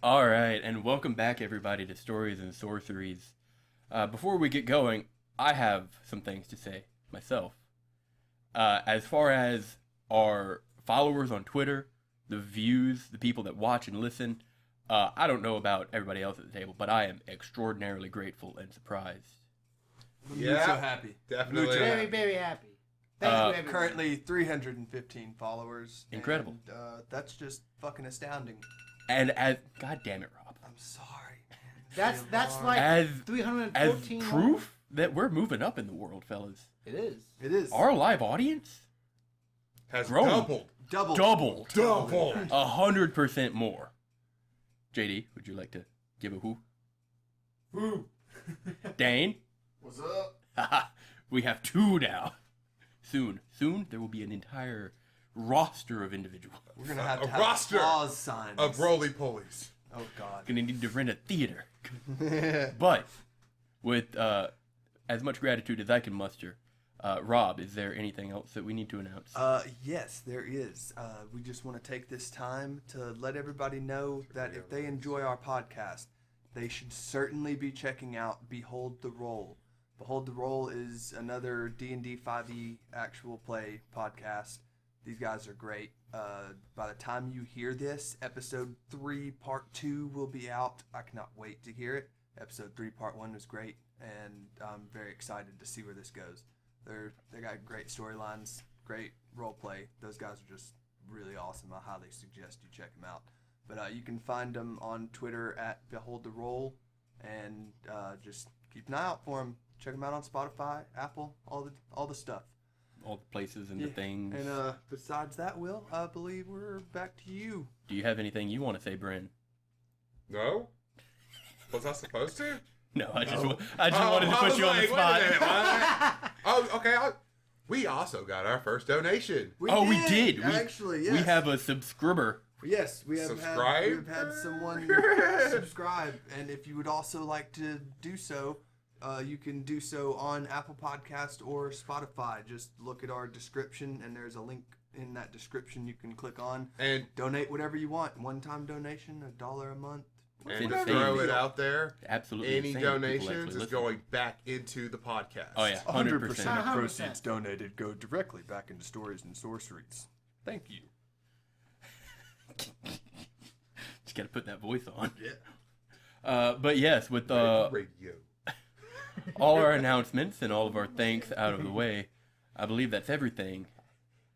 All right, and welcome back, everybody, to Stories and Sorceries. Before we get going, I have some things to say myself. As far as our followers on Twitter, the views, the people that watch and listen, I don't know about everybody else at the table, but I am extraordinarily grateful and surprised. Yeah, so happy. Definitely. Very, very happy. Thank you, everyone. Currently 315 followers. Incredible. And, that's just fucking astounding. And as... God damn it, Rob. I'm sorry. That's like As 314 proof that we're moving up in the world, fellas. It is. It is. Our live audience Has grown. doubled. 100% more. JD, would you like to give a who? Woo. Dane? What's up? We have two now. Soon, there will be an entire roster of individuals. We're going to have roster applause signs. Of roly-polies. Oh, God. Gonna need to rent a theater. But with as much gratitude as I can muster, Rob, is there anything else that we need to announce? Yes, there is. We just want to take this time to let everybody know that if they enjoy our podcast, they should certainly be checking out Behold the Roll. Behold the Roll is another D&D 5e actual play podcast. These guys are great. By the time you hear this, episode 3 part 2 will be out. I cannot wait to hear it. Episode 3 part 1 was great, and I'm very excited to see where this goes. They got great storylines, great role play. Those guys are just really awesome. I highly suggest you check them out. But you can find them on Twitter at Behold the Roll, and just keep an eye out for them. Check them out on Spotify, Apple, all the stuff. All the places and the things. And besides that, Will, I believe we're back to you. Do you have anything you want to say, Bryn? No? Was I supposed to? No, I just wanted to put you on the spot. Wait a minute, what? Oh, okay. We also got our first donation. We did. Actually, yes. We have a subscriber. Yes, we have had someone subscribe, and if you would also like to do so, you can do so on Apple Podcast or Spotify. Just look at our description, and there's a link in that description you can click on and donate whatever you want. One-time donation, $1 a month. And throw it out there. Absolutely. Any donations is going back into the podcast. Oh yeah, 100% 100%. of proceeds donated go directly back into Stories and Sorceries. Thank you. Just gotta put that voice on. Yeah. But yes, with radio. all our announcements and all of our thanks out of the way, I believe that's everything.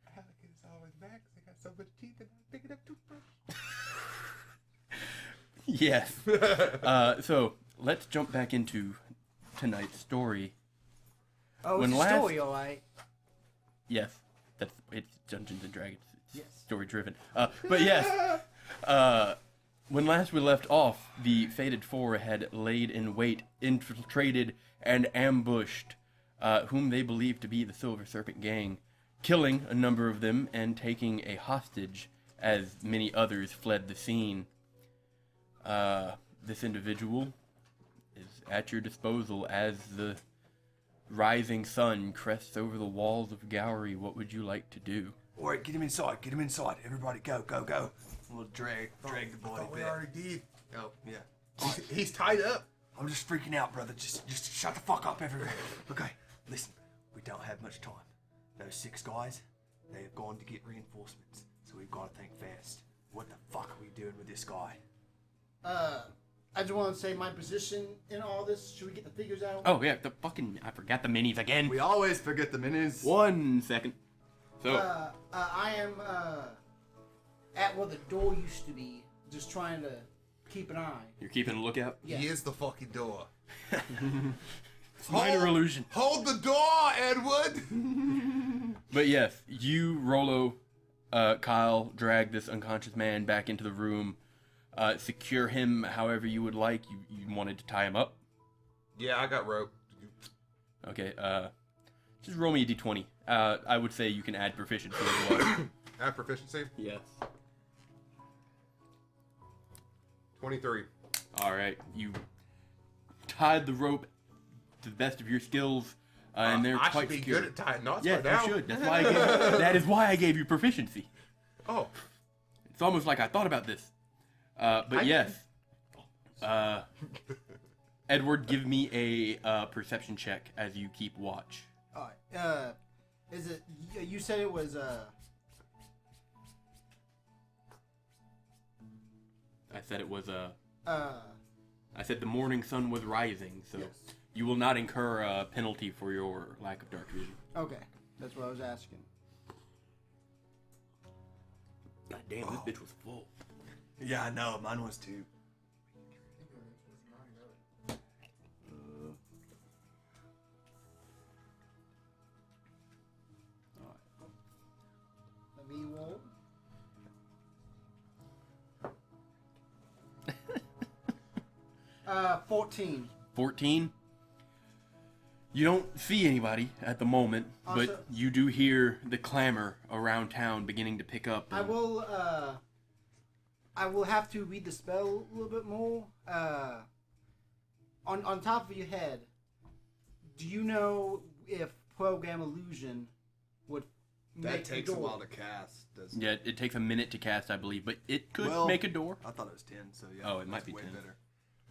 Alligators always mad 'cause they got so much teeth and I'm picking up toothbrush. Yes. So let's jump back into tonight's story. Oh, it's a story, all right. Yes, it's Dungeons and Dragons. It's Yes. story driven. But yes, when last we left off, the Fated Four had laid in wait, infiltrated, and ambushed whom they believed to be the Silver Serpent Gang, killing a number of them and taking a hostage as many others fled the scene. This individual is at your disposal as the rising sun crests over the walls of Gowry. What would you like to do? Alright, get him inside. Everybody go. We'll drag the boy a We bit. already did. Oh, yeah. He's tied up. I'm just freaking out, brother. Just shut the fuck up, everyone. Okay, listen. We don't have much time. Those 6 guys, they have gone to get reinforcements, so we've got to think fast. What the fuck are we doing with this guy? I just want to say my position in all this. Should we get the figures out? Oh yeah, I forgot the minis again. We always forget the minis. 1 second. So I am at where the door used to be, just trying to keep an eye. you're keeping a lookout. Yeah. He is the fucking door. Minor illusion. Hold the door, Edward! But yes, you, Rolo, Kyle, drag this unconscious man back into the room. Secure him however you would like. You wanted to tie him up? Yeah, I got rope. Okay, just roll me a d20. I would say you can add proficiency as well. Add proficiency? Yes. 23. Alright, you tied the rope to the best of your skills, and they're I quite should be secure. good at tying knots Yeah, right now. you should. That's why that is why I gave you proficiency. Oh. It's almost like I thought about this. But yes, Edward, give me a perception check as you keep watch. All right. Is it? You said it was. I said it was Uh. I said the morning sun was rising, so Yes. you will not incur a penalty for your lack of dark vision. Okay. That's what I was asking. God damn, this bitch was full. Yeah, I know. Mine was too. Let me roll. Uh, 14. 14. You don't see anybody at the moment, Also- but you do hear the clamor around town beginning to pick up. I will have to read the spell a little bit more. On top of your head, do you know if program illusion would That make takes the a door? while to cast, doesn't Yeah, it takes a minute to cast, I believe, but it could Well, make a door. I thought it was 10, so yeah. Oh, it might that's be way 10. better.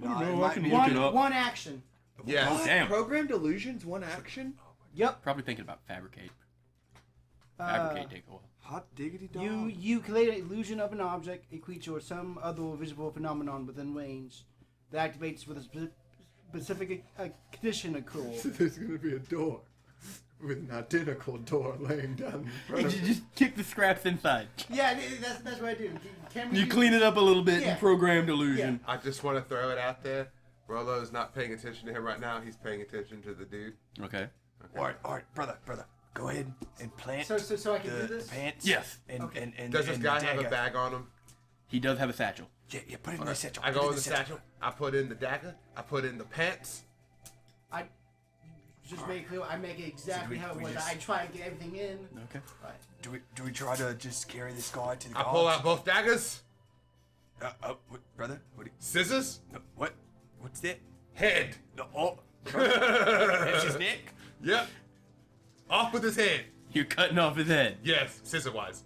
I don't No, know, it I might can be- look One, it up. one action. Yeah. Oh, damn. Programmed illusions, one action? Yep. Probably thinking about fabricate. Uh, Fabricate take a while. Hot diggity dog. You create an illusion of an object, a creature, or some other visible phenomenon within range that activates with a specific condition occurs. There's gonna be a door with an identical door laying down in front You of just kick the scraps inside. Yeah, that's what I do. You clean it up a little bit Yeah. and programmed illusion. I just want to throw it out there. Rolo's not paying attention to him right now. He's paying attention to the dude. Okay. All right, brother. Go ahead and plant So I can do the this? pants. Yes. And, Okay. and Does this and guy the have a dagger. bag on him? He does have a satchel. Yeah, put it in the satchel. I Put it go in the satchel. I put in the dagger. I put in the pants. I just make it clear. I make it exactly So how it we was. just- I try and get everything in. Okay. Right. Do we try to just carry this guy to the I guards? pull out both daggers. Brother? What? Scissors. What? What's that? Head. No, that's his neck. Yep. Off with his head. You're cutting off his head. Yes, scissor wise.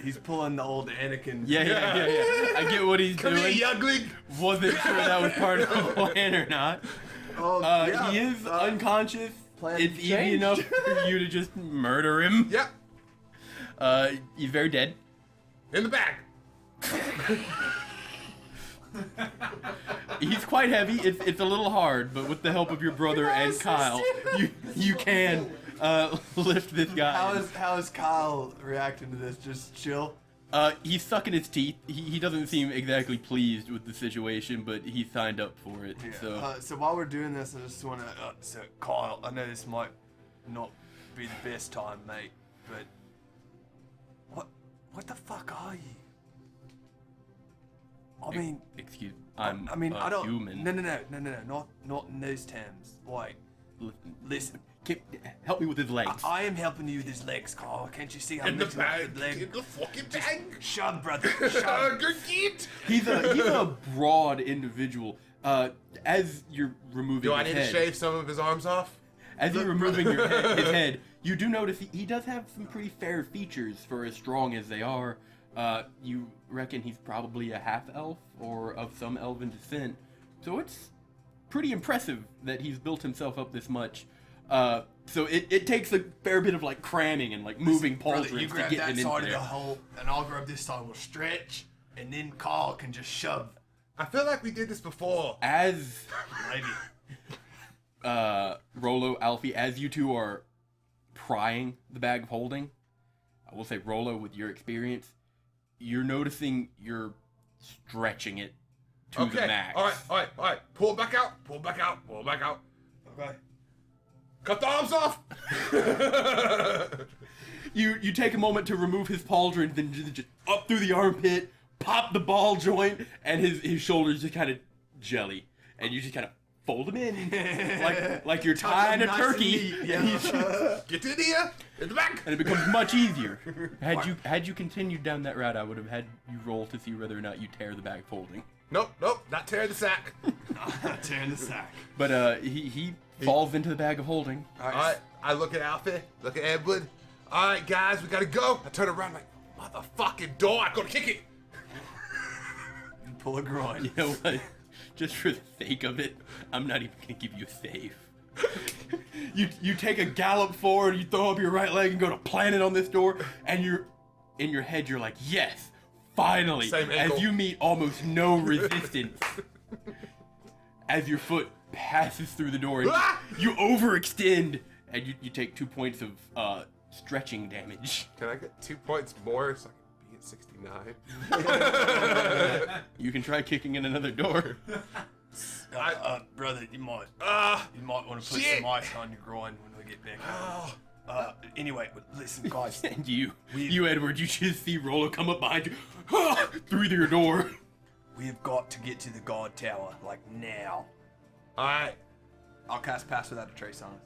He's pulling the old Anakin. Yeah. I get what he's Come doing. here, youngling. Wasn't sure that was part of the plan or not. Oh, yeah. He is unconscious. plan It's easy changed. enough for you to just murder him. Yep. He's very dead. In the bag. He's quite heavy. It's a little hard, but with the help of your brother and Kyle, you can lift this guy. How is Kyle reacting to this? Just chill. He's sucking his teeth. He doesn't seem exactly pleased with the situation, but he signed up for it. Yeah. So So while we're doing this, I just want to. So Kyle, I know this might not be the best time, mate, but what the fuck are you? I mean, excuse. I'm I mean, a I don't. human. No, not in those terms. Like, listen, Help me with his legs. I am helping you with his legs, Kyle. Can't you see I'm In the lifting up bag. the leg? In the fucking bag. Shove, brother. Shove. Good kid. He's a broad individual. As you're removing Do I his need to head, shave some of his arms off? as you're removing his head, you do notice he does have some pretty fair features for as strong as they are. You reckon he's probably a half-elf or of some elven descent, so it's pretty impressive that he's built himself up this much. So it takes a fair bit of like cramming and like moving Brother, you pauldrons to grab get that him in side of there. the hole, and I'll grab this side. We'll stretch, and then Kyle can just shove. I feel like we did this before. As Maybe. Rolo, Alfie, as you two are prying the bag of holding, I will say, Rolo, with your experience, you're noticing you're stretching it to the max. All right. Pull it back out. Pull it back out. Pull it back out. Okay. Cut the arms off. You take a moment to remove his pauldron, then just up through the armpit, pop the ball joint, and his shoulders just kind of jelly, and you just kind of fold him in like you're tying a Nice and turkey. neat, And, he's just- Get in here. In the back. and it becomes much easier. Had you continued down that route, I would have had you roll to see whether or not you tear the bag folding. Nope. Not tear the sack. Tearing the sack. But he falls into the bag of holding. All right. I look at Alfie. Look at Edward. All right, guys, we gotta go. I turn around like motherfucking door. I gotta kick it. pull a groin. You know what? Just for the sake of it, I'm not even gonna give you a save. You take a gallop forward, you throw up your right leg and go to plant it on this door, and you're in your head you're like, yes, finally. Same ankle. As you meet almost no resistance. As your foot passes through the door, and you overextend, and you take 2 points of stretching damage. Can I get 2 points more so I can be at 69? You can try kicking in another door. Brother, you might want to put Shit. some ice on your groin when we get back home. Anyway, listen, guys. And you, Edward, you just see Rollo come up behind you, through your door. We've got to get to the guard tower, like now. Alright. I'll cast Pass Without a Trace on us.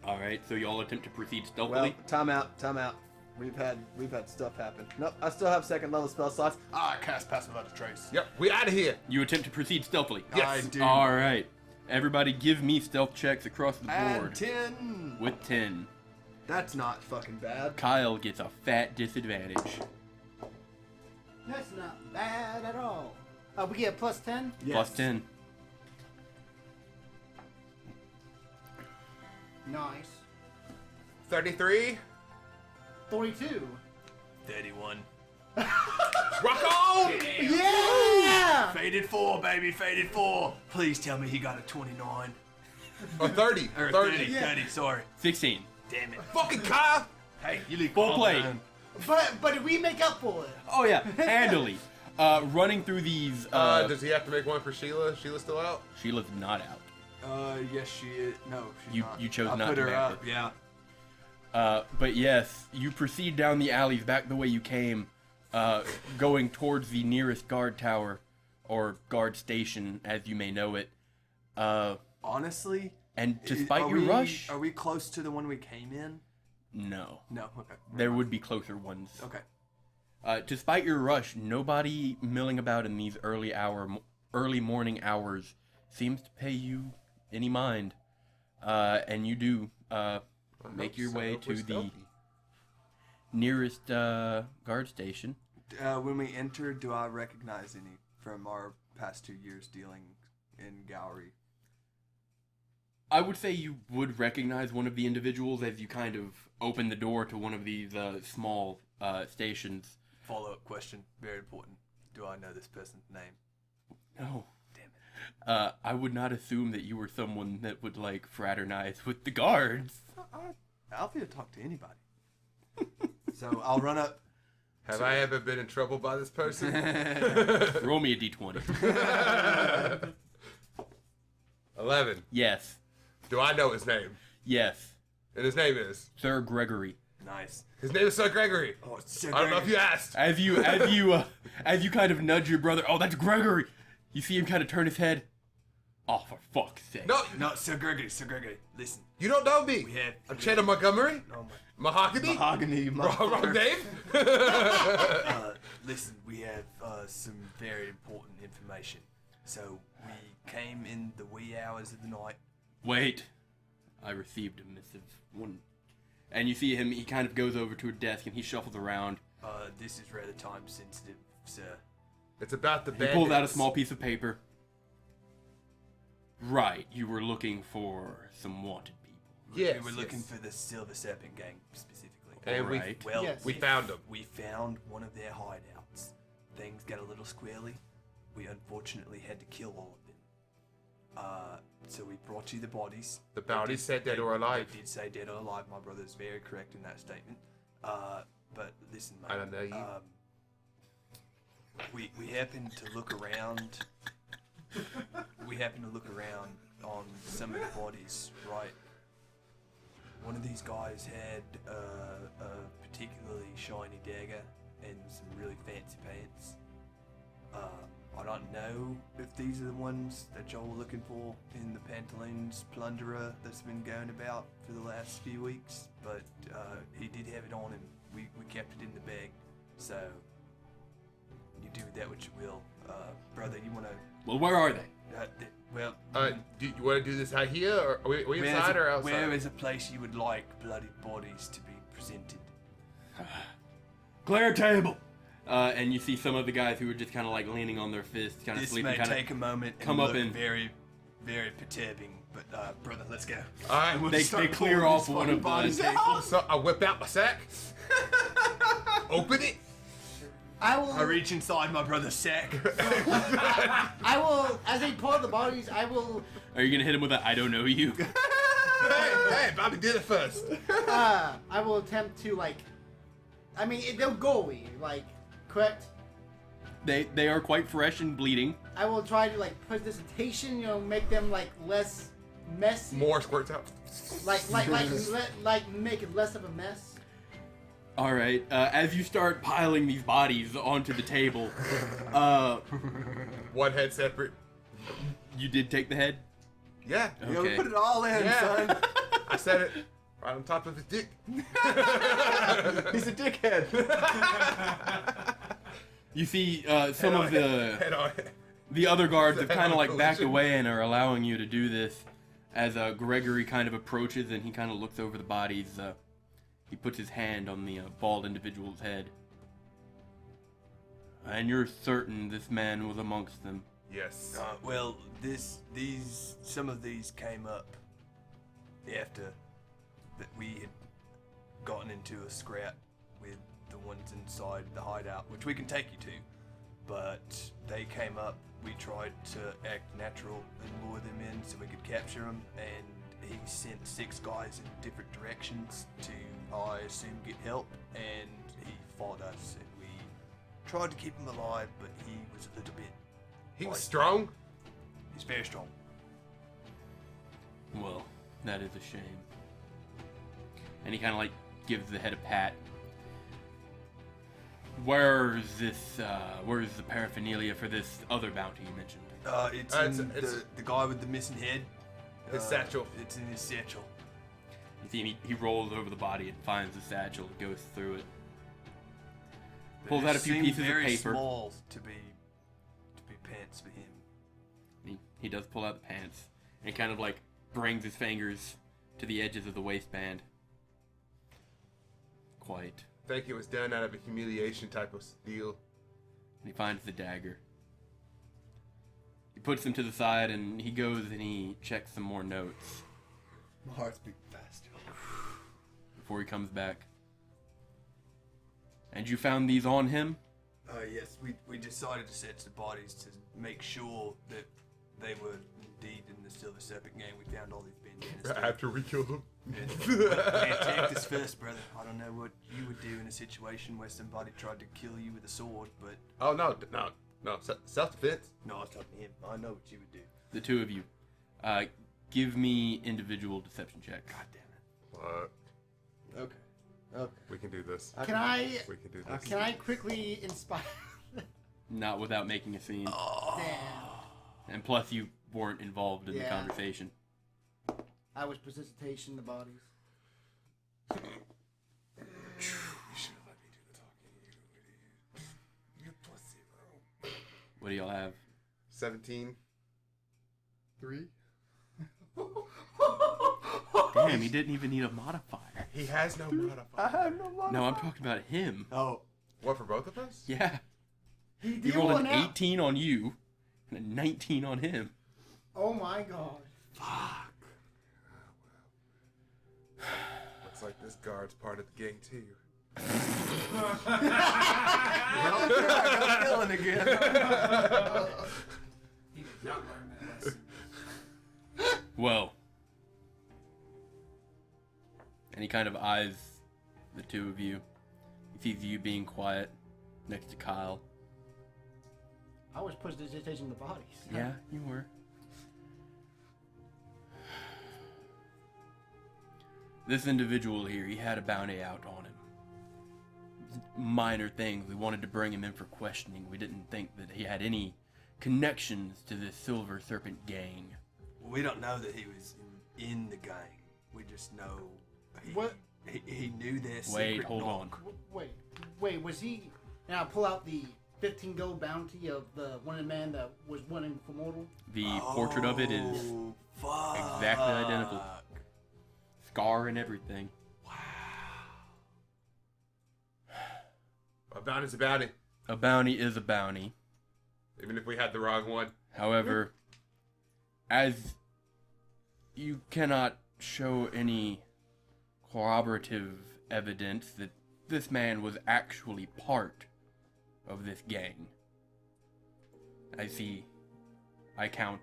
All right, so y'all attempt to proceed stealthily. Time out. We've had stuff happen. Nope, I still have second level spell slots. I cast Pass Without a Trace. Yep, we out of here. You attempt to proceed stealthily. Yes. I do. All right, everybody, give me stealth checks across the And board. 10. With 10, That's not fucking bad. Kyle gets a fat disadvantage. That's not bad at all. We get plus 10? Yes. Plus 10. Nice. 33. 42. 31. Rock on! Yeah! Faded 4, baby, faded 4. Please tell me he got a 29. Or 30. Or 30. 30, Yeah. 30, sorry. 16. Damn it. Fucking Kyle! Hey, you leave Full Carl plate. alone. But we make up for it. Oh yeah, handily. Running through these. Does he have to make one for Sheila? Sheila's still out? Sheila's not out. Yes, she is. No, she's You- not. you chose I not put to her make up, her. yeah. But yes, you proceed down the alleys back the way you came, going towards the nearest guard tower, or guard station, as you may know it. Honestly, And despite are your we- rush, Are we close to the one we came in? no, No, okay. there would be closer ones. Okay. Despite your rush, nobody milling about in these early morning hours seems to pay you any mind, and you do make your way to the nearest guard station. When we enter, do I recognize any from our past 2 years dealing in Gowry? I would say you would recognize one of the individuals as you kind of open the door to one of these small stations. Follow-up question, very important. Do I know this person's name? No. Damn it. I would not assume that you were someone that would, like, fraternize with the guards. Alfie talk to anybody. So I'll run up. Have I ever been in trouble by this person? Roll me a d20. 11. Yes. Do I know his name? Yes. And his name is? Sir Gregory. Nice. His name is Sir Gregory. Oh, it's so I don't know if great. you asked. As you kind of nudge your brother, oh, that's Gregory. You see him kind of turn his head. Oh, for fuck's sake. No, No, Sir Gregory, Listen. you don't know me. We have- I'm Cheddar Montgomery. Oh Mahogany. Mahogany, Wrong name. Listen, we have some very important information. So we came in the wee hours of the night. Wait. I received a missive. One. And you see him, he kind of goes over to a desk and he shuffles around. This is rather time sensitive, sir. It's about the He bandits. pulls out a small piece of paper. Right, you were looking for some wanted people. Yes, we were looking yes. for the Silver Serpent Gang specifically. And we, Alright. Well, Yes. we found him. we found one of their hideouts. Things got a little squirrely. We unfortunately had to kill all of them. So we brought you the bodies. The bounties said dead or alive. They did say dead or alive. My brother's very correct in that statement. But listen, mate. I don't know you. We happened to look around. We happened to look around on some of the bodies, right? One of these guys had a particularly shiny dagger and some really fancy pants. I don't know if these are the ones that y'all were looking for in the Pantaloons plunderer that's been going about for the last few weeks, but he did have it on him. We kept it in the bag, so you do with that what you will. Brother, you want to... Well, where are they? well... Do you want to do this out here, or are we inside or outside? Where is a place you would like bloodied bodies to be presented? Clear table. And you see some of the guys who are just kind of like leaning on their fists, kind of This sleeping, may kind take a moment come and up look and- very, very perturbing. But brother, let's go. All right. We'll They start clear pulling off these one fucking of the bodies tables. out. So I whip out my sack, open it. I will. I reach inside my brother's sack. I will. As they pull out the bodies, I will. Are you gonna hit him with a "I don't know you"? Hey, Bobby did it first. I will attempt to like. I mean, they'll go away. Like, correct. They are quite fresh and bleeding. I will try to like put dissertation. Make them like less messy. More squirts out. Like make it less of a mess. All right. As you start piling these bodies onto the table, One head separate. you did take the head. Yeah. Yo, Okay. put it all in, Yeah. son. I said it right on top of his dick. He's a dickhead. You see some of Head on. the other guards have Head kind of on like backed collision. away and are allowing you to do this. As Gregory kind of approaches and he kind of looks over the bodies, he puts his hand on the bald individual's head. And you're certain this man was amongst them. Yes. Well, some of these came up after that we had gotten into a scrap with the ones inside the hideout, which we can take you to. But they came up, we tried to act natural and lure them in so we could capture them, and he sent 6 guys in different directions to, I assume, get help, and he fought us, and we tried to keep him alive, but he was a little bit... He was strong. He's very strong. Well, that is a shame. And he kind of like gives the head a pat. Where's the paraphernalia for this other bounty you mentioned? It's the guy with the missing head. His satchel. It's in his satchel. You see he rolls over the body and finds the satchel and goes through it. Pulls They out a few seem pieces of very paper. small to be pants for him. He does pull out the pants and kind of like brings his fingers to the edges of the waistband. Quite. I think it was done out of a humiliation type of deal. And he finds the dagger. He puts them to the side and he goes and he checks some more notes My heart's beating faster. before he comes back. And you found these on him? Yes, we decided to search the bodies to make sure that they were indeed in the Silver Serpent gang. We found all these bandanas. After we killed him. Take this first, brother. I don't know what you would do in a situation where somebody tried to kill you with a sword, but Oh no. Self-defense. no, I was talking to him. I know what you would do. The two of you. Give me individual deception checks. God damn it. Look, Okay. we can do this. Can I? We can do this. Can I quickly inspire? Not without making a scene. Damn. And plus you weren't involved in the Yeah. conversation. I was precipitation the bodies. You should have let me do the talking, you idiot. You pussy, bro. What do y'all have? 17. 3. Damn, he didn't even need a modifier. He has no modifier. I have no luck. No, I'm talking about him. Oh, What, for both of us? Yeah. He He did rolled an one out. 18 on you and a 19 on him. Oh my god. Looks like this guard's part of the gang too. I got killing again. He did not learn that lesson. Well. And he kind of eyes the two of you. He sees you being quiet next to Kyle. I was precipitation the bodies. Yeah, you were. This individual here, he had a bounty out on him. Minor things. We wanted to bring him in for questioning. We didn't think that he had any connections to this Silver Serpent gang. We don't know that he was in the gang. We just know What? he knew their Wait, secret hold on. knock. Wait, was he? And I pull out the 15 gold bounty of the one man that was winning for mortal. The portrait of it is Oh, fuck. exactly identical. Scar and everything. A bounty's a bounty. A bounty is a bounty. Even if we had the wrong one. However, as you cannot show any corroborative evidence that this man was actually part of this gang. I count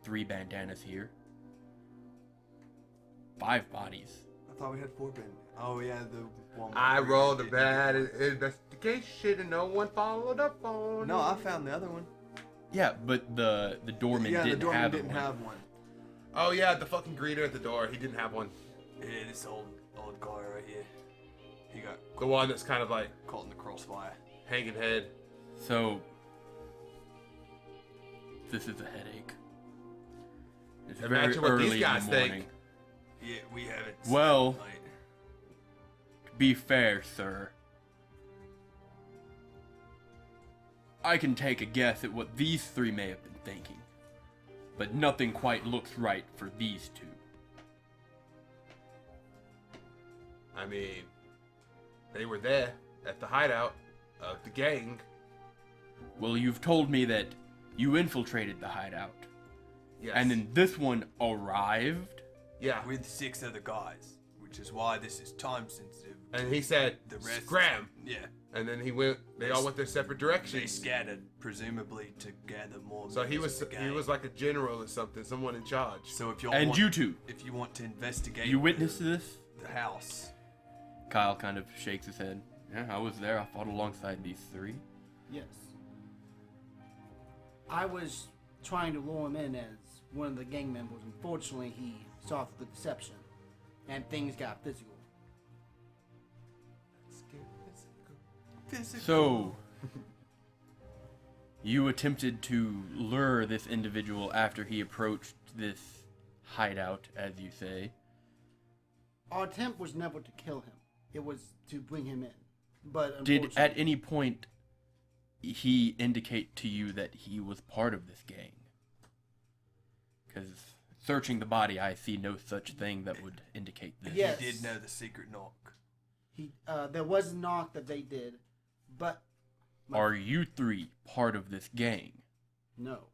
3 bandanas here. 5 bodies. I thought we had 4 bandanas. Oh yeah, the one. I rolled a bad investigation and no one followed up on No, it. I found the other one. Yeah, but the doorman Yeah, the didn't doorman have didn't one. have one. Oh yeah, the fucking greeter at the door. He didn't have one. Yeah, this old guy right here. He got The one that's kind of like caught in the crossfire. hanging head. So, this is a headache. It's Imagine very what these early guys in the think. morning. Yeah, we haven't. Well- slept tonight. To be fair, sir, I can take a guess at what these 3 may have been thinking, but nothing quite looks right for these 2. I mean, they were there at the hideout of the gang. Well, you've told me that you infiltrated the hideout, Yes. and then this one arrived? yeah. With 6 other guys, which is why this is time sensitive. And he said, The rest. scram. Yeah. And then they all went their separate They directions. scattered, presumably to gather more. So he members was of the he gang. was like a general or something, someone in charge. So if you And want, you 2. if you want to investigate, You witnessed this? the house. Kyle kind of shakes his head. Yeah, I was there. I fought alongside these 3. Yes. I was trying to lure him in as one of the gang members. Unfortunately, he saw through the deception, and things got physical. Physical. So, you attempted to lure this individual after he approached this hideout, as you say. Our attempt was never to kill him. It was to bring him in. But Did unfortunately, at any point he indicate to you that he was part of this gang? Because searching the body, I see no such thing that would indicate this. Yes. He did know the secret knock. there was a knock that they did, but Are you 3 part of this gang? no.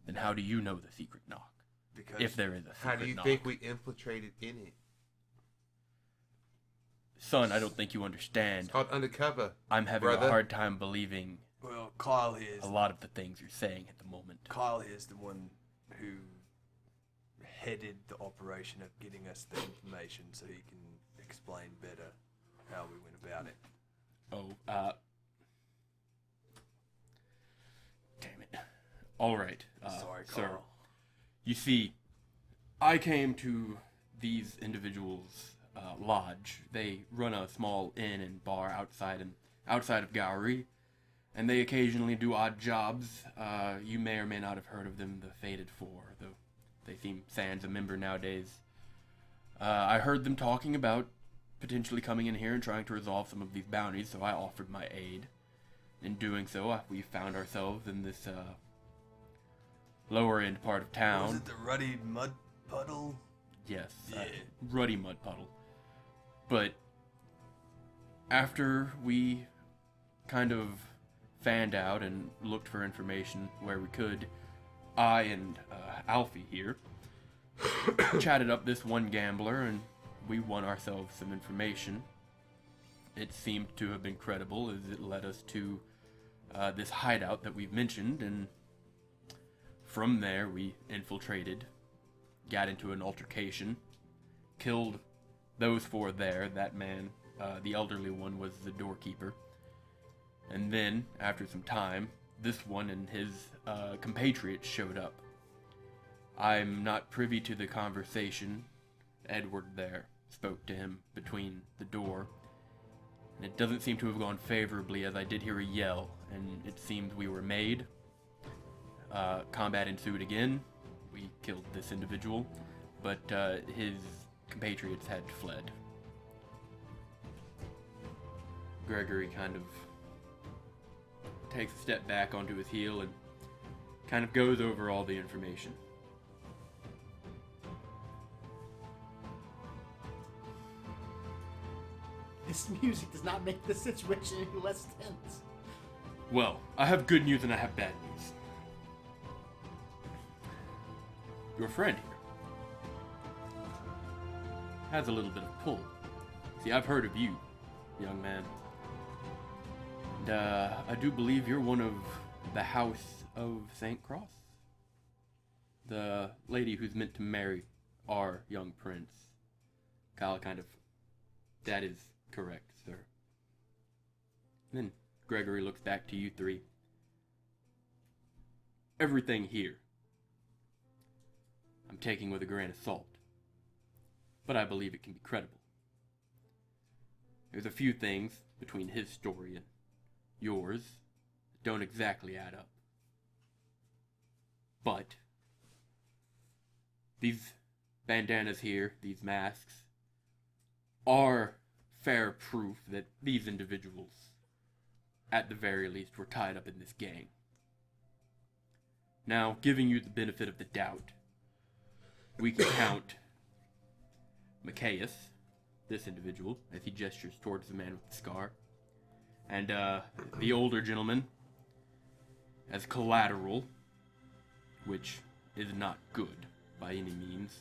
Then how do you know the secret knock? Because If there is a secret How do you knock. think we infiltrated in it? Son, I don't think you understand. It's called undercover. I'm having brother. a hard time believing well, Kyle here is a lot of the things you're saying at the moment. Kyle here is the one who headed the operation of getting us the information, so he can explain better how we went about it. Oh, damn it. All right, Sorry, sir. Carl. You see, I came to these individuals' lodge. They run a small inn and bar outside of Gowry, and they occasionally do odd jobs. You may or may not have heard of them, the Fated Four, though they seem sans a member nowadays. I heard them talking about potentially coming in here and trying to resolve some of these bounties, so I offered my aid. In doing so, we found ourselves in this lower end part of town. Was it the ruddy mud puddle? Yes, Yeah. ruddy mud puddle. But after we kind of fanned out and looked for information where we could, I and Alfie here chatted up this one gambler, and we won ourselves some information. It seemed to have been credible, as it led us to this hideout that we've mentioned, and from there we infiltrated, got into an altercation, killed those 4 there. That man, the elderly one, was the doorkeeper. And then, after some time, this one and his compatriots showed up. I'm not privy to the conversation. Edward there spoke to him between the door. And it doesn't seem to have gone favorably, as I did hear a yell, and it seemed we were made. Combat ensued again. We killed this individual, but his compatriots had fled. Gregory kind of takes a step back onto his heel and kind of goes over all the information. This music does not make the situation any less tense. Well, I have good news and I have bad news. Your friend here has a little bit of pull. See, I've heard of you, young man. And, I do believe you're one of the House of St. Cross. The lady who's meant to marry our young prince. Kyle that is correct, sir. Then Gregory looks back to you three. Everything here I'm taking with a grain of salt, but I believe it can be credible. There's a few things between his story and yours that don't exactly add up. But these bandanas here, these masks, are fair proof that these individuals, at the very least, were tied up in this gang. Now, giving you the benefit of the doubt, we can count Macias, this individual, as he gestures towards the man with the scar, and the older gentleman as collateral, which is not good by any means,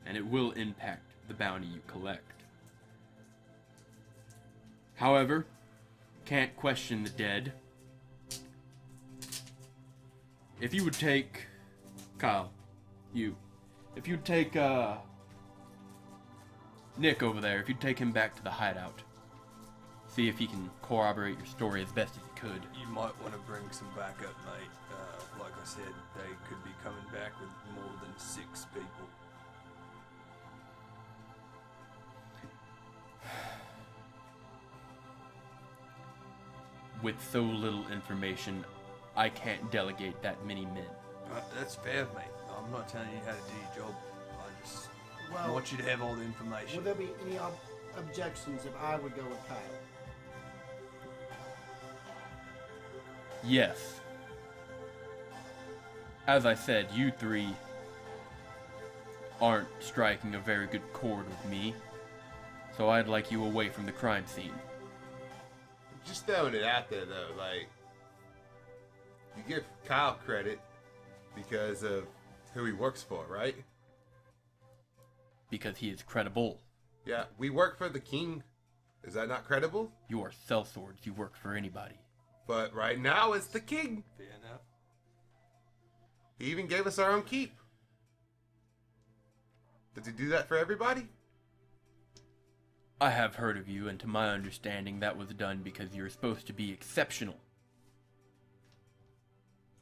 and it will impact the bounty you collect. However, can't question the dead. If you would take Kyle, if you'd take Nick over there, if you'd take him back to the hideout, see if he can corroborate your story as best as he could. You might want to bring some backup, mate. Like I said, they could be coming back with more than 6 people. With so little information, I can't delegate that many men. That's fair, mate. I'm not telling you how to do your job. I just Well, want you to have all the information. would there be any objections if I would go with Kyle? Yes. As I said, you three aren't striking a very good chord with me, so I'd like you away from the crime scene. Just throwing it out there, though, like, you give Kyle credit because of who he works for, right? Because he is credible. Yeah, we work for the king. Is that not credible? You are sellswords, you work for anybody. But right now, it's the king. Fair enough. He even gave us our own keep. Does he do that for everybody? I have heard of you, and to my understanding, that was done because you're supposed to be exceptional.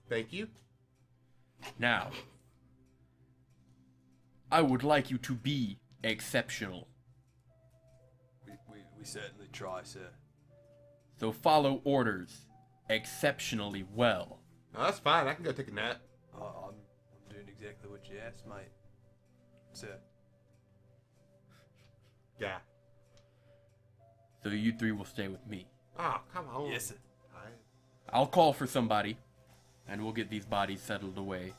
Thank you. Now, I would like you to be exceptional. We certainly try, sir. So follow orders exceptionally well. No, that's fine. I can go take a nap. I'm doing exactly what you asked, mate. Sir. Yeah. So you three will stay with me. Oh, come on. Yes, sir. I'll call for somebody, and we'll get these bodies settled away,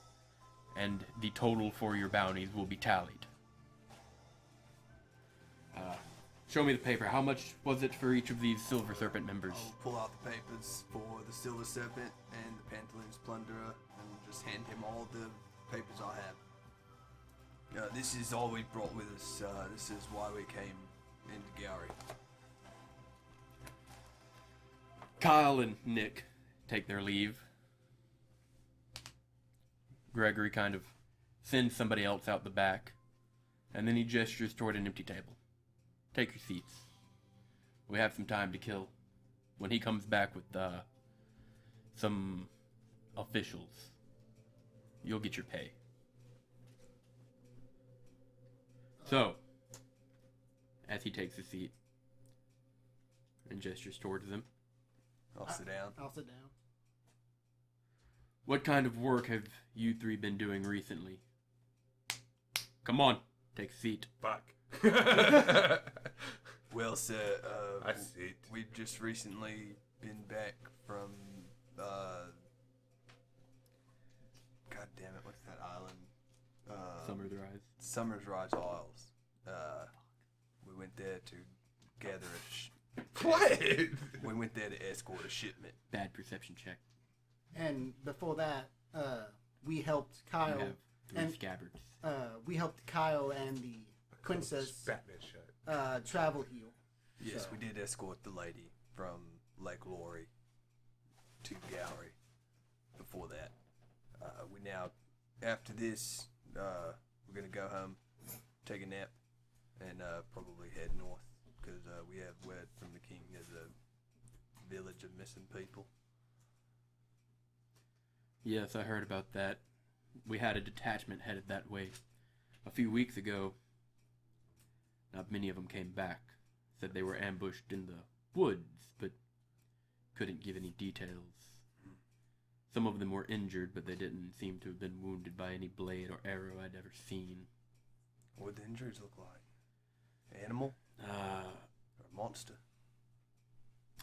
and the total for your bounties will be tallied. Show me the paper. How much was it for each of these Silver Serpent members? I'll pull out the papers for the Silver Serpent and the Pantaloon's Plunderer and just hand him all the papers I have. This is all we brought with us. This is why we came into Gowry. Kyle and Nick take their leave. Gregory kind of sends somebody else out the back, and then he gestures toward an empty table. Take your seats. We have some time to kill. When he comes back with some officials, you'll get your pay. So, as he takes a seat and gestures towards them, I'll sit down. I'll sit down. what kind of work have you three been doing recently? Come on, take a seat. Fuck. Well, sir, I see. we've just recently been back from, God damn it, what's that island? Summer's Rise. Summer's Rise Isles. We went there to gather What? We went there to escort a shipment. Bad perception check. And before that, we helped You Kyle. have 3 and scabbards. we helped Kyle and the princess Batman shut. travel heal. Yes, So- we did escort the lady from Lake Lowry to Gowry. Before that, we now, after this, we're gonna go home, take a nap, and probably head north because we have word from the king there's a village of missing people. Yes, I heard about that. We had a detachment headed that way a few weeks ago. Not many of them came back. Said they were ambushed in the woods, but couldn't give any details. Some of them were injured, but they didn't seem to have been wounded by any blade or arrow I'd ever seen. What would the injuries look like? Animal or monster?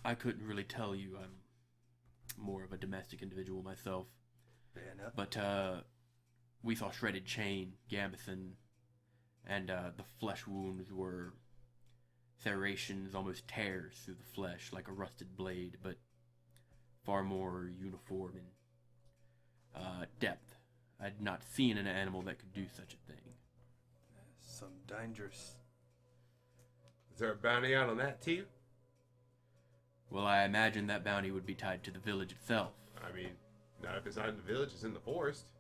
I couldn't really tell you. I'm more of a domestic individual myself. Fair enough. But we saw shredded chain, gambeson, and the flesh wounds were serrations, almost tears through the flesh like a rusted blade, but far more uniform in depth. I'd not seen an animal that could do such a thing. Some dangerous. Is there a bounty out on that too? Well, I imagine that bounty would be tied to the village itself. I mean, not if it's not in the village, it's in the forest.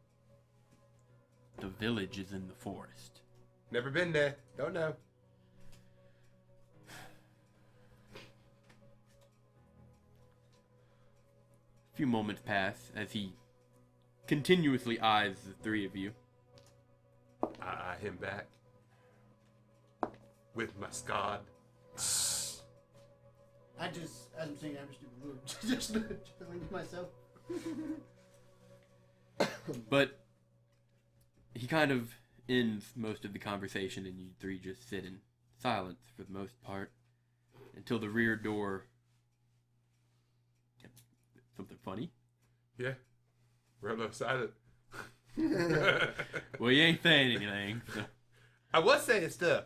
The village is in the forest. Never been there. Don't know. A few moments pass as he continuously eyes the 3 of you. I eye him back. With my scod. I just, as I'm saying, I'm just chilling to myself. But he kind of ends most of the conversation, and you 3 just sit in silence for the most part until the rear door. Something funny? Yeah. We're a little silent. Well, you ain't saying anything, so I was saying stuff.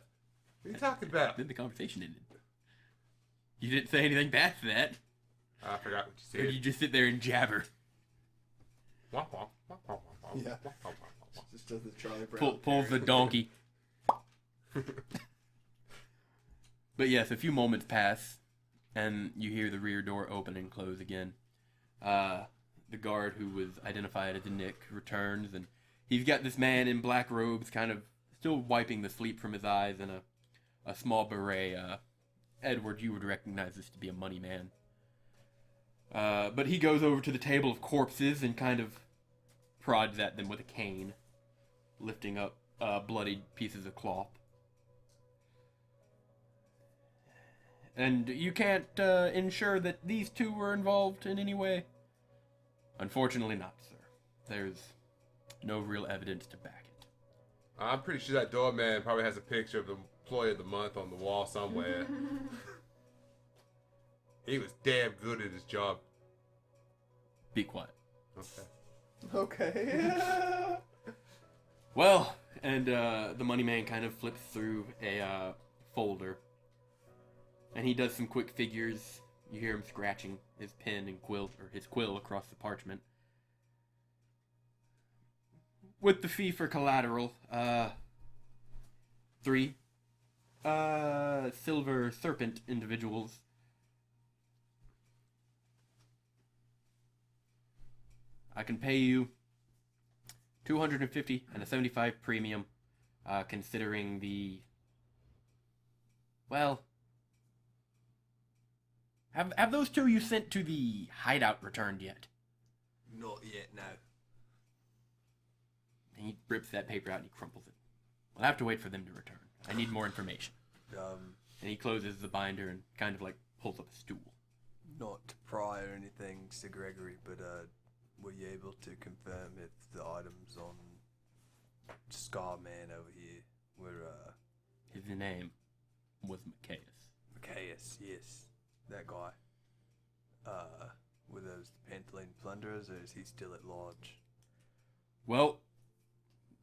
What are you talking about? then the conversation ended. You didn't say anything back to that, I forgot what you or said. you just sit there and jabber. Yeah. Just does the Charlie Brown. Pulls the donkey. But yes, a few moments pass, and you hear the rear door open and close again. The guard who was identified as Nick returns, and he's got this man in black robes kind of still wiping the sleep from his eyes in a small beret. Edward, you would recognize this to be a money man. But he goes over to the table of corpses and kind of prods at them with a cane, lifting up bloodied pieces of cloth. And you can't ensure that these 2 were involved in any way? Unfortunately not, sir. There's no real evidence to back it. I'm pretty sure that doorman probably has a picture of the employee of the month on the wall somewhere. He was damn good at his job. Be quiet. Okay. Okay. Well, and the money man kind of flips through a folder. And he does some quick figures. You hear him scratching his pen and quill, or his quill across the parchment. With the fee for collateral, 3 silver serpent individuals. I can pay you 250 and a 75 premium, considering the, well, have those 2 you sent to the hideout returned yet? Not yet, no. And he rips that paper out and he crumples it. I'll have to wait for them to return. I need more information. And he closes the binder and kind of like pulls up a stool. Not to pry or anything, Sir Gregory, but were you able to confirm if the items on Scarman over here were His name was Macias. Macias? Yes, that guy. Were those the Pantaloon plunderers, or is he still at large? Well,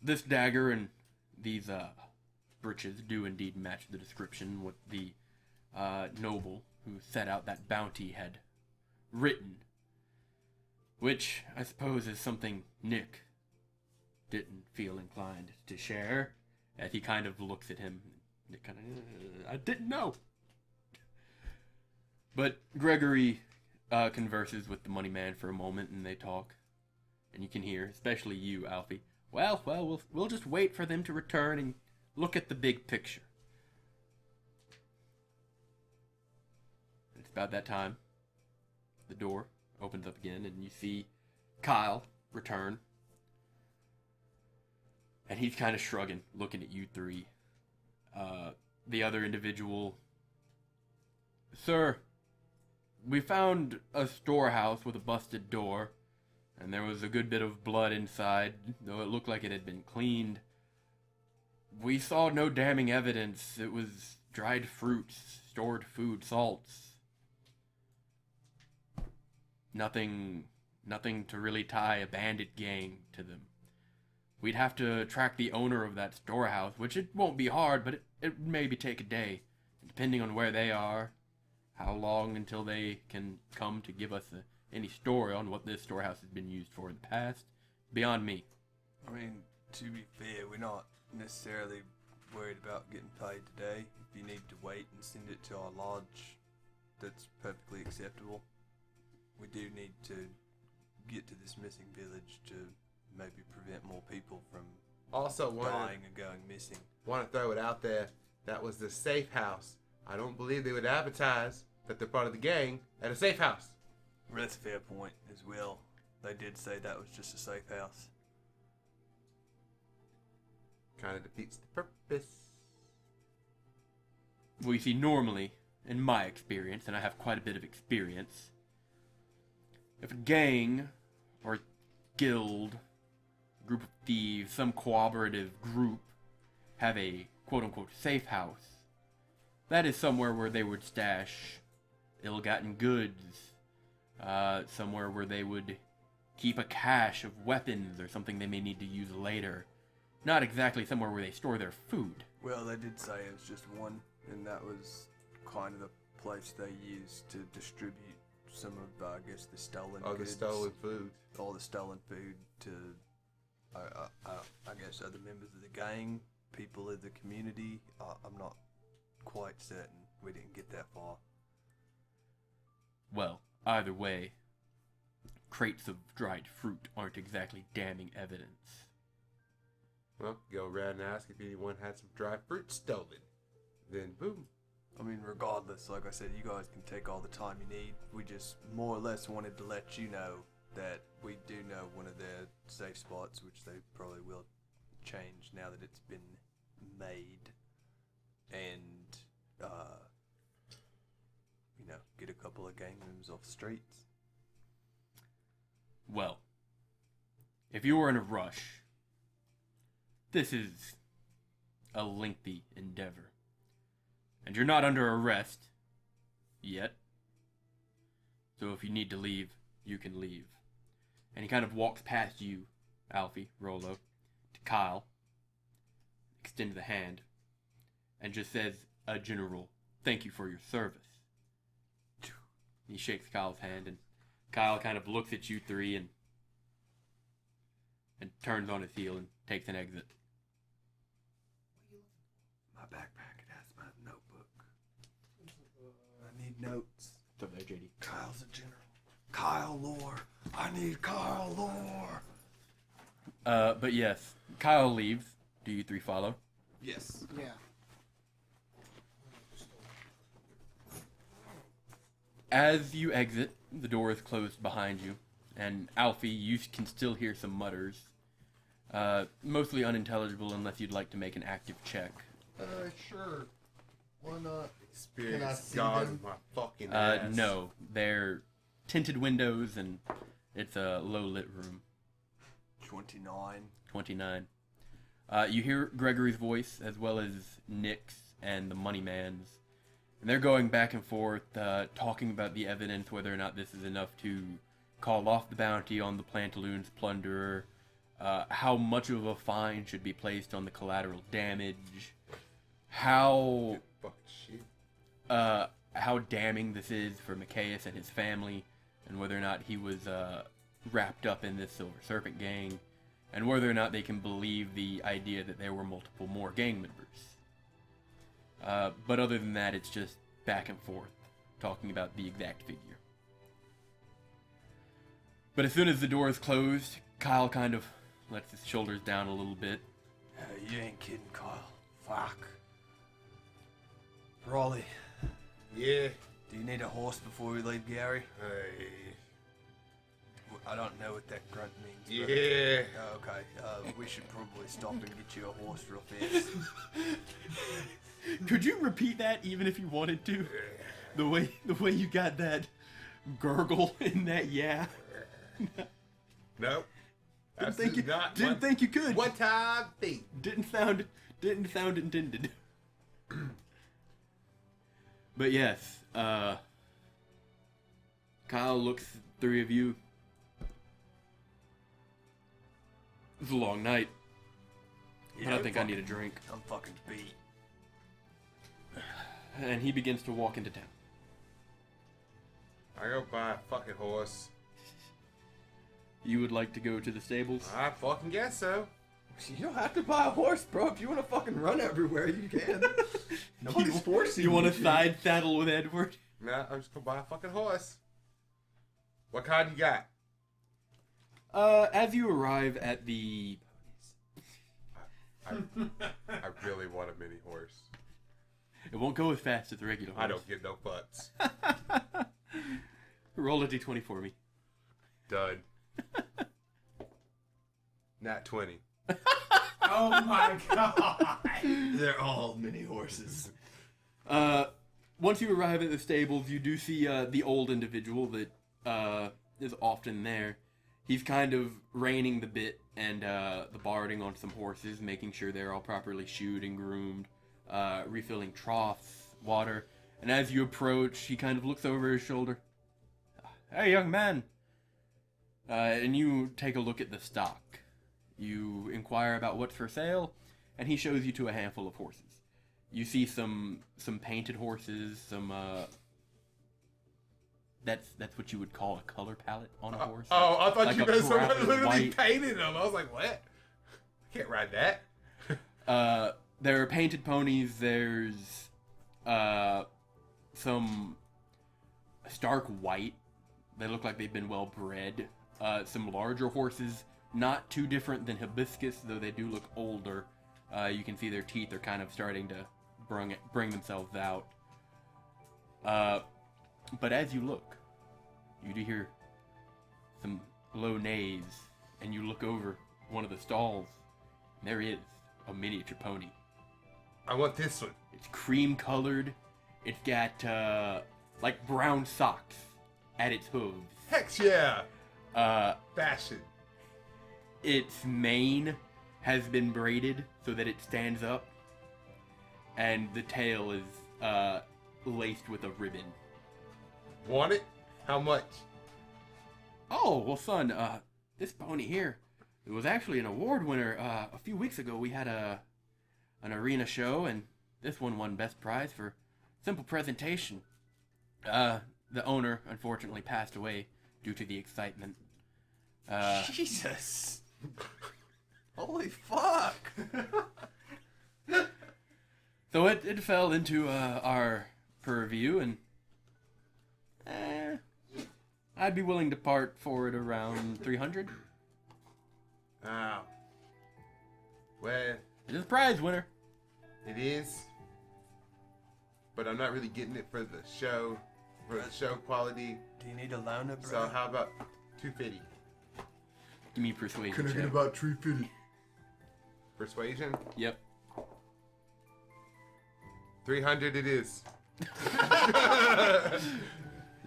this dagger and these breeches do indeed match the description what the noble who set out that bounty had written. Which, I suppose, is something Nick didn't feel inclined to share, as he kind of looks at him. Nick kind of, I didn't know. But Gregory converses with the money man for a moment, and they talk. And you can hear, especially you, Alfie, well, we'll just wait for them to return and look at the big picture. It's about that time. The door opens up again, and you see Kyle return. And he's kind of shrugging, looking at you three. The other individual, sir, we found a storehouse with a busted door, and there was a good bit of blood inside, though it looked like it had been cleaned. We saw no damning evidence. It was dried fruits, stored food, salts. Nothing to really tie a bandit gang to them. We'd have to track the owner of that storehouse, which it won't be hard, but it maybe take a day. Depending on where they are, how long until they can come to give us any story on what this storehouse has been used for in the past, beyond me. I mean, to be fair, we're not necessarily worried about getting paid today. If you need to wait and send it to our lodge, that's perfectly acceptable. We do need to get to this missing village to maybe prevent more people from Also, dying and going missing. Want to throw it out there, that was the safe house. I don't believe they would advertise that they're part of the gang at a safe house. Well, that's a fair point as well. They did say that was just a safe house. Kind of defeats the purpose. We see normally, in my experience, and I have quite a bit of experience, if a gang or guild, group of thieves, some cooperative group have a quote-unquote safe house, that is somewhere where they would stash ill-gotten goods, somewhere where they would keep a cache of weapons or something they may need to use later. Not exactly somewhere where they store their food. Well, they did say it was just one, and that was kind of the place they used to distribute some of, I guess, the stolen goods. The stolen food. All the stolen food to, I guess, other members of the gang, people of the community. I'm not quite certain. We didn't get that far. Well, either way, crates of dried fruit aren't exactly damning evidence. Well, go around and ask if anyone had some dried fruit stolen. Then, boom. I mean, regardless, like I said, you guys can take all the time you need. We just more or less wanted to let you know that we do know one of their safe spots, which they probably will change now that it's been made. And, get a couple of gang members off the streets. Well, if you were in a rush, this is a lengthy endeavor. And you're not under arrest yet. So if you need to leave, you can leave. And he kind of walks past you, Alfie, Rolo, to Kyle, extends the hand, and just says a general, thank you for your service. He shakes Kyle's hand, and Kyle kind of looks at you three and turns on his heel and takes an exit. My backpack, it has my notebook. I need notes. It's over there, JD. Kyle's a general. Kyle lore. I need Kyle lore. But yes, Kyle leaves. Do you three follow? Yes. Yeah. As you exit, the door is closed behind you, and Alfie, you can still hear some mutters. Mostly unintelligible unless you'd like to make an active check. Sure. Why not? Experience see God them? in my fucking ass. No, they're tinted windows, and it's a low-lit room. 29. 29. You hear Gregory's voice, as well as Nick's and the money man's. And they're going back and forth, talking about the evidence, whether or not this is enough to call off the bounty on the Plantaloon's plunderer, how much of a fine should be placed on the collateral damage, how Fuck shit. how damning this is for Macias and his family, and whether or not he was wrapped up in this Silver Serpent gang, and whether or not they can believe the idea that there were multiple more gang members. But other than that, it's just back and forth, talking about the exact figure. But as soon as the door is closed, Kyle kind of lets his shoulders down a little bit. You ain't kidding, Kyle. Fuck. Raleigh, Yeah. do you need a horse before we leave, Gowry? Hey. I don't know what that grunt means. Yeah. Okay, we should probably stop and get you a horse real fast. Could you repeat that even if you wanted to? The way you got that gurgle in that yeah. Nope. Didn't think you could. One time thing. Didn't sound intended. But yes, Kyle looks at the three of you. It's a long night. But I think I need a drink. I'm fucking beat. And he begins to walk into town. I go buy a fucking horse. You would like to go to the stables? I fucking guess so. You don't have to buy a horse, bro. If you want to fucking run everywhere, you can. Nobody's forcing You want a to. side saddle with Edward? Nah, I'm just gonna buy a fucking horse. What kind you got? As you arrive at the... I really want a mini horse. It won't go as fast as the regular horse. I don't give no fucks. Roll a d20 for me. Done. Nat 20. Oh my god. They're all mini horses. Once you arrive at the stables, you do see the old individual that is often there. He's kind of reining the bit and the barding on some horses, making sure they're all properly shoed and groomed, refilling troughs, water. And as you approach, he kind of looks over his shoulder. Hey, young man. And you take a look at the stock. You inquire about what's for sale, and he shows you to a handful of horses. You see some painted horses, some that's what you would call a color palette on a horse. Oh, I thought Like you a meant someone brown, literally white. painted them. I was like, what? I can't ride that. There are painted ponies. There's some stark white. They look like they've been well bred. Some larger horses, not too different than Hibiscus, though they do look older. You can see their teeth are kind of starting to bring themselves out. But as you look, you do hear some low neighs, and you look over one of the stalls, and there is a miniature pony. I want this one. It's cream colored. It's got like brown socks at its hooves. Heck yeah. Fashion. Its mane has been braided so that it stands up, and the tail is laced with a ribbon. Want it? How much? Oh, well, son, this pony here, it was actually an award winner. A few weeks ago, we had an arena show, and this one won best prize for simple presentation. The owner, unfortunately, passed away due to the excitement. Jesus. Holy fuck. So it fell into our purview, and I'd be willing to part for it around 300. Oh. Well, It is a prize winner. it is. But I'm not really getting it for the show quality. Do you need a loaner, bro? So how about 250? Give me a persuasion check. about 350? Persuasion? Yep. 300 it is.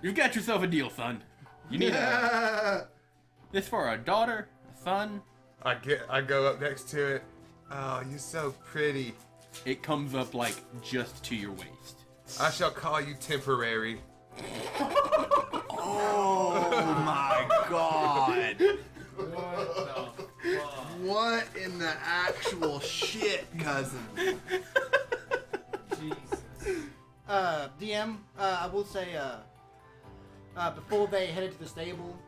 You've got yourself a deal, son. You need this for a daughter, a son. I go up next to it. Oh, you're so pretty. It comes up like just to your waist. I shall call you temporary. Oh my god. What the fuck? What in the actual shit, cousin? Jesus. DM, I will say, before they headed to the stable,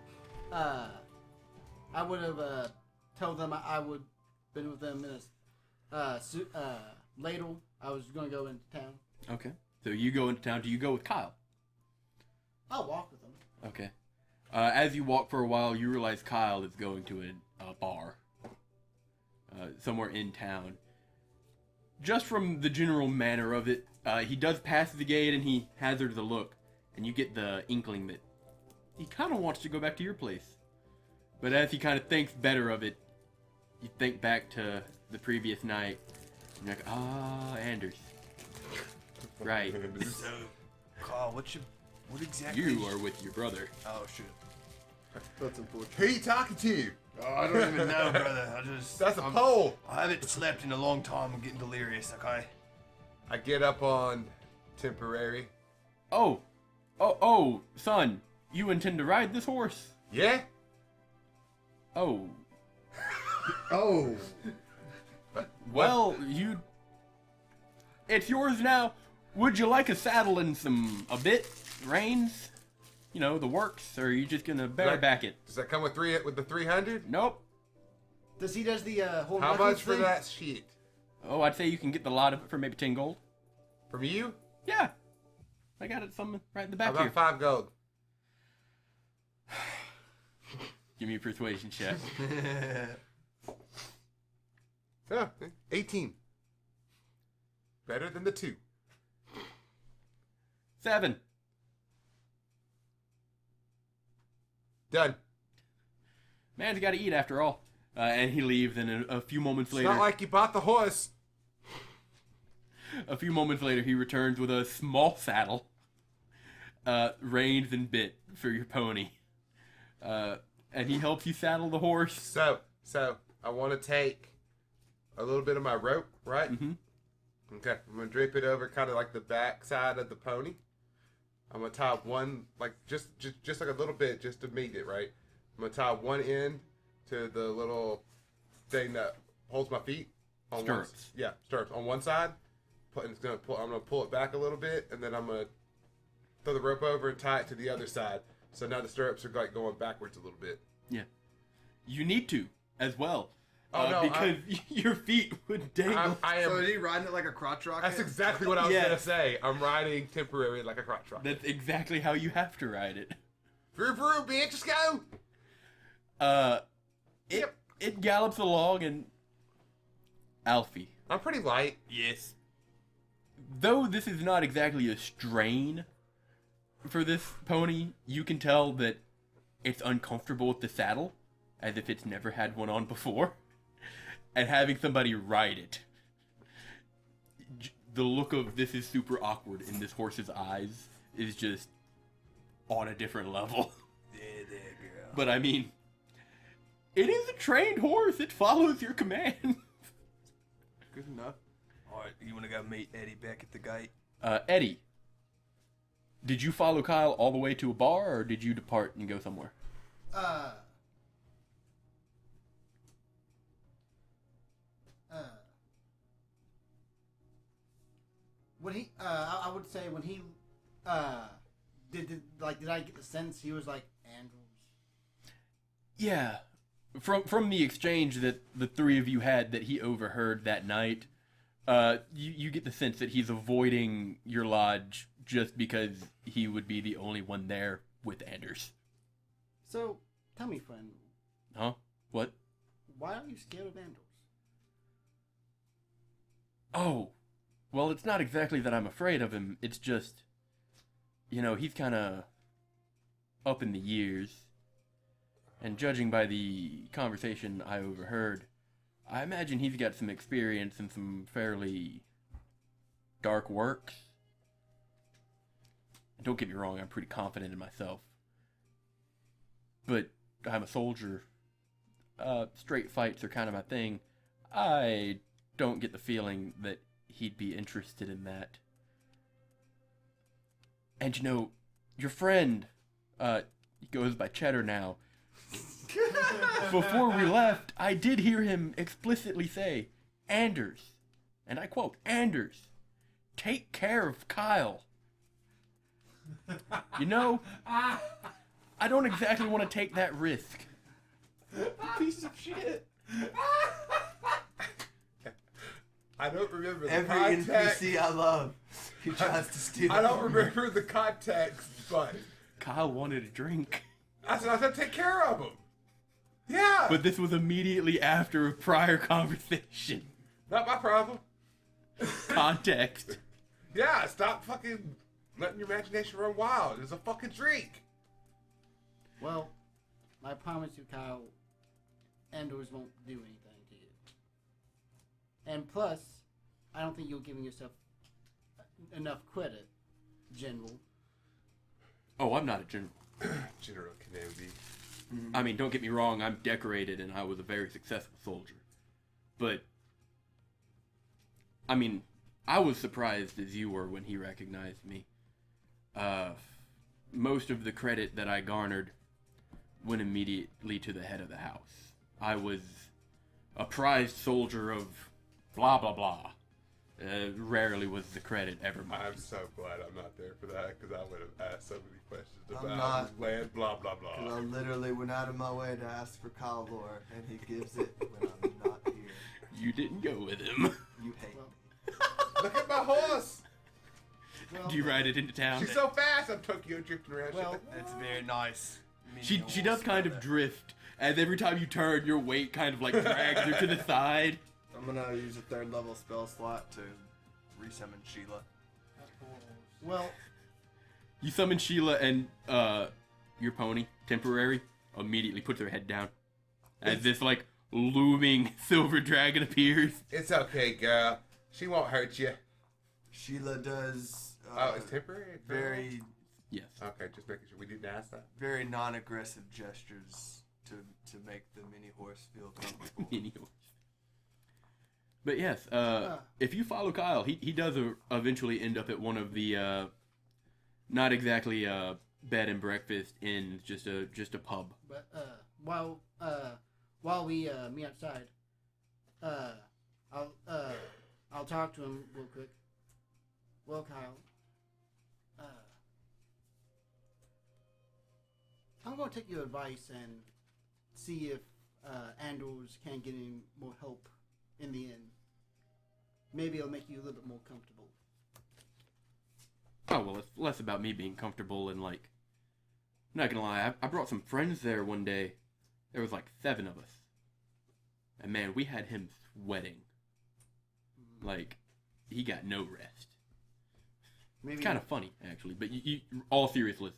I would have told them I would been with them in a ladle. I was going to go into town. Okay. So you go into town. Do you go with Kyle? I'll walk with them. Okay. As you walk for a while, you realize Kyle is going to a bar. Somewhere in town. Just from the general manner of it, he does pass the gate and he hazards a look. And you get the inkling that he kind of wants to go back to your place. But as he kind of thinks better of it, you think back to the previous night. And you're like, Anders. Right. So, Carl, what exactly? You are with your brother. Oh shit. That's unfortunate. Who you talking to? Oh, I don't even know, brother. That's a pole. I haven't slept in a long time. I'm getting delirious. Okay. I get up on temporary. Oh, son, you intend to ride this horse? Yeah? Oh, Oh, well, it's yours now. Would you like a saddle and a bit, reins? You know, the works, or are you just gonna bareback it? Does that come with the 300? Nope. Does he does the whole How necklace much for thing? that shit? Oh, I'd say you can get the lot of it for maybe 10 gold. From you? Yeah. I got it some right in the How back about here. 5 gold? Give me a persuasion check. Yeah, 18. Better than the 2. 7. Done. Man's got to eat after all. And he leaves, and a few moments It's later... not like you bought the horse. A few moments later, he returns with a small saddle, reins and bit for your pony. And he helps you saddle the horse. So I want to take a little bit of my rope, right? Mm-hmm. Okay, I'm gonna drape it over kind of like the back side of the pony. I'm gonna tie one, like just like a little bit, just to meet it, right? I'm gonna tie one end to the little thing that holds my feet. On Stirrups. Stirrups on one side. I'm gonna pull it back a little bit, and then I'm gonna throw the rope over and tie it to the other side. So now the stirrups are like going backwards a little bit. Yeah. You need to, as well. Oh, no, because your feet would dangle. I am. So is he riding it like a crotch rocket? That's exactly what I was Yes. gonna say. I'm riding temporary like a crotch rocket. That's exactly how you have to ride it. Vroom vroom, bitch, let's go! It gallops along, and Alfie, I'm pretty light. yes, though this is not exactly a strain for this pony, you can tell that it's uncomfortable with the saddle, as if it's never had one on before, and having somebody ride it. The look of this is super awkward in this horse's eyes is just on a different level. Yeah, there, girl. But I mean, it is a trained horse. It follows your commands. Good enough. All right, you want to go meet Eddie back at the gate? Eddie, did you follow Kyle all the way to a bar, or did you depart and go somewhere? When he, I would say when he, did I get the sense he was like Andrews? Yeah, from the exchange that the three of you had that he overheard that night, you get the sense that he's avoiding your lodge just because he would be the only one there with Anders. So, tell me, friend, Huh? What? why are you scared of Andrews? Oh, well, it's not exactly that I'm afraid of him. It's just, he's kind of up in the years. And judging by the conversation I overheard, I imagine he's got some experience in some fairly dark works. Don't get me wrong, I'm pretty confident in myself. But I'm a soldier. Straight fights are kind of my thing. I don't get the feeling that he'd be interested in that. And your friend, he goes by Cheddar now. Before we left, I did hear him explicitly say, Anders, and I quote, Anders, take care of Kyle. You know, I don't exactly want to take that risk. Piece of shit. I don't remember the Every context. NPC I love, he tries to steal. I don't remember the context, but Kyle wanted a drink. I said I said take care of him. Yeah, But this was immediately after a prior conversation. not my problem. Context. Yeah, stop fucking letting your imagination run wild. It's a fucking drink. Well, I promise you, Kyle, Andors won't do anything to you. And plus, I don't think you're giving yourself enough credit, General. Oh, I'm not a general. General Kenobi. I mean, don't get me wrong, I'm decorated and I was a very successful soldier. But, I mean, I was surprised as you were when he recognized me. Most of the credit that I garnered went immediately to the head of the house. I was a prized soldier of blah blah blah. Rarely was the credit ever mine. I'm so glad I'm not there for that because I would have asked so many questions I'm about not. land, blah blah Because blah. I literally went out of my way to ask for Kyle lore, and he gives it when I'm not here. You didn't go with him. You hate Well, me. Look at my horse. well, Do you ride it into town? She's so fast. I'm Tokyo drifting around. Well, That's very nice. She does kind of drift, and every time you turn, your weight kind of like drags her to the side. I'm gonna use a 3rd level spell slot to resummon Sheila. well, You summon Sheila, and your pony, temporary, immediately puts her head down as this like looming silver dragon appears. It's okay, girl. She won't hurt you. Sheila does Oh, it's temporary. very, Yes. Okay, just making sure we didn't ask that. very non-aggressive gestures to make the mini horse feel comfortable. Mini horse. But yes, if you follow Kyle, he does eventually end up at one of the not exactly bed and breakfast inns, just a pub. but while we meet outside, I'll talk to him real quick. Well, Kyle, I'm gonna take your advice and see if Andors can't get any more help in the inn. Maybe it'll make you a little bit more comfortable. Oh well, it's less about me being comfortable and like. Not gonna lie, I brought some friends there one day. There was like 7 of us, and man, we had him sweating. Like, he got no rest. Maybe It's kind of funny, actually. But you all seriousness,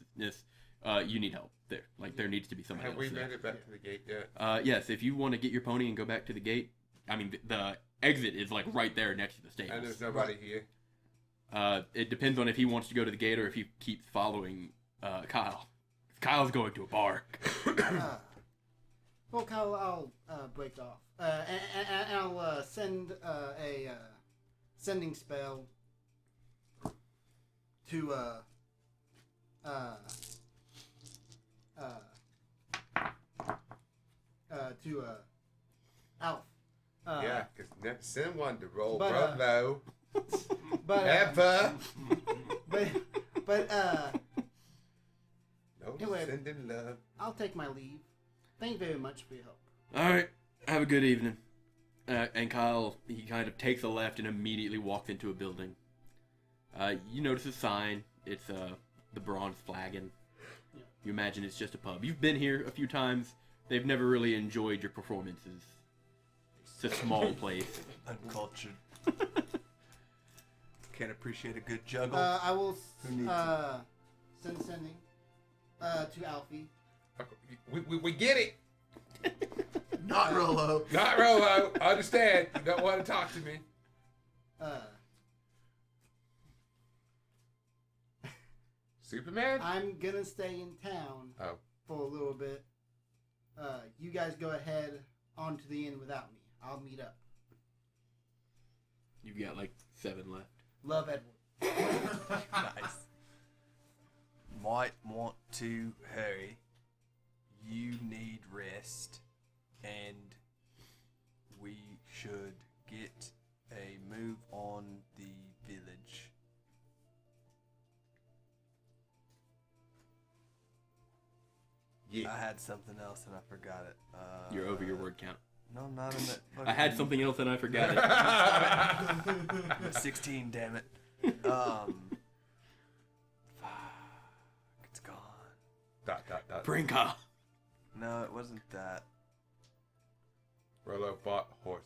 you need help there. Like, there needs to be somebody Have else we there. made it back to the gate yet? Yes, if you want to get your pony and go back to the gate, I mean, the exit is like right there next to the And stables. there's nobody here. It depends on if he wants to go to the gate or if he keeps following Kyle. Kyle's going to a bar. Well, Kyle, I'll break off. And I'll send a sending spell to Alf. Yeah, because never send one to roll but, real low. But Ever. but No anyway. sending love. I'll take my leave. Thank you very much for your help. All right, have a good evening. And Kyle, he kind of takes a left and immediately walks into a building. You notice a sign. It's the Bronze Flagon. Yeah. You imagine it's just a pub. You've been here a few times. They've never really enjoyed your performances. It's a small place. Uncultured. Can't appreciate a good juggle. I will Who needs sending to Alfie. We get it. Not Rolo. Not Rolo. Understand. You don't want to talk to me. Superman? I'm gonna stay in town Oh. for a little bit. You guys go ahead onto the inn without me. I'll meet up. You've got like 7 left. Love, Edward. Nice. Might want to hurry. You need rest. And we should get a move on the village. had something else and I forgot it. You're over your word count. No, I'm not in that. I had something else and I forgot it. I'm at 16, damn it. Fuck, it's gone. Dot, dot, dot. Brinka. No, it wasn't that. Rolo bought horse.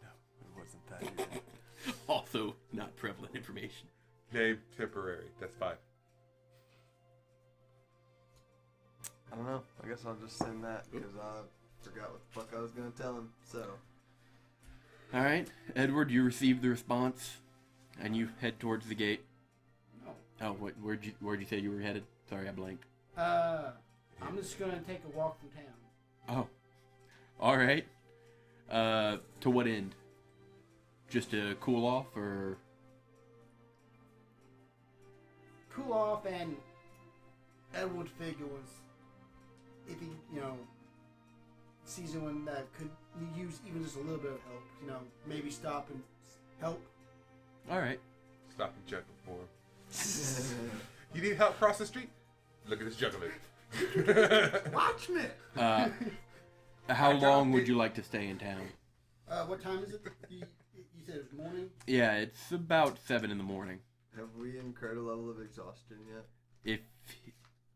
It wasn't that either. Also not prevalent information. Name temporary. That's 5. I don't know. I guess I'll just send that because I forgot what the fuck I was gonna tell him. So All right, Edward, you receive the response, and you head towards the gate. No. Oh, where'd you say you were headed? Sorry, I blanked. I'm just gonna take a walk through town. Oh, all right. To what end? Just to cool off, or? Cool off, and Edward's figure was, if he, sees anyone that could use even just a little bit of help, maybe stop and help. All right. Stop and juggle for him. You need help cross the street? Look at this juggling. watch me. How long would you like to stay in town? What time is it? You said it was morning? Yeah, it's about 7 in the morning. Have we incurred a level of exhaustion yet?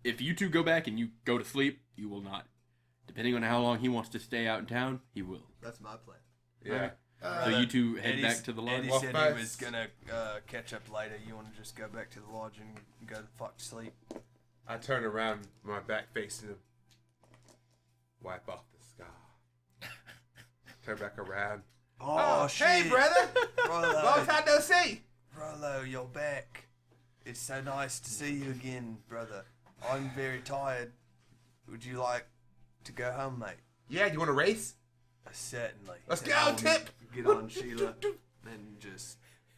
If you two go back and you go to sleep, you will not. Depending on how long he wants to stay out in town, he will. That's my plan. Yeah. So you two head back to the lodge. Eddie Well, said first- he was gonna catch up later. You want to just go back to the lodge and go the fuck to sleep? I turn around, my back facing him. Wipe off the scar. Turn back around. Oh, shit! Hey, brother! Long Rolo, time no see! Rolo, you're back. It's so nice to see you again, brother. I'm very tired. Would you like to go home, mate? Yeah, you want to race? Certainly. Let's And go, I'll Tip! Get on, Sheila. And just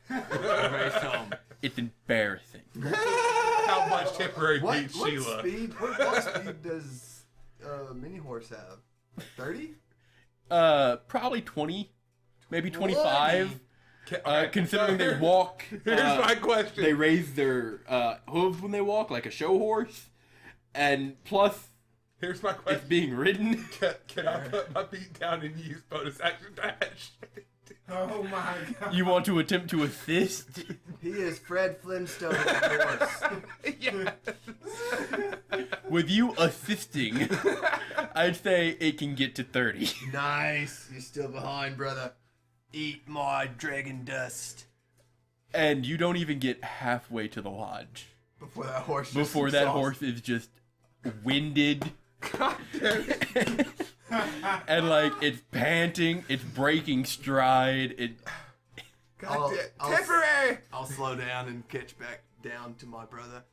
Race home. It's embarrassing. How much temporary What beat Sheila? What speed does mini horse have? 30? Probably 20, maybe 25. Considering they walk, Here's my question. they raise their hooves when they walk, like a show horse, and plus Here's my it's question. being ridden. Can I put my feet down and use bonus action dash? Oh my god. You want to attempt to assist? He is Fred Flintstone of the horse. Yes. With you assisting, I'd say it can get to 30. Nice. You're still behind, brother. eat my dragon dust. And you don't even get halfway to the lodge Before that horse. just before that exhausts- horse is just winded. God damn it. And like it's panting, it's breaking stride. God damn. Temporary. I'll slow down and catch back down to my brother.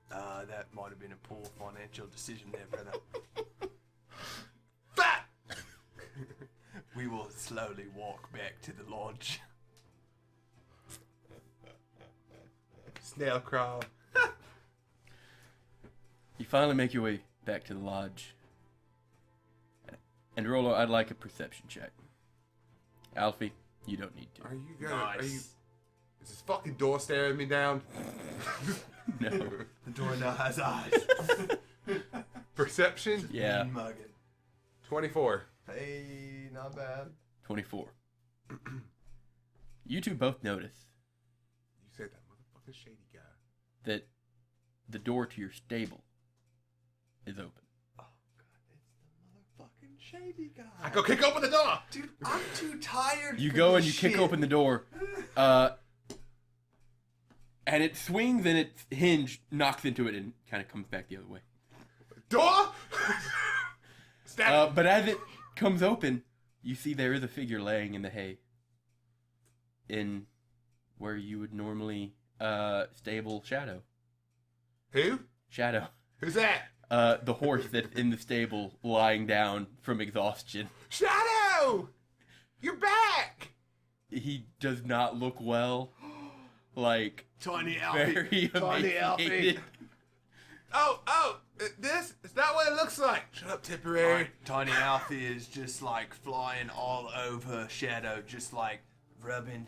That might have been a poor financial decision there, brother. Fat. We will slowly walk back to the lodge. Snail crawl. You finally make your way back to the lodge. And Rolo, I'd like a perception check. Alfie, you don't need to. Are you gonna? Are you? Nice. Is this fucking door staring me down? No. The door now has eyes. Perception. Yeah, Mean mugging. 24. Hey, not bad. 24. You two both notice You said that motherfucking shady guy. that the door to your stable is open. Oh god, it's the motherfucking shady guy. I go kick open the door. Dude, I'm too tired. You for go and this you kick shit. open the door, and it swings and its hinge knocks into it and kind of comes back the other way. Door. Stab. But as it comes open, you see there is a figure laying in the hay. In where you would normally stable Shadow. Who? Shadow. Who's that? The horse that's in the stable lying down from exhaustion. Shadow. You're back. He does not look well. Like, Tiny Alfie. very Tiny Alfie. emaciated. This is not what it looks like. Shut up, Tipperary. Tiny Alfie is just like flying all over Shadow, just like rubbing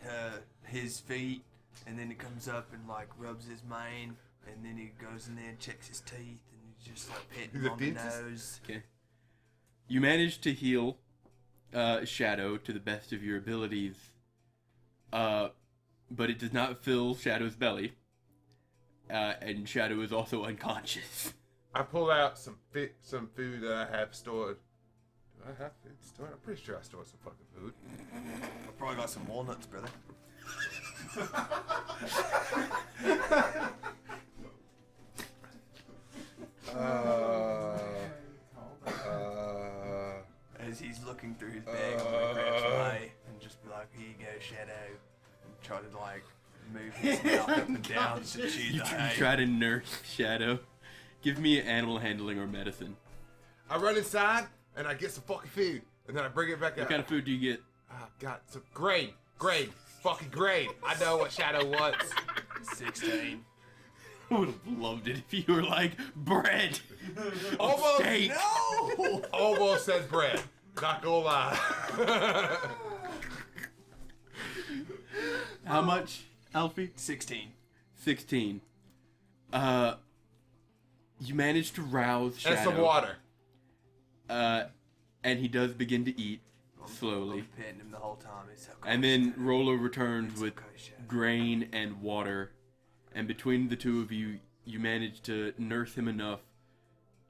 his feet, and then he comes up and like rubs his mane, and then he goes in there and checks his teeth, and he's just like petting He's him a on the dentist. nose. Okay. You manage to heal Shadow to the best of your abilities, but it does not fill Shadow's belly, and Shadow is also unconscious. I pull out some food that I have stored. Do I have food stored? I'm pretty sure I stored some fucking food. I probably got some walnuts, brother. As he's looking through his bag, I'm gonna grab some hay and just be like, "Here you go, Shadow," and try to like move his mouth up and down to chew You the hay. try to nurse Shadow. Give me animal handling or medicine. I run inside and I get some fucking food, and then I bring it back What out. kind of food do you get? I got some grain, fucking grain. I know what Shadow wants. 16. I would have loved it if you were like, bread! Almost, Steak! No! almost said bread. Not gonna lie. How much, Alfie? 16. 16. You managed to rouse Shadow. And some water. And he does begin to eat slowly. I'm petting him the whole time. It's okay, And then Shadow. Rolo returns It's with okay, Shadow. grain and water. And between the two of you, you manage to nurse him enough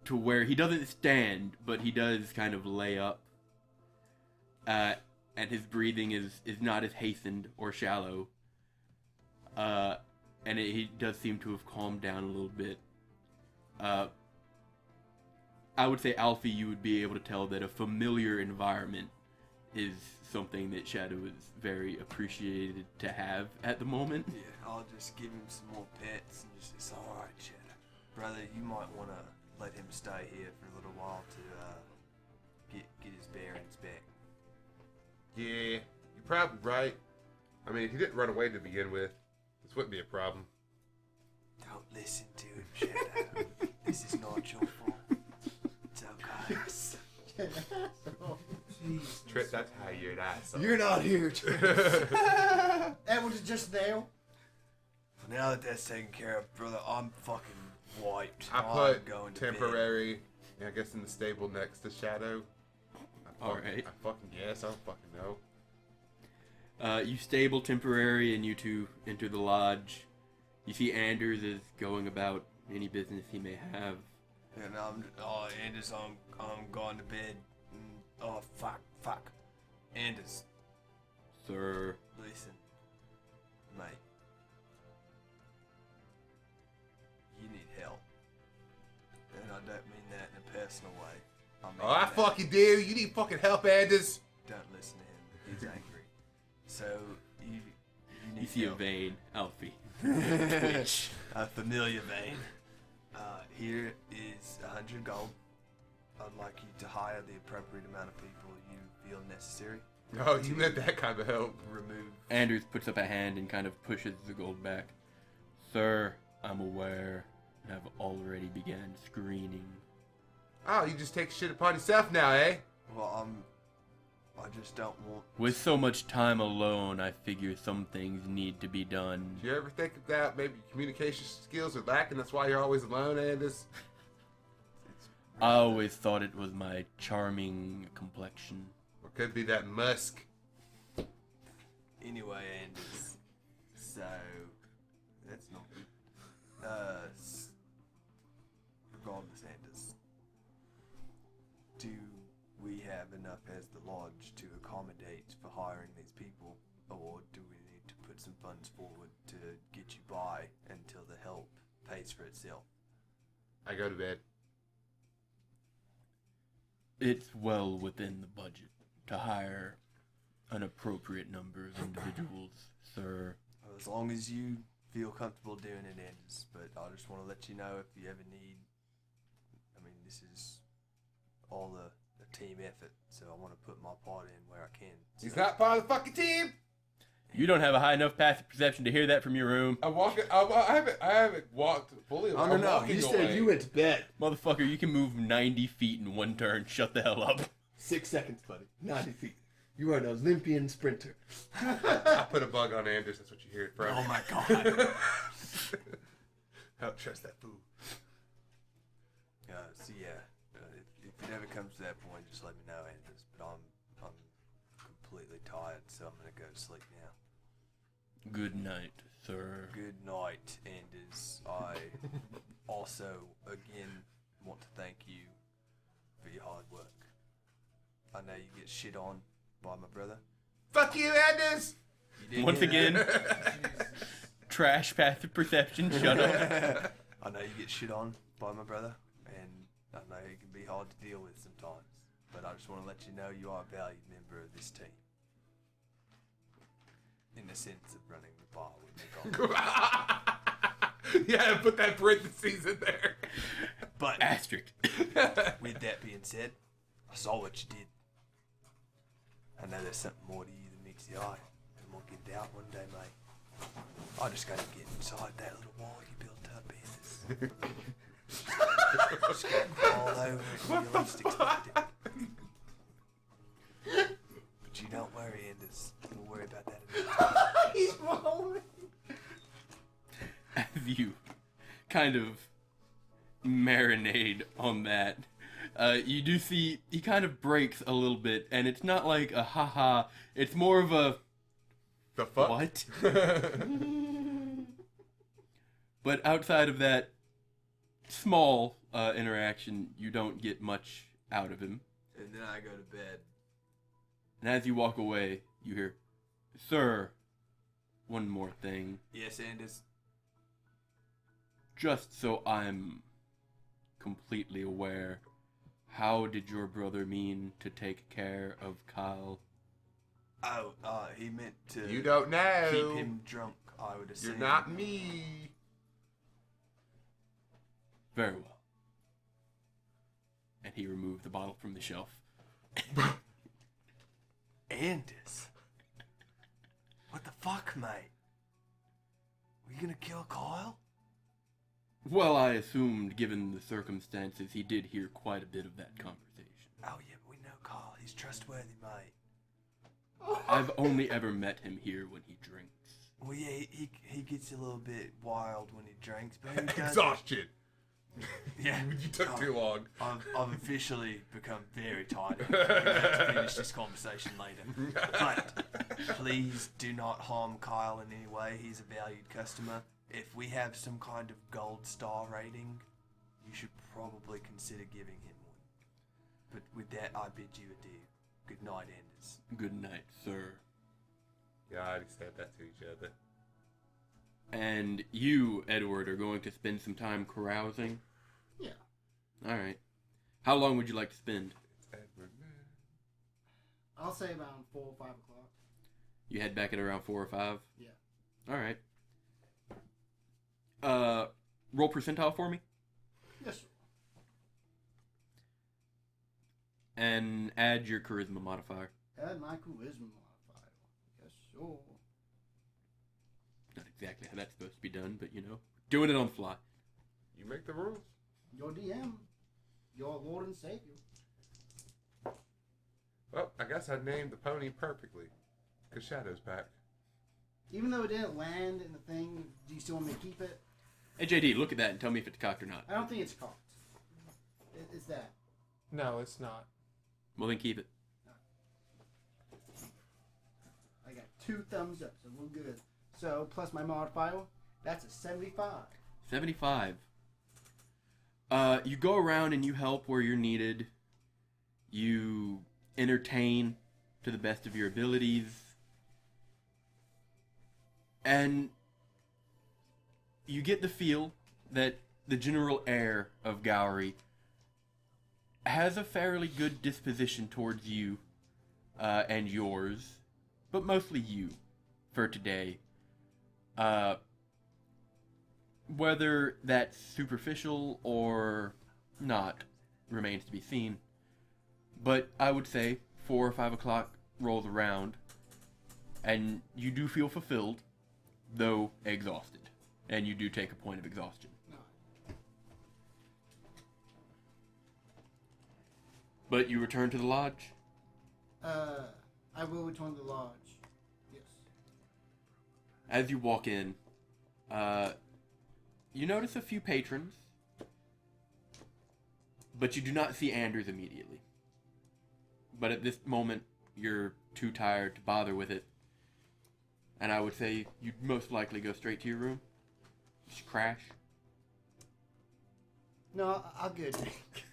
to where he doesn't stand, but he does kind of lay up. And his breathing is not as hastened or shallow. And he does seem to have calmed down a little bit. I would say, Alfie, you would be able to tell that a familiar environment is something that Shadow is very appreciated to have at the moment. Yeah, I'll just give him some more pets and just, it's alright, Shadow. Brother, you might want to let him stay here for a little while to get his bearings back. Yeah, you're probably right. I mean, if he didn't run away to begin with, this wouldn't be a problem. Don't listen to him, Shadow. This is not your fault. It's okay. Trip, that's how you're an asshole. You're not here, Trip. That was just now. Now that that's taken care of, brother, I'm fucking wiped. I I'm put going to bed. temporary, I guess, in the stable next to Shadow. Alright. I fucking guess. I don't fucking know. You stable temporary and you two enter the lodge. You see Anders is going about any business he may have. And Anders, I'm going to bed. Oh, fuck. Anders, Sir, listen. Mate. You need help. And I don't mean that in a personal way. I mean Oh, I that- fucking do. You need fucking help, Anders. Don't listen to him. He's angry. So, you need you see a help. vein, Alfie. Twitch. A familiar vein. Here is 100 gold. I'd like you to hire the appropriate amount of people you feel necessary. Oh, you meant that kind of help. Remove. Anders puts up a hand and kind of pushes the gold back. Sir, I'm aware and have already began screening. Oh, you just take shit upon yourself now, eh? Well, I just don't want. With so much time alone, I figure some things need to be done. Do you ever think that maybe communication skills are lacking? That's why you're always alone, Anders. I always thought it was my charming complexion. Or could be that musk. Anyway, Anders. So, that's not good. Regardless, Anders. Do we have enough as the lodge to accommodate for hiring these people? Or do we need to put some funds forward to get you by until the help pays for itself? I go to bed. It's well within the budget to hire an appropriate number of individuals, sir. As long as you feel comfortable doing it, Anders. But I just want to let you know if you ever need. I mean, this is all a team effort, so I want to put my part in where I can. So, He's not part of the fucking team. You don't have a high enough passive perception to hear that from your room. I'm walking. I haven't walked fully. Oh, I'm no. walking You away. said you went to bed. Motherfucker, you can move 90 feet in one turn. Shut the hell up. 6 seconds, buddy. 90 feet. You are an Olympian sprinter. I put a bug on Anders. That's what you hear it from. Oh my god. Don't trust that fool. So yeah, if it ever comes to that point, just let me know, Anders. But I'm completely tired, so I'm gonna go to sleep now. Good night, sir. Good night, Anders. I also again want to thank you for your hard work. I know you get shit on by my brother. Fuck you, Anders! You did Once get it. again, trash passive perception. Shut up. I know you get shit on by my brother, and I know it can be hard to deal with sometimes. But I just want to let you know you are a valued member of this team. In the sense of running the bar with McDonald's. Yeah, put that parentheses in there. But Asterisk. with that being said, I saw what you did. I know there's something more to you than meets the eye, and we'll get out one day, mate. I just gotta get inside that little wall you built up, Anders. Just gotta crawl over it and you least expect it. But you don't worry, Anders. We'll worry about that another time. He's rolling. As you kind of marinade on that, you do see he kind of breaks a little bit, and it's not like a haha, it's more of a The fuck? what? But outside of that small interaction, you don't get much out of him. And then I go to bed. And as you walk away, you hear, "Sir, one more thing. Yes, Anders. Just so I'm completely aware, how did your brother mean to take care of Kyle?" Oh, he meant to You don't know. keep him drunk, I would assume. You're not me. Very well. And he removed the bottle from the shelf. Anders. What the fuck, mate? Were you gonna kill Kyle? Well, I assumed, given the circumstances, he did hear quite a bit of that conversation. Oh yeah, but we know Kyle. He's trustworthy, mate. I've only ever met him here when he drinks. Well, yeah, he gets a little bit wild when he drinks, but he does. Exhaustion. Yeah, You took too long. I've officially become very tired. We're going to finish this conversation later. But please do not harm Kyle in any way. He's a valued customer. If we have some kind of gold star rating, you should probably consider giving him one. But with that, I bid you adieu. Good night, Anders. Good night, sir. Yeah, I already said that to each other. And you, Edward, are going to spend some time carousing? Yeah. Alright. How long would you like to spend? It's Edward, man. I'll say around 4 or 5 o'clock. You head back at around 4 or 5? Yeah. Alright. Roll percentile for me? Yes, sir. And add your charisma modifier. Add my charisma modifier. Yes, sure. Not exactly how that's supposed to be done, but you know, doing it on the fly. You make the rules. Your DM. Your Lord and Savior. Well, I guess I named the pony perfectly. Because Shadow's back. Even though it didn't land in the thing, do you still want me to keep it? Hey JD, look at that and tell me if it's cocked or not. I don't think it's cocked. It's that. No, it's not. Well then keep it. I got 2 thumbs up, so we're good. So, plus my modifier, that's a 75. 75. You go around and you help where you're needed. You entertain to the best of your abilities. And you get the feel that the general air of Gowry has a fairly good disposition towards you and yours, but mostly you for today. Whether that's superficial or not remains to be seen. But I would say 4 or 5 o'clock rolls around, and you do feel fulfilled, though exhausted. And you do take a point of exhaustion. No. But you return to the lodge? I will return to the lodge. Yes. As you walk in, you notice a few patrons. But you do not see Anders immediately. But at this moment, you're too tired to bother with it. And I would say you'd most likely go straight to your room. Just crash. No, I'll get a drink.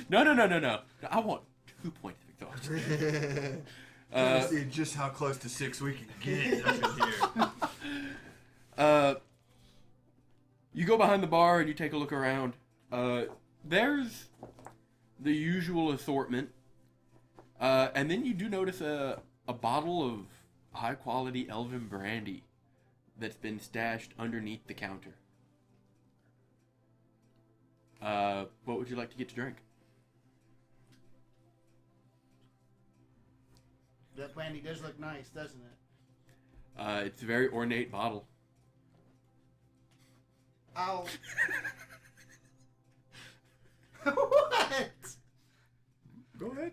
No. I want 2 points of exhaustion. Trying to see just how close to 6 we can get up in here. You go behind the bar and you take a look around. There's the usual assortment. And then you do notice a bottle of high-quality elven brandy that's been stashed underneath the counter. What would you like to get to drink? That brandy does look nice, doesn't it? It's a very ornate bottle. I'll... What? Go ahead.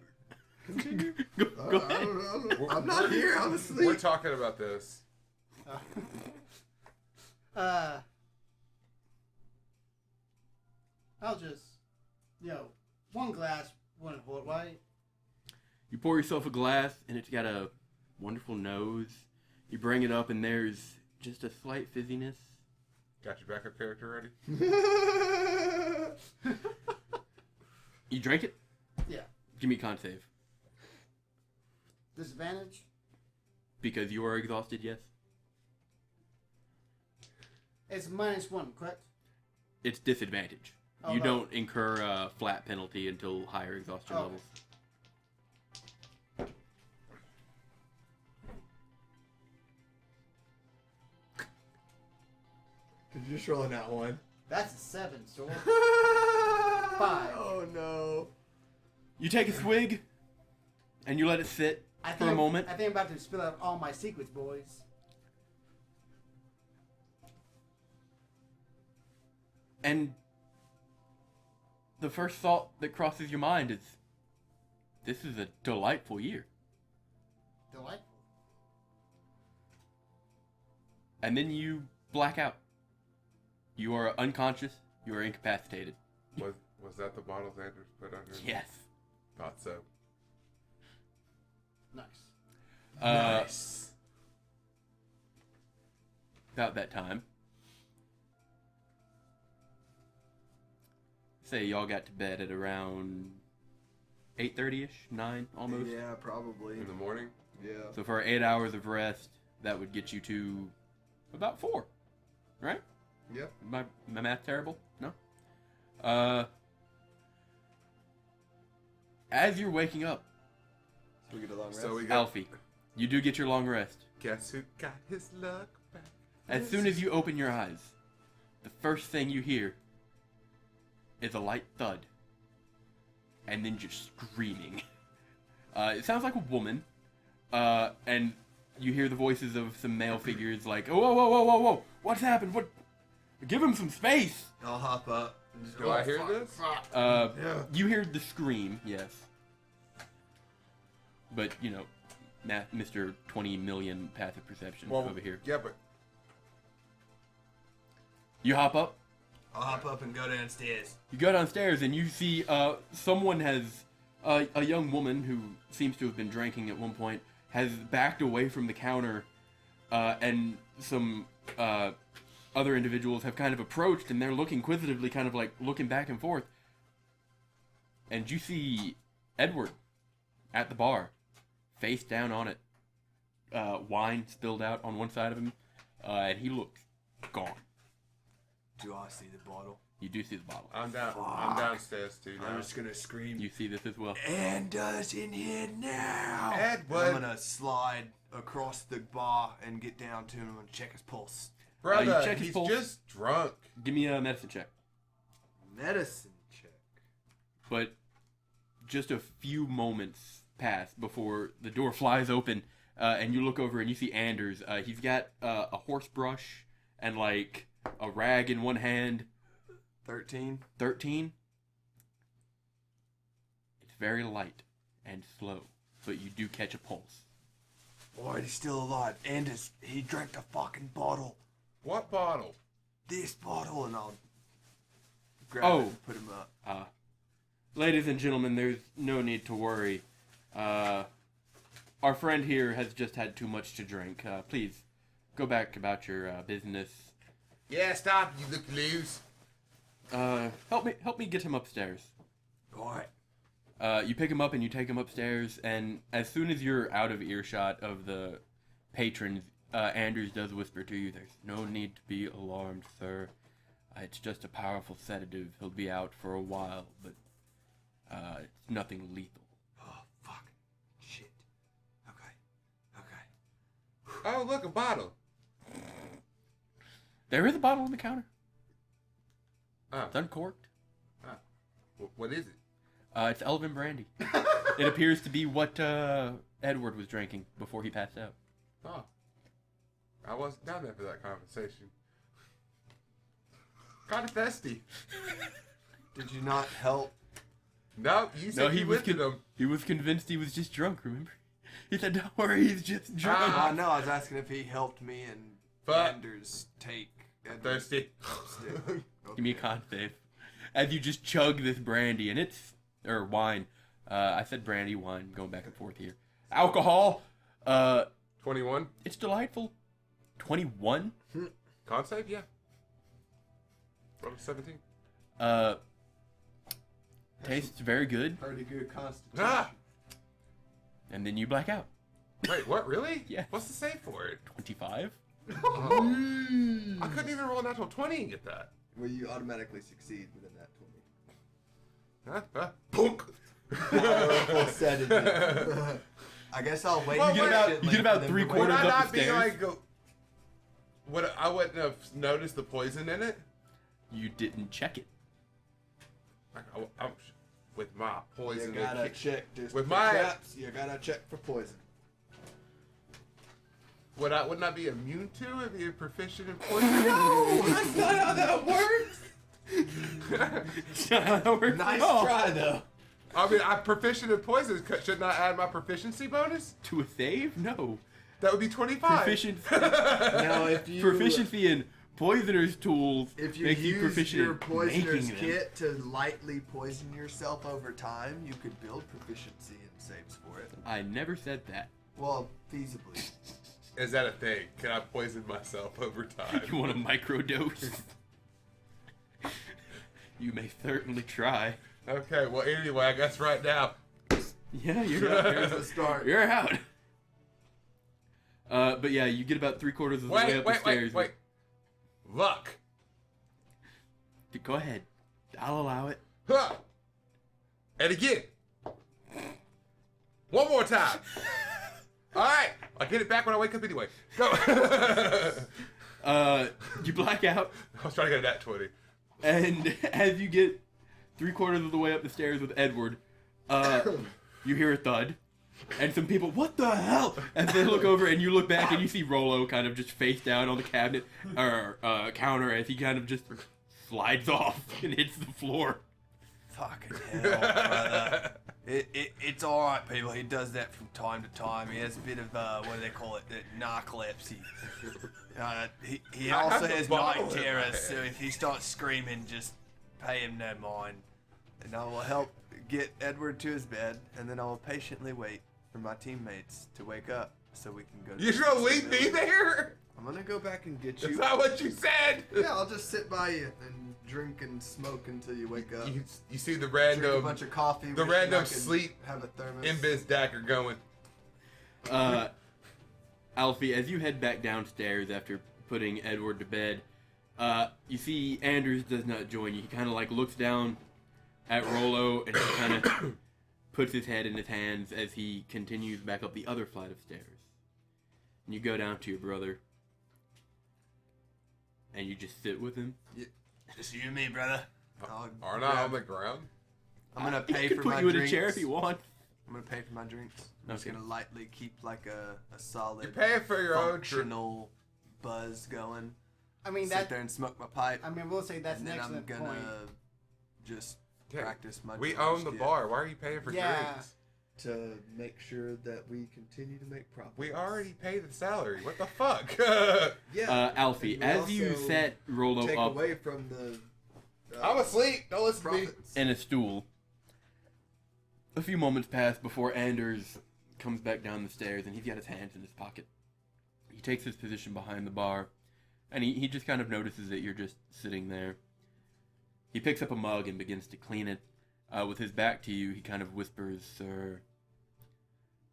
Continue. Go I ahead. don't know. I'm not here. I'm asleep. We're talking about this. I'll just, one glass wouldn't hold, right? You pour yourself a glass, and it's got a wonderful nose. You bring it up, and there's just a slight fizziness. Got your backup character ready? You drink it? Yeah. Give me a con save. Disadvantage? Because you are exhausted, yes? It's -1, correct? It's disadvantage. Oh, You no. don't incur a flat penalty until higher exhaustion Oh. levels. Did you just roll in that one? That's a 7, so 5. Oh no. You take a swig, and you let it sit for a moment. I think I'm about to spill out all my secrets, boys. And the first thought that crosses your mind is, this is a delightful year. Delightful. And then you black out. You are unconscious. You are incapacitated. Was that the bottle Xander's put under? Yes. Thought so. Nice. Nice. About that time. Say y'all got to bed at around 8:30ish, 9 almost. Yeah, probably. In the morning? Yeah. So for 8 hours of rest, that would get you to about 4, right? Yep. My math terrible? No? As you're waking up, So we get a long rest. So we got. Alfie, you do get your long rest. Guess who got his luck back? As soon as you open your eyes, the first thing you hear is a light thud. And then just screaming. It sounds like a woman. And you hear the voices of some male figures like, oh, whoa, what's happened? What? Give him some space. I'll hop up. And just Do I hear this? Yeah. You hear the scream, yes. But, Mr. 20 million passive perception over here. Yeah, but You hop up. I'll hop up and go downstairs. You go downstairs and you see someone has, a young woman who seems to have been drinking at one point, has backed away from the counter, and some other individuals have kind of approached and they're looking inquisitively, kind of like looking back and forth. And you see Edward at the bar, face down on it, wine spilled out on one side of him, and he looks gone. Do I see the bottle? You do see the bottle. I'm downstairs too now. I'm just gonna scream. You see this as well. Anders in here now. Edward. I'm gonna slide across the bar and get down to him and check his pulse. Brother, you check his he's pulse? just drunk. Give me a medicine check. Medicine check. But just a few moments pass before the door flies open, and you look over and you see Anders. He's got a horse brush and like a rag in one hand. 13. 13. It's very light and slow, but you do catch a pulse. Boy, he's still alive. Anders, he drank the fucking bottle. What bottle? This bottle, and I'll grab Oh. it and put him up. Ladies and gentlemen, there's no need to worry. Our friend here has just had too much to drink. Please, go back about your business. Yeah, stop, you look loose. Help me get him upstairs. Alright. You pick him up and you take him upstairs, and as soon as you're out of earshot of the patrons, Anders does whisper to you, "There's no need to be alarmed, sir. It's just a powerful sedative. He'll be out for a while, but it's nothing lethal." Oh, fuck. Shit. Okay. Oh, look, a bottle. There is a bottle on the counter. Oh, It's uncorked. what is it? It's elven brandy. It appears to be what Edward was drinking before he passed out. Oh, I wasn't down there for that conversation. Kind of thirsty. Did you not help? No, you said he you was lifted him. he was convinced he was just drunk, remember? He said, "Don't worry, he's just drunk." No, I was asking if he helped me and But- Anders take Edward Thirsty. upstairs. Give me a con save. As you just chug this brandy, and or wine. I said brandy, wine, going back and forth here. Alcohol. 21. It's delightful. 21. Con save, yeah. Roll a 17. Tastes very good, Pretty good constitution. Ah! and then you black out. Wait, what, really? Yeah. What's the save for it? 25. Oh. I couldn't even roll a natural 20 and get that. Well, you automatically succeed within that 20. Punk! Powerful sedative. I guess I'll wait. Well, you get about for them to three wake Would quarters I up not the be stairs. like... I wouldn't have noticed the poison in it? You didn't check it. I'm with my You poison. gotta check this. With for my- traps. You gotta check for poison. Wouldn't I be immune to it? Be proficient in poison? No, that's not how that works. Nice try though. I mean, I'm proficient in poison. Shouldn't I add my proficiency bonus? To a save? No. That would be 25. Proficiency in poisoner's tools If you makes you use proficient your in poisoner's making them. kit to lightly poison yourself over time, you could build proficiency in saves for it. I never said that. Well, feasibly. Is that a thing? Can I poison myself over time? You want a microdose? You may certainly try. Okay, well, anyway, I guess right now. Yeah, you're out. Here's the start. You're out. But yeah, you get about 3/4 of the way up the stairs. Wait. Luck. Go ahead. I'll allow it. Huh. And again. One more time. All right. I'll get it back when I wake up anyway. Go. You black out, I was trying to get a nat 20. and as you get 3/4 of the way up the stairs with Edward, you hear a thud, and some people, "What the hell?" As they look over, and you look back, and you see Rollo kind of just face down on the cabinet or counter as he kind of just slides off and hits the floor. Fucking hell, brother. It's alright, people. He does that from time to time. He has a bit of, what do they call it? Narcolepsy. He I also have the has bottle night in my terrors, hand. so if he starts screaming, just pay him no mind. And I will help get Edward to his bed, and then I will patiently wait for my teammates to wake up so we can go to You're the gonna leave me facility. there? I'm gonna go back and get That's you. not what you said. Yeah, I'll just sit by you and drink and smoke until you wake up. You see the Drink a random bunch of coffee. the wishing random I could sleep Have a thermos. Invis dagger going. Alfie, as you head back downstairs after putting Edward to bed, you see Anders does not join you. He kind of like looks down at Rollo and he kind of puts his head in his hands as he continues back up the other flight of stairs. And you go down to your brother and you just sit with him. Just you and me, brother. Aren't I on the ground? I'm gonna He pay can for put my you drinks. in a chair if you want. I'm gonna pay for my drinks. I'm just Okay. gonna lightly keep like a solid, You're paying for your own functional buzz going. I mean, Sit that. there and smoke my pipe, I mean, we'll say that's and an then I'm excellent gonna point. just Yeah, practice my. We drummer own the skit bar. Why are you paying for Yeah. drinks? to make sure that we continue to make profits. We already pay the salary. What the fuck? Yeah. Alfie, and we as you also set Rollo take up away from the. I'm asleep. Don't listen to me. profits. in a stool, A few moments pass before Anders comes back down the stairs, and he's got his hands in his pocket. He takes his position behind the bar, and he just kind of notices that you're just sitting there. He picks up a mug and begins to clean it. With his back to you, he kind of whispers, "Sir,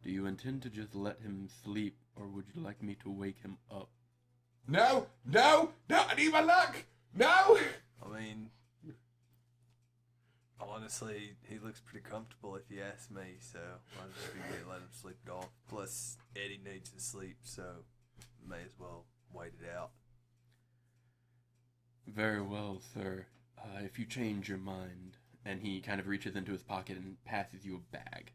do you intend to just let him sleep, or would you like me to wake him up?" No, I need my luck. No. I mean, honestly, he looks pretty comfortable if you ask me, so I just figured let him sleep it off. Plus, Eddie needs to sleep, so may as well wait it out. Very well, sir. If you change your mind, and he kind of reaches into his pocket and passes you a bag.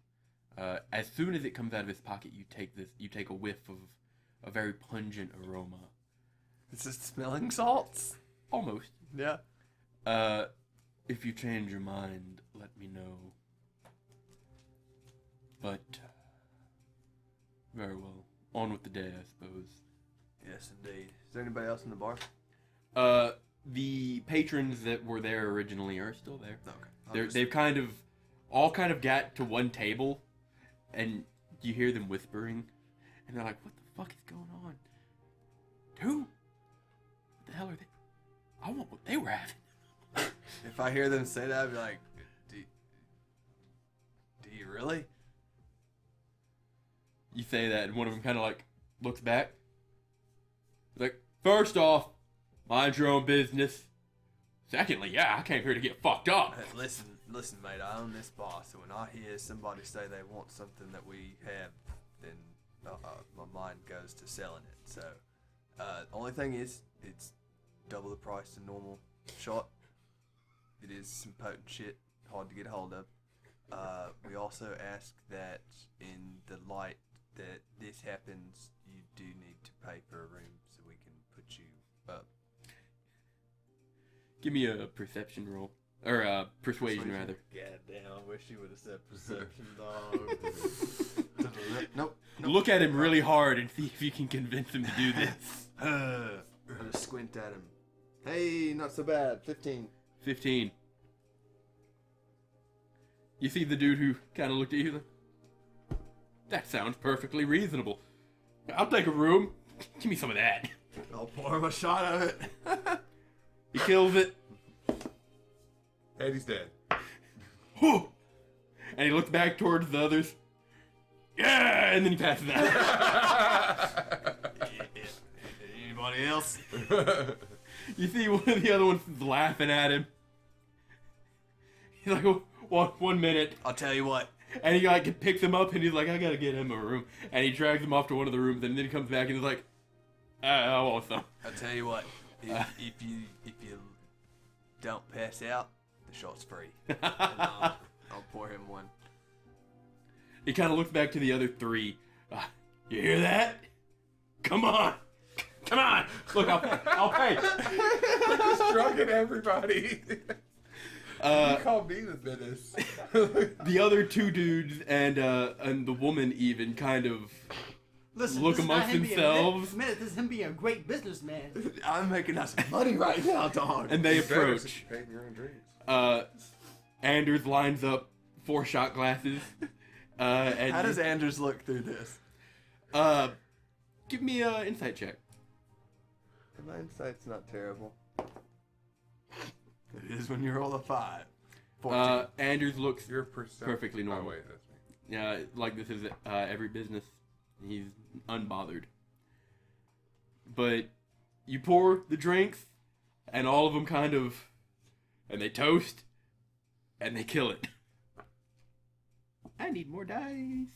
As soon as it comes out of his pocket, you take a whiff of a very pungent aroma. Is this smelling salts? Almost. Yeah. If you change your mind, let me know. But, very well. On with the day, I suppose. Yes, indeed. Is there anybody else in the bar? The patrons that were there originally are still there. Okay. They've kind of got to one table, and you hear them whispering, and they're like, "What the fuck is going on? Who? What the hell are they? I want what they were having." If I hear them say that, I'd be like, do you really? You say that, and one of them kind of like looks back. Like, first off, mind your own business. Secondly, yeah, I came here to get fucked up. Hey, listen, mate, I own this bar, so when I hear somebody say they want something that we have, then my mind goes to selling it. So, only thing is, it's double the price to normal shot. It is some potent shit, hard to get a hold of. We also ask that in the light that this happens, you do need to pay for a room so we can put you up. Give me a perception roll. Or persuasion, rather. God damn, I wish you would have said perception, dog. Nope. Look at him really hard and see if you can convince him to do this. I'm gonna squint at him. Hey, not so bad. 15. 15. You see the dude who kind of looked at you like, that sounds perfectly reasonable. I'll take a room. Give me some of that. I'll pour him a shot of it. He kills it. Eddie's dead. Whew. And he looks back towards the others. Yeah, and then he passes out. Anybody else? You see one of the other ones is laughing at him. He's like, oh, one minute. I'll tell you what. And he like picks him up and he's like, I gotta get him a room. And he drags him off to one of the rooms and then he comes back and he's like, I want some. I'll tell you what. If you don't pass out, the shot's free. And I'll pour him one. He kind of looks back to the other three. You hear that? Come on. Come on. Look, I'll pay. Just drunk at everybody. You call me the menace. The other two dudes and the woman even kind of Listen, look this is not amongst him being themselves. this is him being a great businessman. I'm making us money right now, dog. And they You better approach. since you're paying your own drinks. Anders lines up 4 shot glasses. And How does Anders look through this? give me an insight check. My insight's not terrible. It is when you roll a 5. 14. Anders looks Your perception. perfectly normal. Oh wait, that's me. Yeah, like this is every business. He's unbothered. But you pour the drinks, and all of them kind of, and they toast, and they kill it. I need more dice.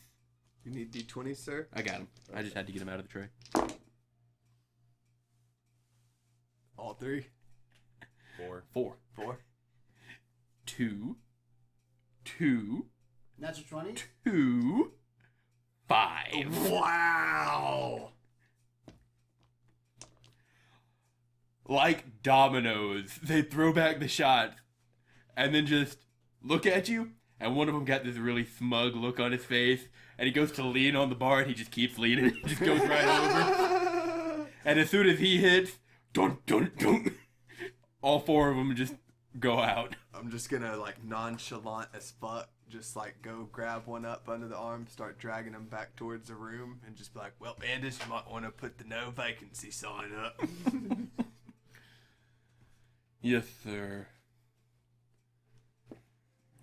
You need D20, sir? I got them. I just had to get them out of the tray. All 3? 4. 4? 2. 2. Natural 20? 2. 5. Wow! Like dominoes, they throw back the shots, and then just look at you, and one of them got this really smug look on his face, and he goes to lean on the bar, and he just keeps leaning, he just goes right over. And as soon as he hits, dun dun dun, all 4 of them just go out. I'm just gonna, like, nonchalant as fuck, just like go grab one up under the arm, start dragging him back towards the room, and just be like, Well, Anders, you might want to put the no vacancy sign up. Yes, sir.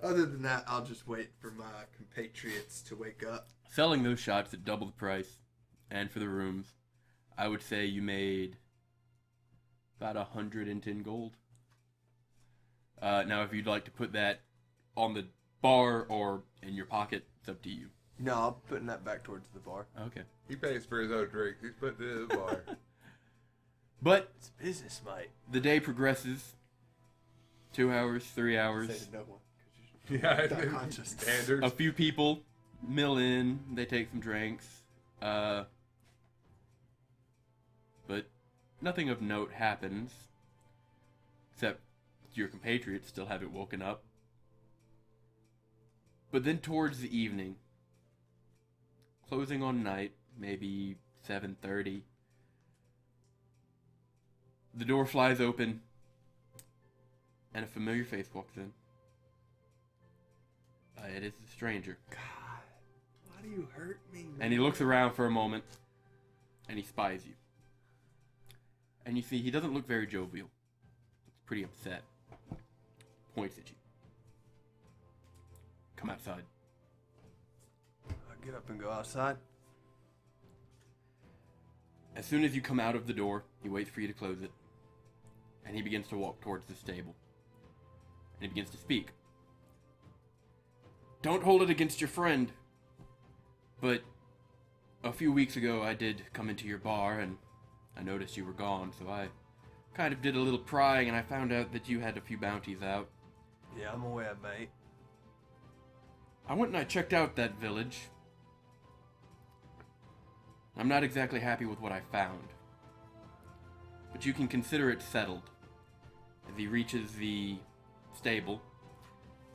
other than that, I'll just wait for my compatriots to wake up. Selling those shots at double the price, and for the rooms, I would say you made about 110 gold. Now, if you'd like to put that on the bar or in your pocket, it's up to you. No, I'm putting that back towards the bar. Okay. He pays for his own drinks. He's putting it in the bar. But It's business, mate. the day progresses. 2 hours, 3 hours. Say to no one. Yeah, Not conscious. Anders. A few people mill in. They take some drinks. But nothing of note happens. Except your compatriots still haven't woken up. But then towards the evening, closing on night, maybe 7:30, the door flies open, and a familiar face walks in. It is the stranger. God, why do you hurt me, man? And he looks around for a moment, and he spies you. And you see, he doesn't look very jovial. Looks pretty upset. Points at you. Come outside. I get up and go outside. As soon as you come out of the door, he waits for you to close it. And he begins to walk towards the stable. And he begins to speak. Don't hold it against your friend. But a few weeks ago, I did come into your bar, and I noticed you were gone, so I kind of did a little prying, and I found out that you had a few bounties out. Yeah, I'm aware, mate. I went and I checked out that village. I'm not exactly happy with what I found. But you can consider it settled. As he reaches the stable,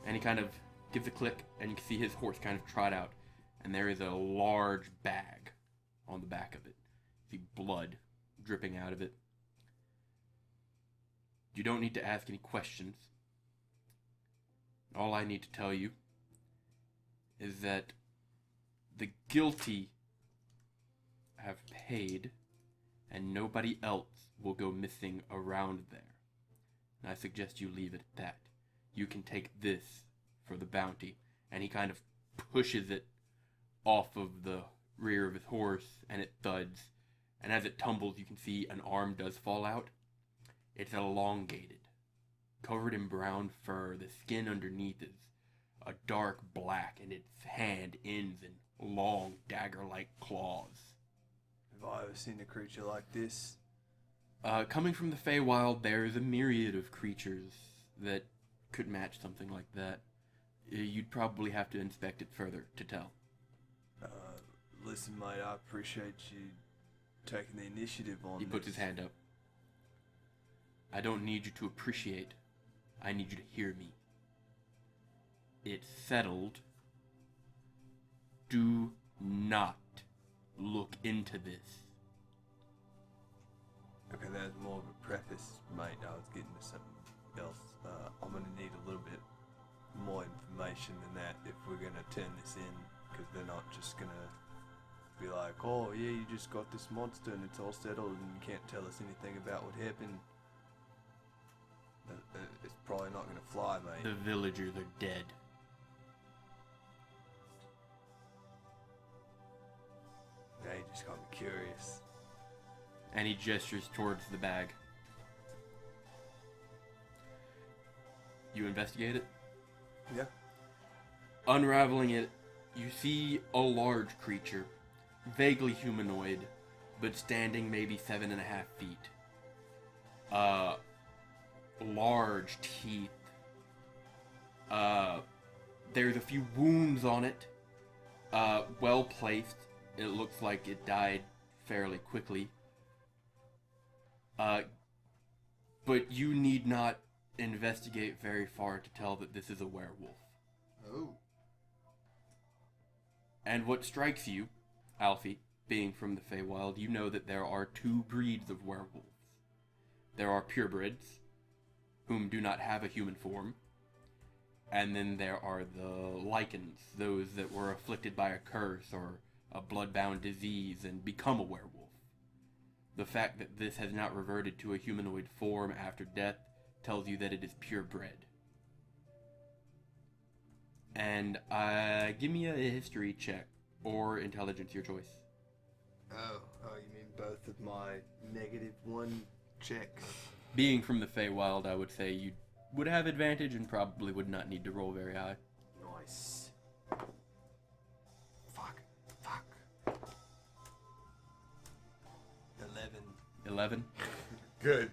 and he kind of gives a click, and you can see his horse kind of trot out. And there is a large bag on the back of it. You see blood dripping out of it. You don't need to ask any questions. All I need to tell you is that the guilty have paid, and nobody else will go missing around there. And I suggest you leave it at that. You can take this for the bounty. And he kind of pushes it off of the rear of his horse, and it thuds. And as it tumbles, you can see an arm does fall out. It's elongated, covered in brown fur. The skin underneath is a dark black, and its hand ends in long dagger-like claws. Have I ever seen a creature like this? Coming from the Feywild, there is a myriad of creatures that could match something like that. You'd probably have to inspect it further to tell. Listen, mate, I appreciate you taking the initiative on He puts his hand up. I don't need you to appreciate. I need you to hear me. It's settled. Do not look into this. Okay, that's more of a preface, mate. I was getting to something else. I'm gonna need a little bit more information than that if we're gonna turn this in, because they're not just gonna be like, oh yeah, you just got this monster and it's all settled and you can't tell us anything about what happened. It's probably not gonna fly, mate. The villagers are dead. Now you just got me curious. And he gestures towards the bag. You investigate it? Yeah. Unraveling it, you see a large creature, vaguely humanoid, but standing maybe 7.5 feet. Large teeth. There's a few wounds on it. Well placed. It looks like it died fairly quickly. But you need not investigate very far to tell that this is a werewolf. Oh. And what strikes you, Alfie, being from the Feywild, you know that there are 2 breeds of werewolves. There are purebreds, whom do not have a human form, And then there are the lichens, those that were afflicted by a curse or a blood-bound disease and become a werewolf. The fact that this has not reverted to a humanoid form after death tells you that it is purebred. And give me a history check or intelligence, your choice. Oh, you mean both of my -1 checks? Being from the Feywild, I would say you would have advantage and probably would not need to roll very high. Nice. Fuck. 11. 11. Good.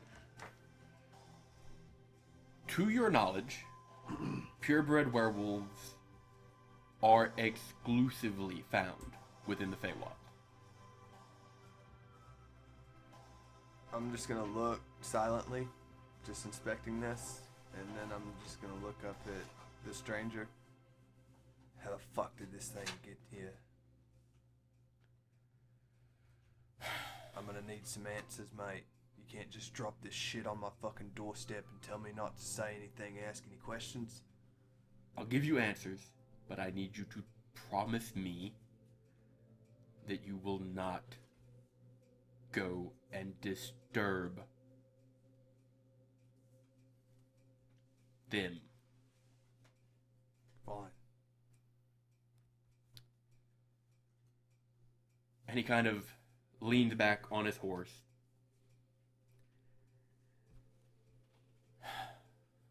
To your knowledge, purebred werewolves are exclusively found within the Feywild. I'm just gonna look silently, just inspecting this, and then I'm just gonna look up at the stranger. How the fuck did this thing get here? I'm gonna need some answers, mate. You can't just drop this shit on my fucking doorstep and tell me not to say anything, ask any questions. I'll give you answers, but I need you to promise me that you will not go and disturb them. Fine. And he kind of leaned back on his horse.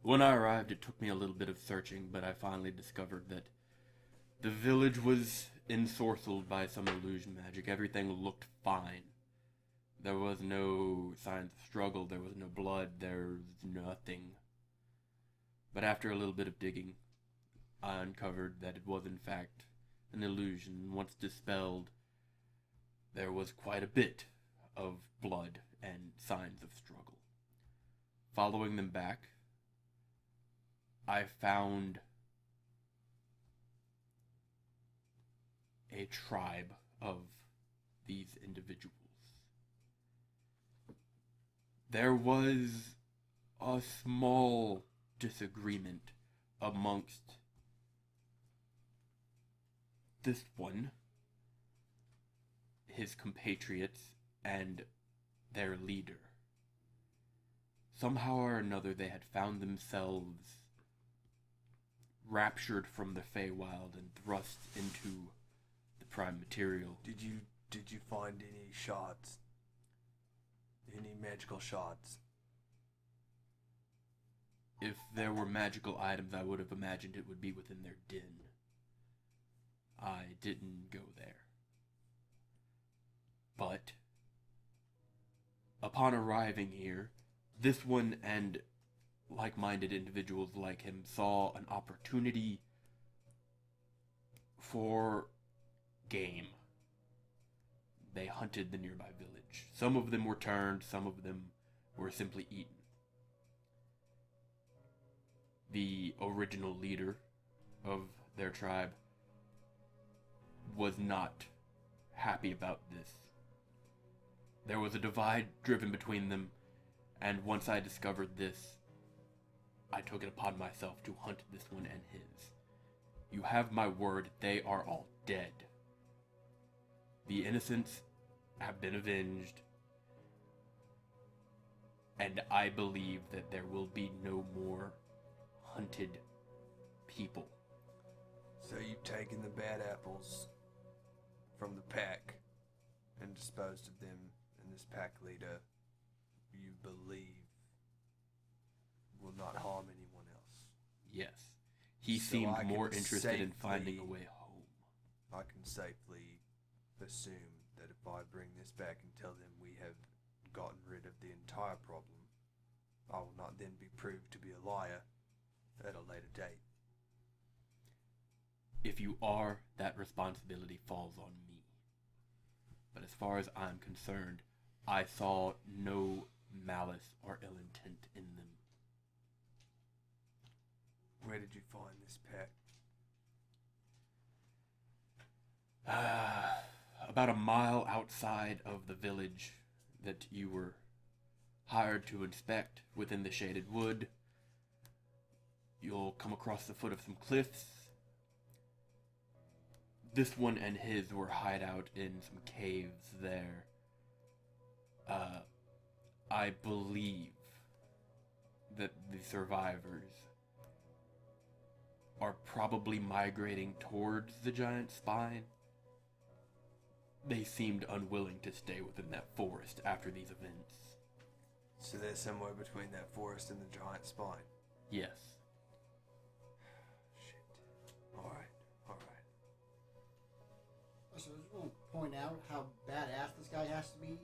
When I arrived, it took me a little bit of searching, but I finally discovered that the village was ensorcelled by some illusion magic. Everything looked fine. There was no signs of struggle, there was no blood, there was nothing. But after a little bit of digging, I uncovered that it was in fact an illusion. Once dispelled, there was quite a bit of blood and signs of struggle. Following them back, I found a tribe of these individuals. There was a small disagreement amongst this one, his compatriots, and their leader. Somehow or another they had found themselves raptured from the Feywild and thrust into the prime material. Did you find any shards? Any magical shards? If there were magical items, I would have imagined it would be within their den. I didn't go there. But upon arriving here, this one and like-minded individuals like him saw an opportunity for game. They hunted the nearby village. Some of them were turned, some of them were simply eaten. The original leader of their tribe was not happy about this. There was a divide driven between them, and once I discovered this, I took it upon myself to hunt this one and his. You have my word, they are all dead. The innocents have been avenged, and I believe that there will be no more hunted people. So you've taken the bad apples from the pack and disposed of them, and this pack leader, you believe, will not harm anyone else. Yes. He So seemed I more can interested in finding a safely- way home. I can safely assume that if I bring this back and tell them we have gotten rid of the entire problem, I will not then be proved to be a liar at a later date. If you are, that responsibility falls on me. But as far as I'm concerned, I saw no malice or ill intent in them. Where did you find this pack? About a mile outside of the village that you were hired to inspect within the shaded wood, you'll come across the foot of some cliffs. This one and his were hide out in some caves there. I believe that the survivors are probably migrating towards the giant spine. They seemed unwilling to stay within that forest after these events. So they're somewhere between that forest and the giant spine. Yes. Shit. Alright. So I just want to point out how badass this guy has to be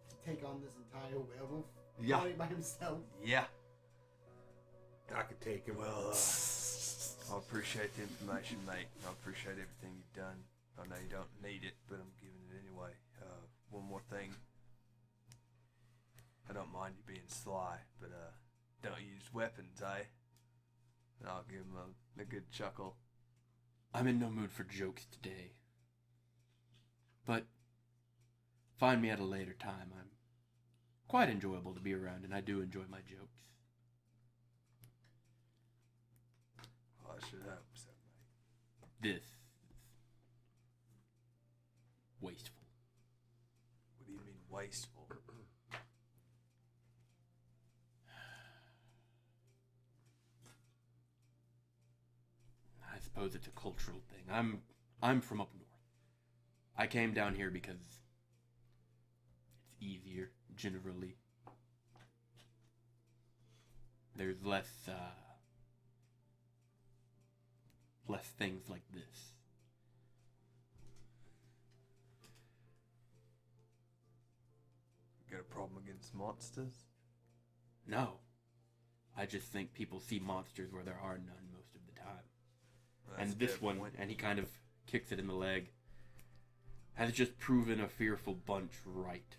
to take on this entire werewolf party by himself. Yeah. I could take him. Well, I appreciate the information, mate. I appreciate everything you've done. I know you don't need it, but I'm giving it anyway. One more thing. I don't mind you being sly, but don't use weapons, eh? And I'll give him a good chuckle. I'm in no mood for jokes today. But find me at a later time. I'm quite enjoyable to be around, and I do enjoy my jokes. Well, I should hope so, mate. This is wasteful. What do you mean wasteful? I suppose it's a cultural thing. I'm from up north. I came down here because it's easier, generally. There's less things like this. Got a problem against monsters? No. I just think people see monsters where there are none most of the time. Well, that's And a this fair one, point. and he kind of kicks it in the leg, has just proven a fearful bunch right.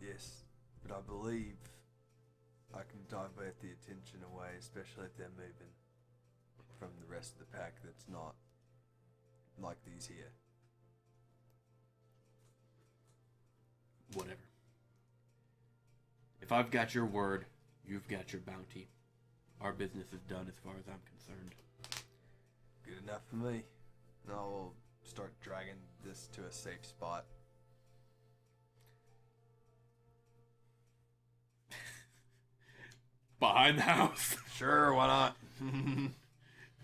Yes, but I believe I can divert the attention away, especially if they're moving from the rest of the pack that's not like these here. Whatever. If I've got your word, you've got your bounty. Our business is done as far as I'm concerned. Good enough for me. And I will start dragging this to a safe spot. Behind the house. Sure, why not?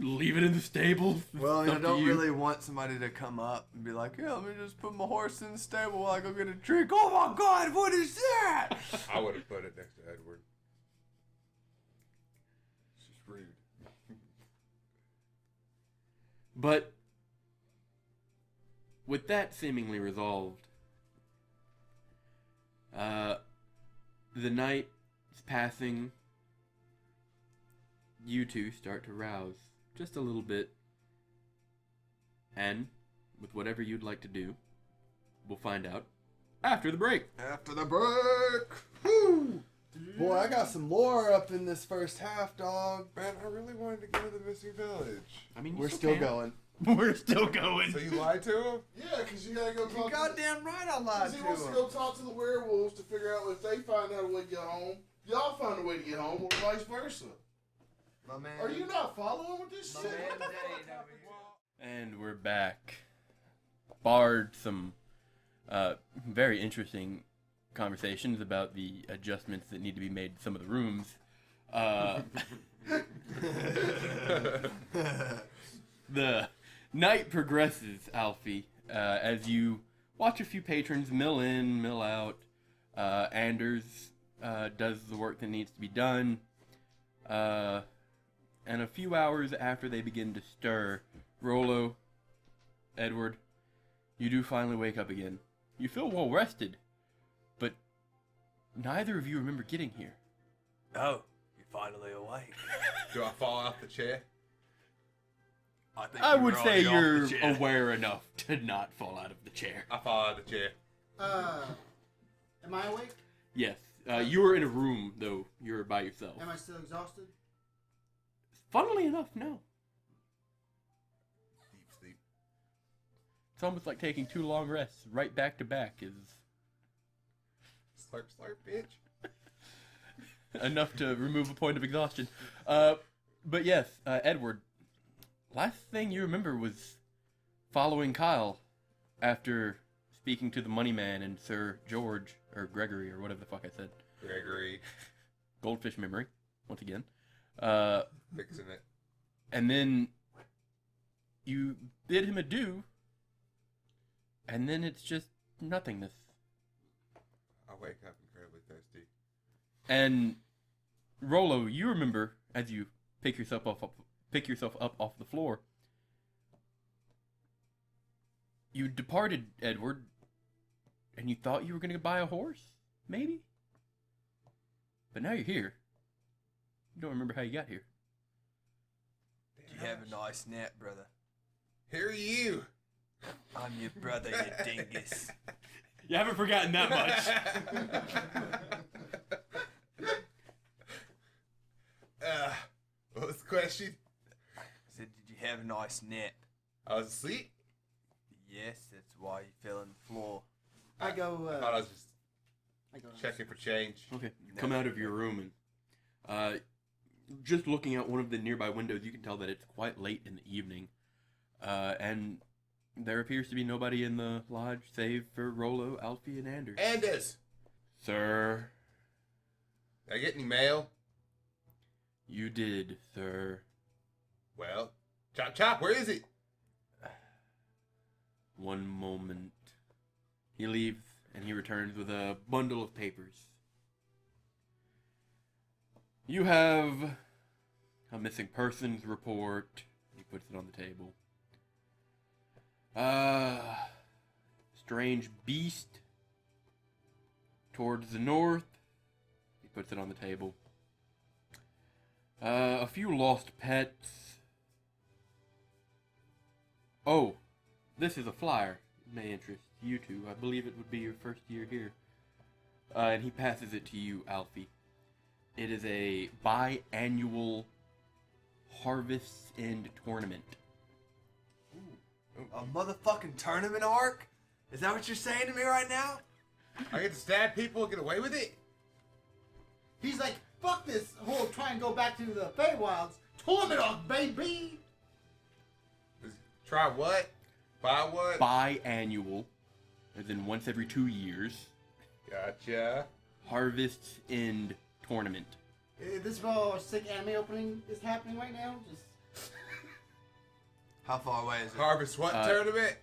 Leave it in the stables. Well, It's I up to don't you. really want somebody to come up and be like, yeah, let me just put my horse in the stable while I go get a drink. Oh my god, what is that? I would have put it next to Edward. It's just rude. But with that seemingly resolved, the night is passing. You two start to rouse just a little bit. And with whatever you'd like to do, we'll find out after the break. After the break. Woo! Boy, I got some lore up in this first half, dog. Man, I really wanted to go to the missing village. I mean, you We're still can. going. We're still going. So you lied to him? Yeah, because you gotta go talk. You goddamn right I lied Because to he wants to him. go talk to the werewolves to figure out if they find out a way to get home. Y'all find a way to get home, or vice versa. My man. Are you not following with this My shit? man Dane over here. And we're back. Barred some very interesting conversations about the adjustments that need to be made to some of the rooms. The night progresses, Alfie, as you watch a few patrons mill in, mill out. Anders does the work that needs to be done. And a few hours after they begin to stir, Rollo, Edward, you do finally wake up again. You feel well rested, but neither of you remember getting here. Oh, you're finally awake. Do I fall off the chair? think I you would were say already off you're the chair. aware enough to not fall out of the chair. I fall out of the chair. Am I awake? Yes, you were in a room, though. You're by yourself. Am I still exhausted? Funnily enough, no. Deep sleep. It's almost like taking 2 long rests right back to back is... Slurp, slurp, bitch. enough to remove a point of exhaustion. But yes, Edward, last thing you remember was following Kyle after speaking to the money man and Sir George, or Gregory, or whatever the fuck I said. Gregory. Goldfish memory, once again. Fixing it. And then you bid him adieu, and then it's just nothingness. I wake up incredibly thirsty. And Rolo, you remember as you pick yourself up off the floor. You departed, Edward, and you thought you were going to buy a horse, maybe? But now you're here. You don't remember how you got here. You have a nice nap, brother. Who are you? I'm your brother, you dingus. You haven't forgotten that much. What was the question? I said, did you have a nice nap? I was asleep. Yes, that's why you fell on the floor. I go. I thought I was just I go. checking for change. Okay, you come out of your room and just looking out one of the nearby windows, you can tell that it's quite late in the evening, and there appears to be nobody in the lodge save for Rolo, Alfie, and Anders. Anders! Sir, Did I get any mail? you did, sir. Well, chop chop, where is it? One moment. He leaves and he returns with a bundle of papers. You have a missing persons report. He puts it on the table. Strange beast towards the north. He puts it on the table. A few lost pets. Oh, this is a flyer. It may interest you two. I believe it would be your first year here. And he passes it to you, Alfie. It is a biannual Harvest End tournament. A motherfucking tournament arc? Is that what you're saying to me right now? I get to stab people and get away with it? He's like, fuck this whole try and go back to the Feywilds. Tournament off, baby! Try what? Buy what? Biannual, as in once every 2 years. Gotcha. Harvest End tournament. This whole sick anime opening is happening right now. Just How far away is it? Harvest what tournament?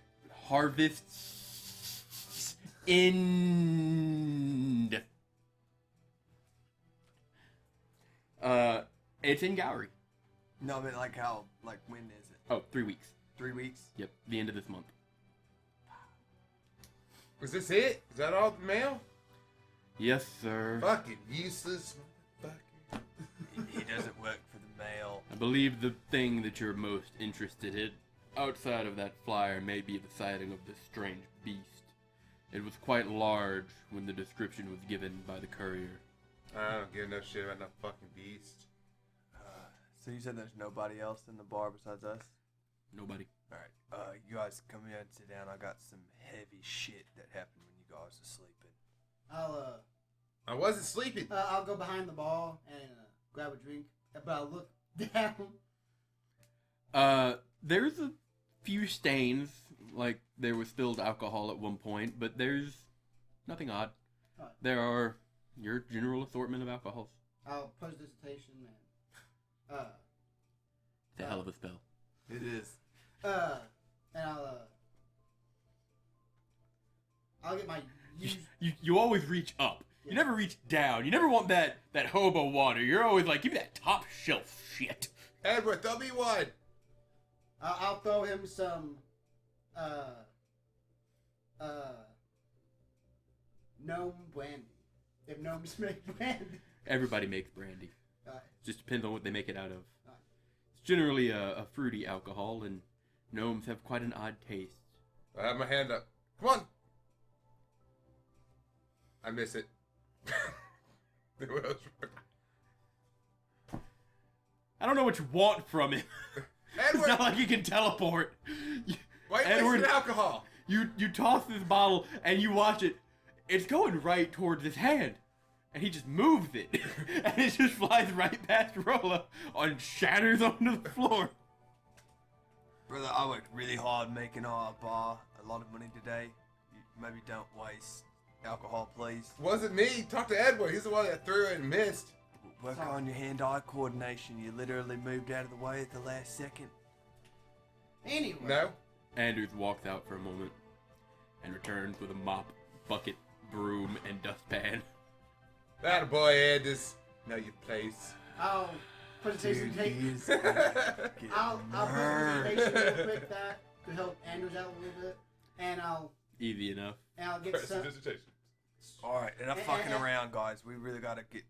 Harvest End. It's in Gowry. No, I mean, like when is it? Oh, 3 weeks. 3 weeks? Yep, the end of this month. Was this it? Is that all the mail? Yes, sir. Fucking useless motherfucker. He doesn't work for the mail. I believe the thing that you're most interested in, outside of that flyer, may be the sighting of this strange beast. It was quite large when the description was given by the courier. I don't give no shit about no fucking beast. So you said there's nobody else in the bar besides us? Nobody. Alright, you guys come here and sit down. I got some heavy shit that happened when you guys were sleeping. I wasn't sleeping. I'll go behind the bar and grab a drink, but I'll look down. There's a few stains, like there was spilled alcohol at one point, but there's nothing odd. Alright. There are your general assortment of alcohols. I'll post dissertation and It's a hell of a spell. It is. and I'll get my You always reach up. You never reach down. You never want that hobo water. You're always like, give me that top shelf shit. Edward, throw me one. I'll throw him some gnome brandy. If gnomes make brandy. Everybody makes brandy. Alright. Just depends on what they make it out of. It's generally a fruity alcohol, and gnomes have quite an odd taste. I have my hand up. Come on. I miss it. I don't know what you want from him. It's Edward, not like he can teleport. why are you Edward, wasting alcohol? You toss this bottle and you watch it. It's going right towards his hand, and he just moves it, and it just flies right past Rolla and shatters onto the floor. Brother, I worked really hard making our bar a lot of money today. You maybe don't waste alcohol, please. Wasn't me. Talk to Edward. He's the one that threw it and missed. Work on your hand-eye coordination. You literally moved out of the way at the last second. Anyway. No? Andrews walks out for a moment and returns with a mop, bucket, broom, and dustpan. That boy, Anders. Know your place. I'll presentation Dude, take. he is I'll presentation real quick that to help Andrews out a little bit, and I'll Easy enough. get some. Dissertation. All right, enough fucking around, guys. We really gotta get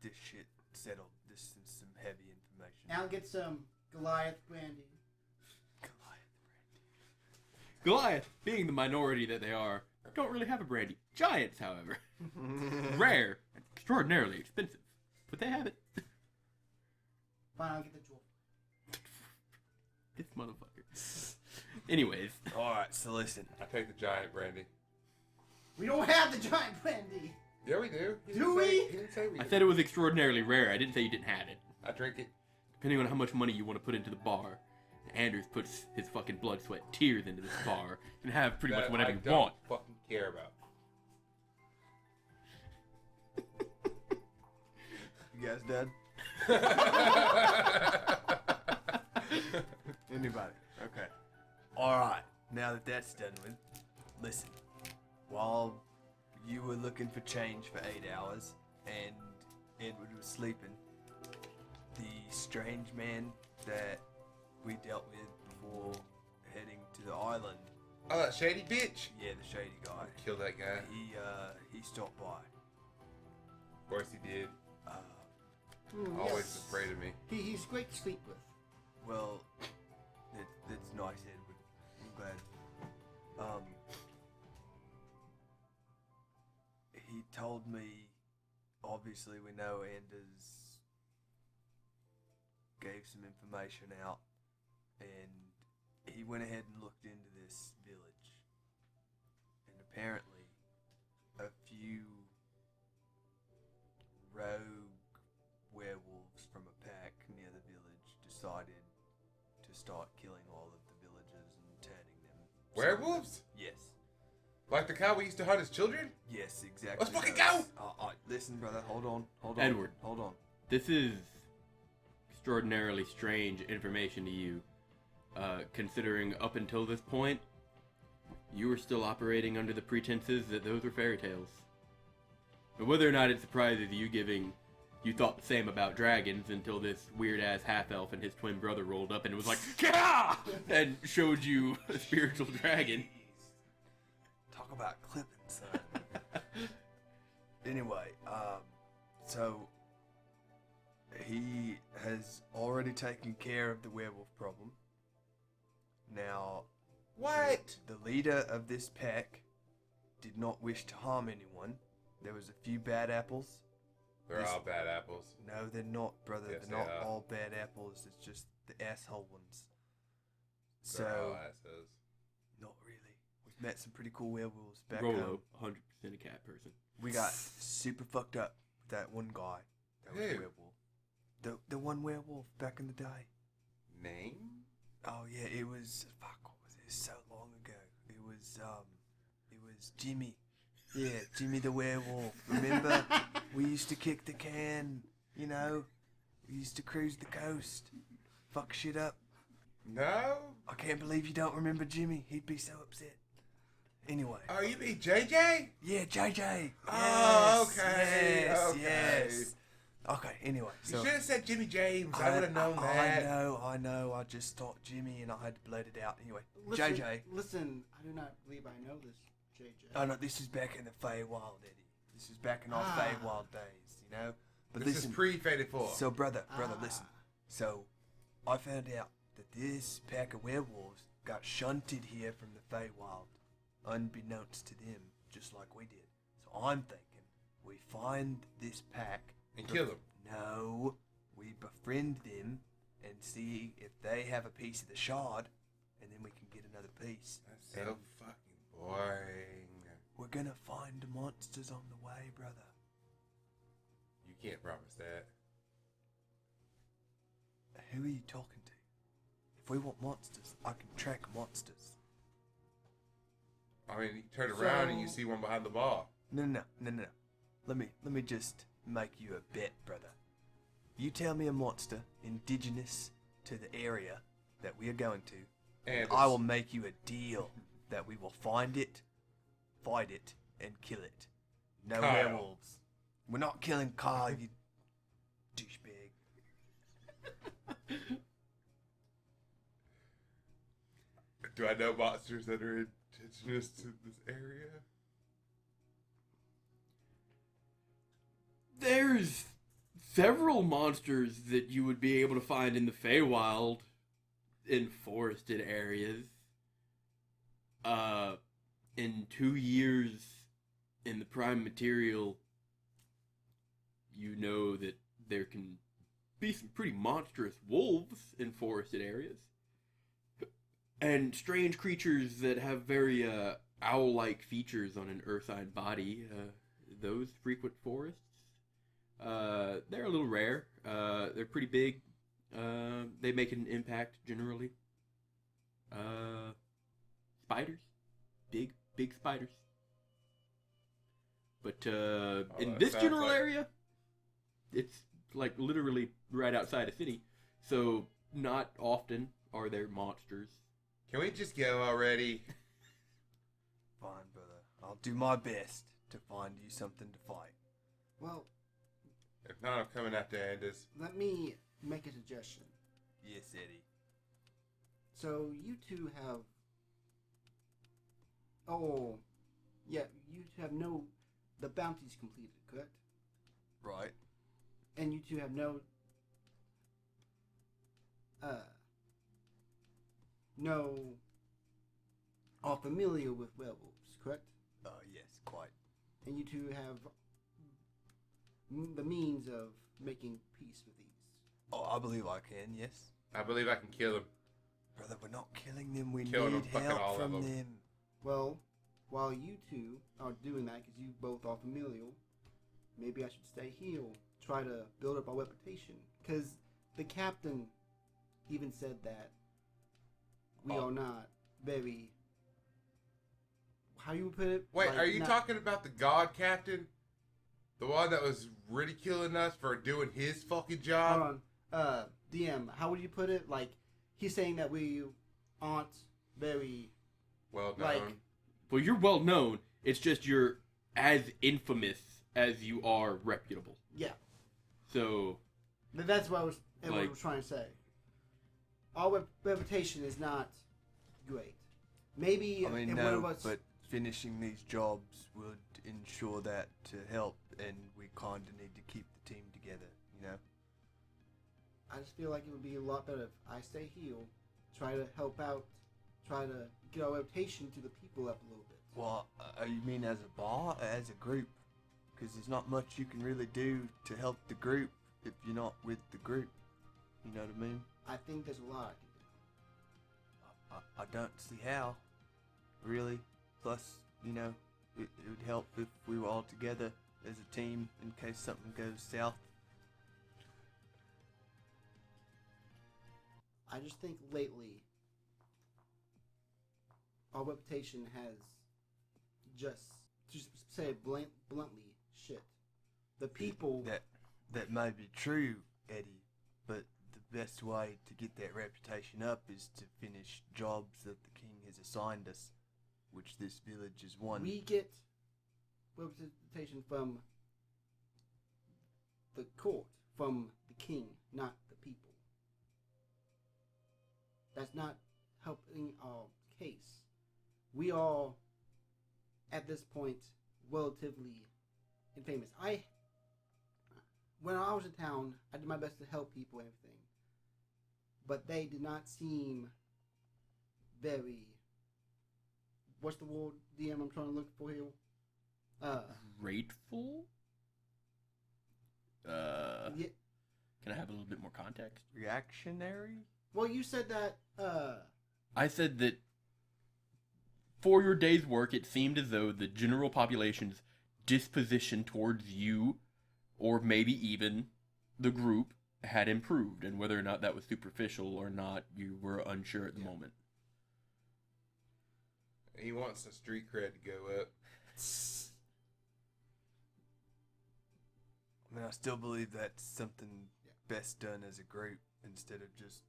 this shit settled. This is some heavy information. I'll get some Goliath brandy. Goliath, being the minority that they are, don't really have a brandy. Giants, however, rare and extraordinarily expensive, but they have it. Fine, I'll get the jewel. This motherfucker. Anyways, All right, so listen. I take the giant brandy. We don't have the giant brandy. Yeah, we do. He Do didn't we? say- He didn't say we I did. said it was extraordinarily rare. I didn't say you didn't have it. I drink it. Depending on how much money you want to put into the bar, Andrews puts his fucking blood, sweat, tears into this bar and have pretty much That whatever I you don't want. fucking care about. You guys dead? Anybody? Okay. All right. Now that that's done with, listen. While you were looking for change for 8 hours and Edward was sleeping, the strange man that we dealt with before heading to the island, Oh, that shady bitch. yeah, the shady guy, Kill that guy. he stopped by. Of course he did. Always Yes. afraid of me. He's great to sleep with. Well, that's nice, Edward. I'm glad. He told me, obviously we know Anders gave some information out, and he went ahead and looked into this village. And apparently, a few rogue werewolves from a pack near the village decided to start killing all of the villagers and turning them. Werewolves? Yes. Like the cow we used to hunt as children? Yes, exactly. Let's fucking those. go! Listen, brother, hold on. Edward. Hold on. This is extraordinarily strange information to you, considering up until this point, you were still operating under the pretenses that those were fairy tales. But whether or not it surprises you, you thought the same about dragons until this weird-ass half-elf and his twin brother rolled up and was like, "Kah!" and showed you a spiritual dragon. Talk about clipping, son. Anyway, so he has already taken care of the werewolf problem. Now, What? the leader of this pack did not wish to harm anyone. There was a few bad apples. They're all bad apples. No, they're not, brother. Yes, they're not they are. all bad apples. It's just the asshole ones. They're all So, asses. not really. We've met some pretty cool werewolves back Rolo, home. 100% a cat person. We got super fucked up with that one guy. That was a Who? werewolf. The one werewolf back in the day. Name? Oh yeah, it was fuck. What was it? So long ago. It was Jimmy. Yeah, Jimmy the werewolf. Remember? We used to kick the can. You know, we used to cruise the coast, fuck shit up. No? I can't believe you don't remember Jimmy. He'd be so upset. Anyway. Oh, you mean JJ? Yeah, JJ. Oh, Yes, okay, Yes, okay. yes. Okay, anyway. You should have said Jimmy James. I would have known I that. I know. I just thought Jimmy and I had to blurt it out. Anyway, Listen, JJ. Listen, I do not believe I know this, JJ. Oh no, this is back in the Feywild, Eddie. This is back in our Ah. Feywild days, you know? But This listen, is pre-Faded 4. so brother, Ah. listen. So, I found out that this pack of werewolves got shunted here from the Feywild, unbeknownst to them, just like we did. So I'm thinking, we find this pack And kill them. No, we befriend them and see if they have a piece of the shard, and then we can get another piece. That's so And fucking boring. we're gonna find monsters on the way, brother. can't promise that. Who are you talking to? If we want monsters, I can track monsters. I mean, you turn around and you see one behind the bar. No. Let me just make you a bet, brother. You tell me a monster indigenous to the area that we are going to, And I will make you a deal that we will find it, fight it, and kill it. No Kyle. werewolves. We're not killing Kyle, you douchebag. Do I know monsters that are indigenous to this area? There's several monsters that you would be able to find in the Feywild in forested areas. In 2 years in the Prime Material, you know that there can be some pretty monstrous wolves in forested areas. And strange creatures that have very owl-like features on an earthine body. Those frequent forests. They're a little rare. They're pretty big. They make an impact generally. Spiders. Big spiders. But in that this sounds general like- area, it's like literally right outside a city. So not often are there monsters. Can we just go already? Fine, brother. I'll do my best to find you something to fight. Well, If not, I'm coming after Anders. let me make a suggestion. Yes, Eddie. So you two have. Oh, yeah, you two have no. The bounty's completed, correct? Right. And you two have no. No. Are familiar with werewolves, correct? Yes, quite. And you two have the means of making peace with these. Oh, I believe I can, yes. I believe I can kill him. Brother, we're not killing them. We Killing need them, fucking all help of from them. them. Well, while you two are doing that, because you both are familial, maybe I should stay here, or try to build up our reputation. Because the captain even said that we are not very. How you would put it? Wait, Like, are you not- talking about the God Captain? The one that was ridiculing us for doing his fucking job? Hold on. DM, how would you put it? Like, he's saying that we aren't very. Well Like- known. Well, you're well known. It's just you're as infamous as you are reputable. Yeah. So, That's what I was, everyone Like- was trying to say. Our reputation is not great. Maybe I mean, if no, one of us. but finishing these jobs would ensure that to help, and we kind of need to keep the team together, you know? I just feel like it would be a lot better if I stay here, try to help out, try to get our reputation to the people up a little bit. Well, you mean as a bar, or as a group? Because there's not much you can really do to help the group if you're not with the group. You know what I mean? I think there's a lot I can do. I don't see how, really. Plus, you know, it would help if we were all together as a team in case something goes south. I just think lately, our reputation has just say it bluntly, shit. The people. That may be true, Eddie, but the best way to get that reputation up is to finish jobs that the king has assigned us, which this village is one. We get representation from the court, from the king, not the people. That's not helping our case. We are, at this point, relatively infamous. When I was in town, I did my best to help people and everything. But they did not seem very... What's the word, DM, I'm trying to look for here? grateful? Yeah, Can I have a little bit more context? Reactionary? well, you said that, I said that for your day's work, it seemed as though the general population's disposition towards you or maybe even the group had improved, and whether or not that was superficial or not, you were unsure at the moment. He wants the street cred to go up. I mean, I still believe that's something best done as a group instead of just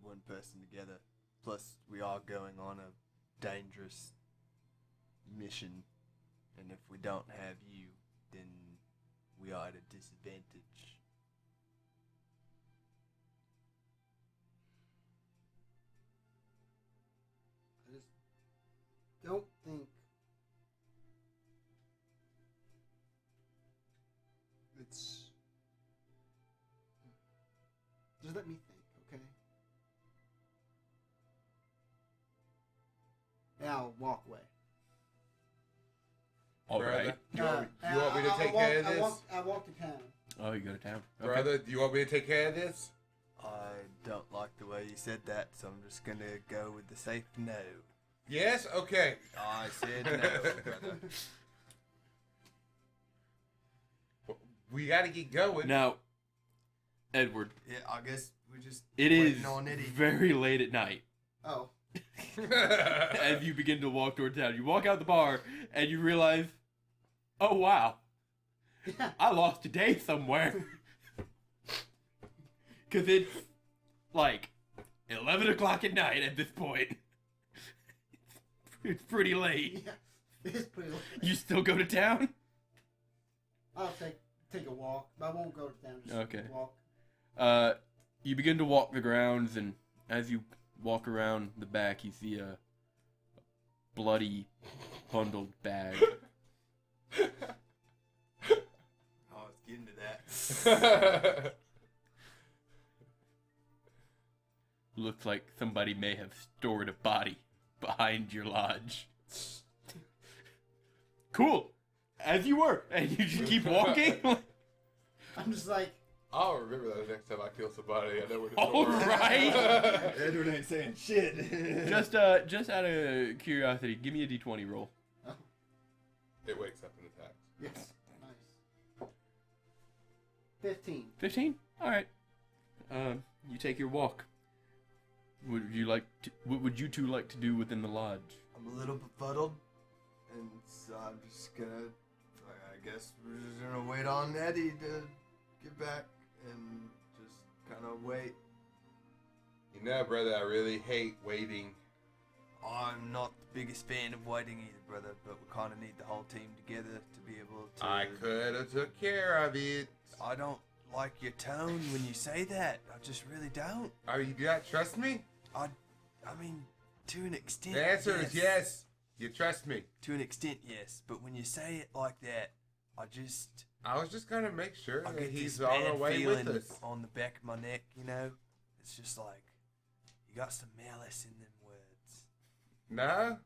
one person together. Plus, we are going on a dangerous mission, and if we don't have you, then we are at a disadvantage. I just don't think it's. Just let me think, okay? And I'll walk away. All right. Brother, you want me to take care of this? I walk to town. Oh, you go to town. Okay. Brother, do you want me to take care of this? I don't like the way you said that, so I'm just gonna go with the safe no. Yes? Okay. I said no, brother. We gotta get going. Now, Edward, Yeah, I guess we just it is waiting on Eddie. very late at night. Oh. As you begin to walk toward town, you walk out the bar and you realize, oh wow, I lost a day somewhere. Because it's like 11 o'clock at night at this point. It's pretty late. Yeah, it's pretty late. You still go to town? I'll take a walk. I won't go to town. Just Okay. walk. You begin to walk the grounds, and as you walk around the back, you see a bloody, bundled bag. I was getting to that. Looks like somebody may have stored a body behind your lodge. Cool. As you were, and you just keep walking. I'm just like, I'll remember that next time I kill somebody. I know where to All right. Edward ain't saying shit. Just out of curiosity, give me a d20 roll. It wakes up and attacks. yes, nice. 15. 15. All right. You take your walk. What would you two like to do within the lodge? I'm a little befuddled, and so I'm just gonna. I guess we're just gonna wait on Eddie to get back and just kind of wait. You know, brother, I really hate waiting. I'm not the biggest fan of waiting either, brother, but we kind of need the whole team together to be able to. I could have took care of it. I don't like your tone when you say that. I just really don't. Oh, you do not trust me? I mean, to an extent. The answer is yes. You trust me. To an extent, yes. But when you say it like that, I was just gonna make sure I that get he's this on the bad way feeling with us. on the back of my neck, you know? It's just like, you got some malice in them words. No?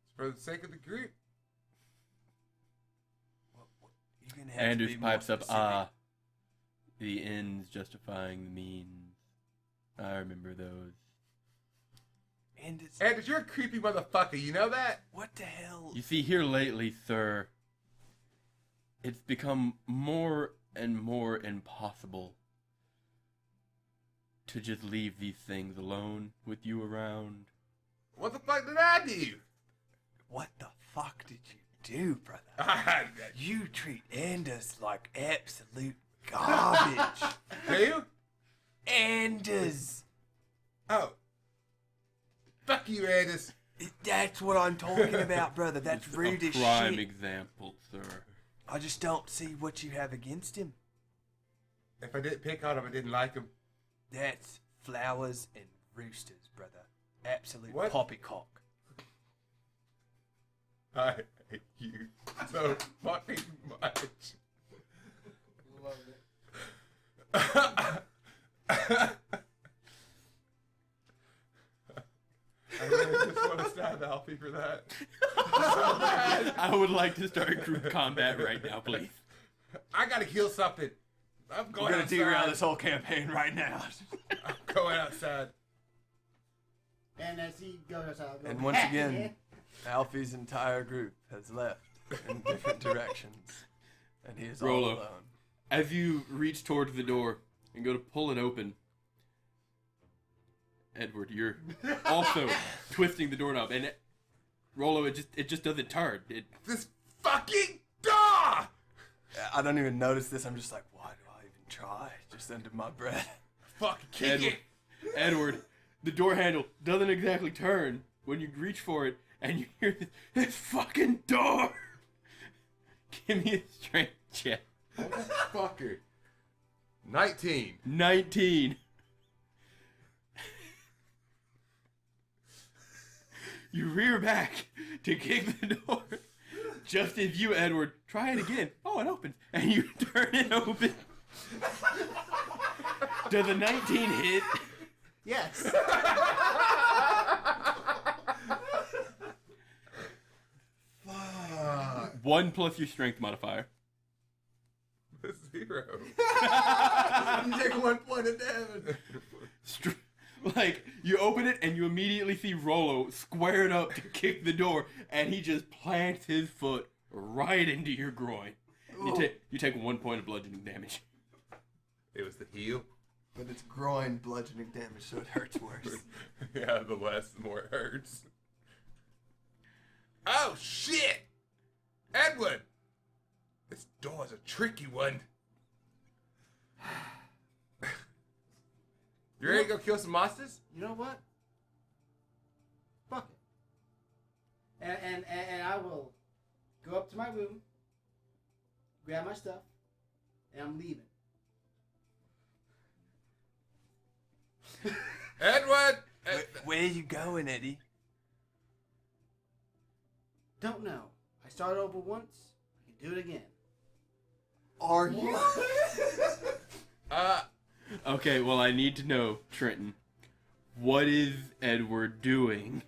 It's for the sake of the group. What you're gonna have Anders to be more pipes up, specific. the ends justifying the means. I remember those. Anders, you're a creepy motherfucker, you know that? What the hell? You see, here lately, sir, it's become more and more impossible to just leave these things alone with you around. What the fuck did I do? What the fuck did you do, brother? You treat Anders like absolute garbage. Do? Anders! Oh. Fuck you, Anders. That's what I'm talking about, brother. That's It's rude a as prime shit. example, sir. I just don't see what you have against him. If I didn't pick on him, I didn't like him. That's flowers and roosters, brother. Absolute What? poppycock. I hate you so fucking much. Love it. I really just want to stab Alfie for that. I would like to start group combat right now, please. I gotta kill something. I'm going We're gonna outside. derail this whole campaign right now. I'm going outside. And as he goes outside, I'll go, And once again, Alfie's entire group has left in different directions. And he is Rolo. all alone. As you reach towards the door and go to pull it open, Edward, you're also twisting the doorknob, and Rolo, it just doesn't turn. This fucking door! I don't even notice this. I'm just like, why do I even try? Just under my breath. Fucking kick it! Edward, the door handle doesn't exactly turn when you reach for it, and you hear this fucking door. Give me a strength check. Motherfucker. 19. 19. You rear back to kick the door. Just as you, Edward, try it again. Oh, it opens. And you turn it open. Does a 19 hit? Yes. 1 plus your strength modifier. 0. You take 1 point of damage. Like, you open it and you immediately see Rolo squared up to kick the door, and he just plants his foot right into your groin. You take 1 point of bludgeoning damage. It was the heel. But it's groin bludgeoning damage, so it hurts worse. Yeah, the less, the more it hurts. Oh, shit! Edward! This door's a tricky one. You ready to go kill some monsters? You know what? Fuck it. And I will go up to my room, grab my stuff, and I'm leaving. Edward! Where are you going, Eddie? Don't know. I started over once. I can do it again. Are you? Okay, well, I need to know, Trenton. What is Edward doing?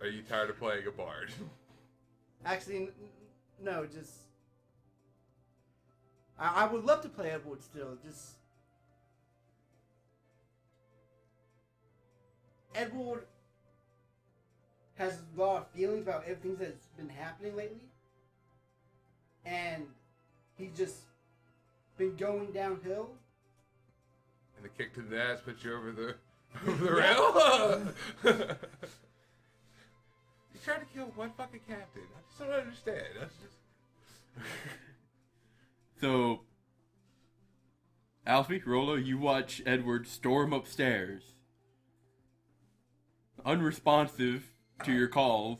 Are you tired of playing a bard? Actually, no, just... I would love to play Edward still, just... Edward has a lot of feelings about everything that's been happening lately. And he's just been going downhill. And the kick to the ass put you over the rail? You tried to kill one fucking captain. I just don't understand. That's just... So, Alfie, Rolo, you watch Edward storm upstairs. Unresponsive to your calls.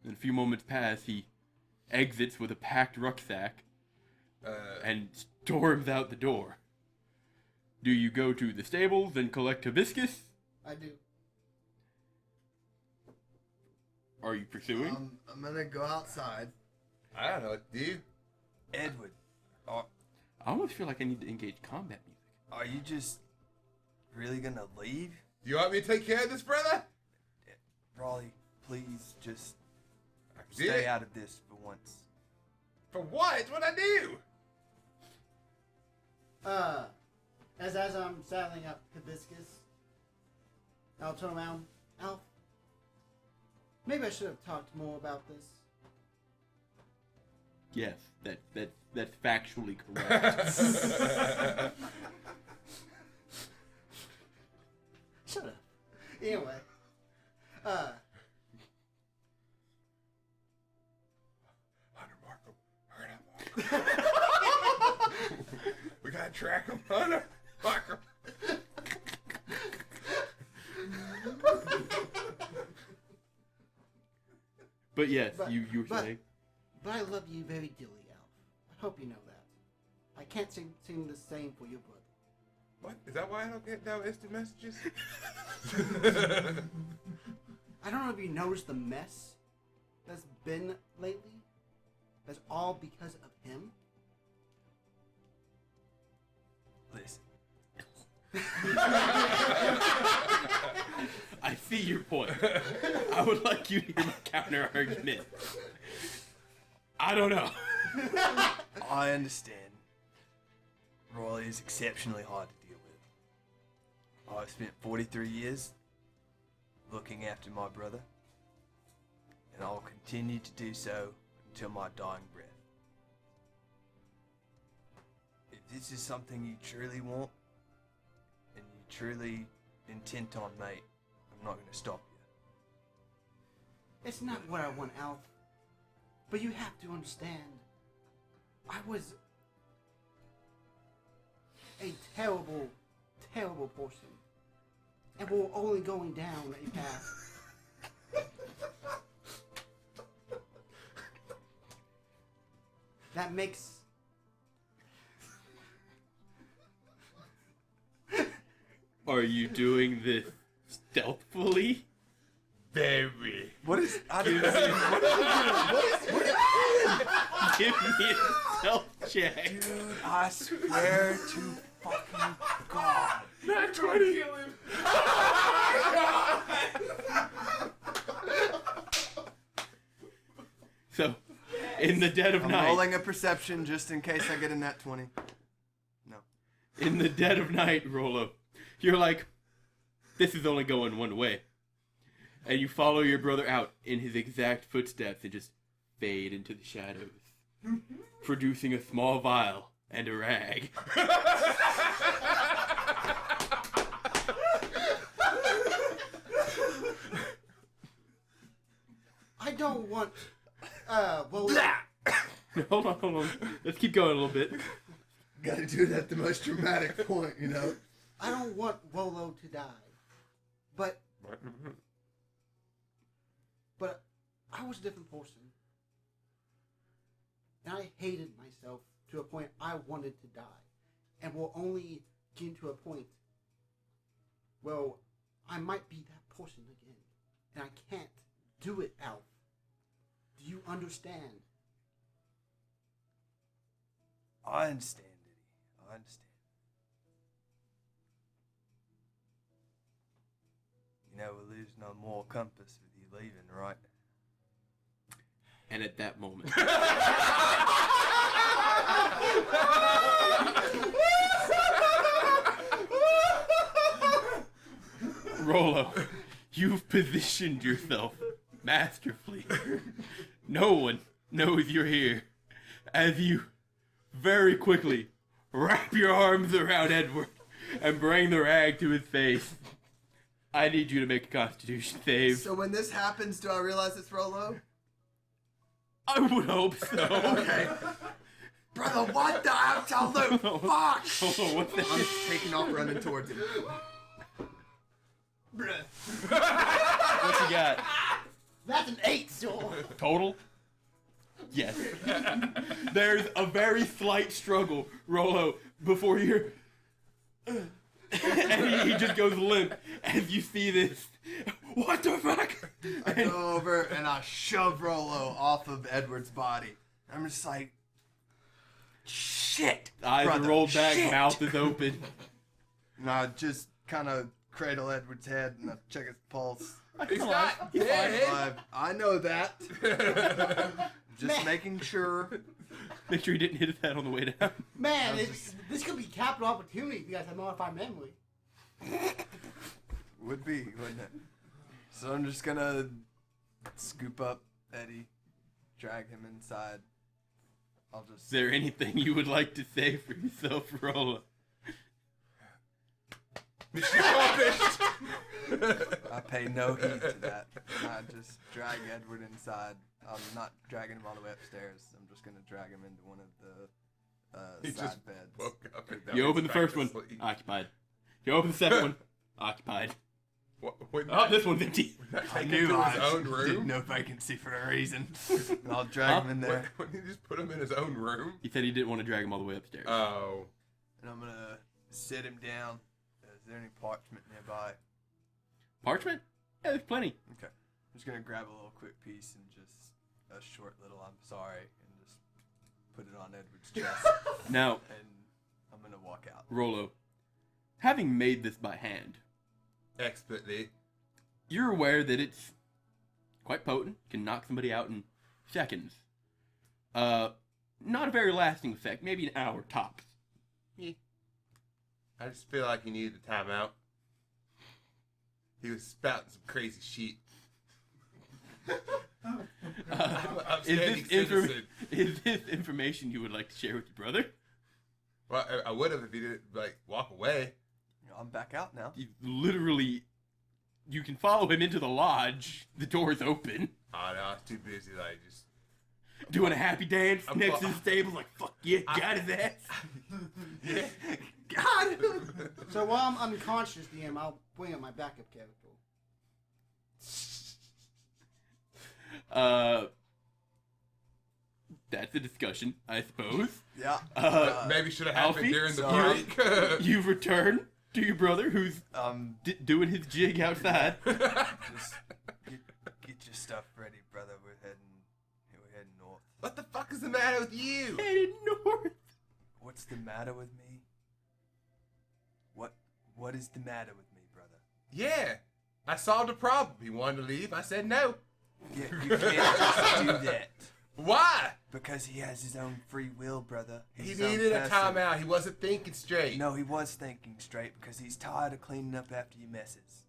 In a few moments pass, he exits with a packed rucksack and storms out the door. Do you go to the stables and collect hibiscus? I do. Are you pursuing? I'm gonna go outside. I don't know what to do. Edward, I almost feel like I need to engage combat music. are you just really gonna leave? Do you want me to take care of this, brother? Raleigh, please just I stay did. out of this for once. For what? It's what I do. As I'm saddling up hibiscus, I'll turn around. Alf, maybe I should have talked more about this. Yes, that's factually correct. Shut up. Anyway, Hunter, mark him. Hurry up, mark him. We gotta track him. Hunter, mark him. But yes, But- you were but- saying. but I love you very dearly, Alf. I hope you know that. I can't sing the same for your brother. What? Is that why I don't get no instant messages? I don't know if you noticed the mess that's been lately. That's all because of him. Listen, I see your point. I would like you to hear my counter argument. I don't know. I understand. Raleigh is exceptionally hard to deal with. I've spent 43 years looking after my brother, and I'll continue to do so until my dying breath. this is something you truly want, and you truly intent on, mate, I'm not gonna stop you. It's not what I want, Alf. But you have to understand, I was a terrible, terrible person. And we're only going down a path. That makes... Are you doing this stealthily? Very. What is? I don't Give me a stealth check. Dude, I swear to fucking God. Not 20. So, in the dead of I'm night, rolling a perception just in case I get a nat 20. No. in the dead of night, Rolo, you're like, this is only going one way. And you follow your brother out in his exact footsteps and just fade into the shadows, producing a small vial and a rag. I don't want... well... Hold on. Let's keep going a little bit. Gotta do it at the most dramatic point, you know? I don't want Rolo to die. But I was a different person. And I hated myself to a point I wanted to die. And will only get to a point, well, I might be that person again. And I can't do it, Alf. Do you understand? I understand, Diddy. I understand. You know, we'll lose no more compass with you leaving, right? And at that moment, Rolo, you've positioned yourself masterfully. No one knows you're here. As you very quickly wrap your arms around Edward and bring the rag to his face. I need you to make a Constitution save. So when this happens, do I realize it's Rolo? I would hope so. Okay. Brother, what the absolute fuck? Hold on, what's that? I'm taking off running towards him. What you got? That's an 8, so... Total? Yes. There's a very slight struggle, Rolo, before you're... and he just goes limp as you see this. What the fuck? I go over and I shove Rolo off of Edward's body. I'm just like, shit. Eyes are brother, rolled back, shit. mouth is open. And I just kind of cradle Edward's head and I check his pulse. He's not dead. I know that. Just making sure. Make sure he didn't hit his head on the way down. Man, this could be capital opportunity if you guys have modified memory. Would be, wouldn't it? So I'm just gonna scoop up Eddie, drag him inside. I'll just. Is there anything you would like to say for yourself, Rolo? Mission accomplished. I pay no heed to that. I just drag Edward inside. I'm not dragging him all the way upstairs. I'm just gonna drag him into one of the He side just beds. woke up and now You he's open the back first to one, sleep. occupied. You open the second one, occupied. Wouldn't Oh, that- this one's empty. wouldn't that I take knew him to I his own room. didn't know vacancy for a reason. And I'll drag him in there. Wouldn't he just put him in his own room? He said he didn't want to drag him all the way upstairs. Oh. And I'm gonna sit him down. Is there any parchment nearby? Parchment? Yeah, there's plenty. Okay. I'm just gonna grab a little quick piece and just a short little I'm sorry and just put it on Edward's chest. Now, And I'm gonna walk out. Rolo, having made this by hand, Expertly. you're aware that it's quite potent, can knock somebody out in seconds. Not a very lasting effect, maybe an hour tops. I just feel like he needed a timeout. He was spouting some crazy shit. Is Upstanding this, citizen. is this information you would like to share with your brother? Well, I would have if you didn't like walk away. I'm back out now. You literally, you can follow him into the lodge. The door's open. Oh no, I was too busy. Like just Doing a happy dance I'm next fu- to the table, like, fuck yeah, got his ass. yeah. Got him. So while I'm unconscious, DM, I'll bring up my backup character. That's a discussion, I suppose. Yeah. Maybe should have happened Alfie, during the sorry. break. You've returned to your brother, who's doing his jig outside. Just get your stuff ready, brother. We're heading north. What the fuck is the matter with you? Headed north. What's the matter with me? What is the matter with me, brother? Yeah, I solved a problem. He wanted to leave. I said no. Yeah, you can't just do that. Why? Because he has his own free will, brother. He He's his own needed a person. timeout. He wasn't thinking straight. No, he was thinking straight because he's tired of cleaning up after your messes.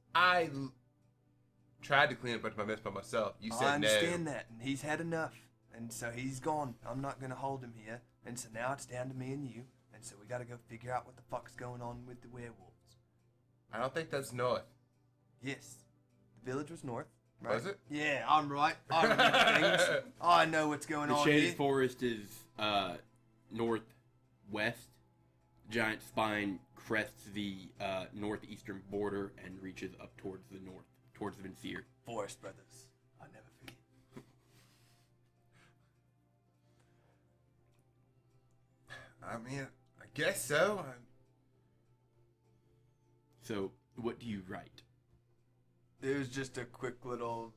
Tried to clean up my mess by myself. You said I understand no. that, and he's had enough, and so he's gone. I'm not gonna hold him here, and so now it's down to me and you, and so we gotta go figure out what the fuck's going on with the werewolves. I don't think that's north. Yes, the village was north, right? Was it? Yeah, I'm right. I remember things. I know what's going The on shaded here. forest is northwest. Giant spine crests the northeastern border and reaches up towards the north, towards the Vincier. Forest brothers. I'll never forget. I mean, I guess so. So, what do you write? It was just a quick little.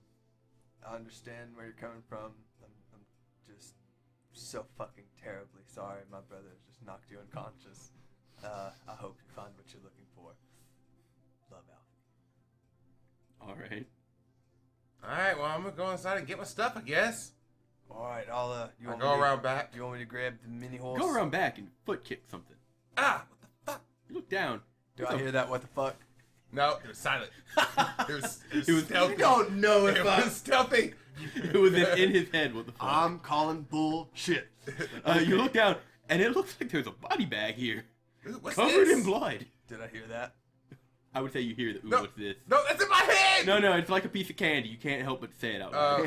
I understand where you're coming from. I'm just so fucking terribly sorry. My brother just knocked you unconscious. I hope you find what you're looking for. Love, Alfie. All right. Alright, well, I'm gonna go inside and get my stuff, I guess. All right, I'll I want go me to- around back. Do you want me to grab the mini horse? Go around back and foot kick something. Ah, what the fuck? You look down. Do I hear that? What the fuck? No, it was silent. It was It was- stealthy. You don't know It if I. was stealthy. It was in his head. What the fuck? I'm calling bullshit. You look down, and it looks like there's a body bag here, Ooh, what's covered this? in blood. Did I hear that? I would say you hear the ooh, No. what's this? No, that's in my head! No, it's like a piece of candy. You can't help but say it out loud.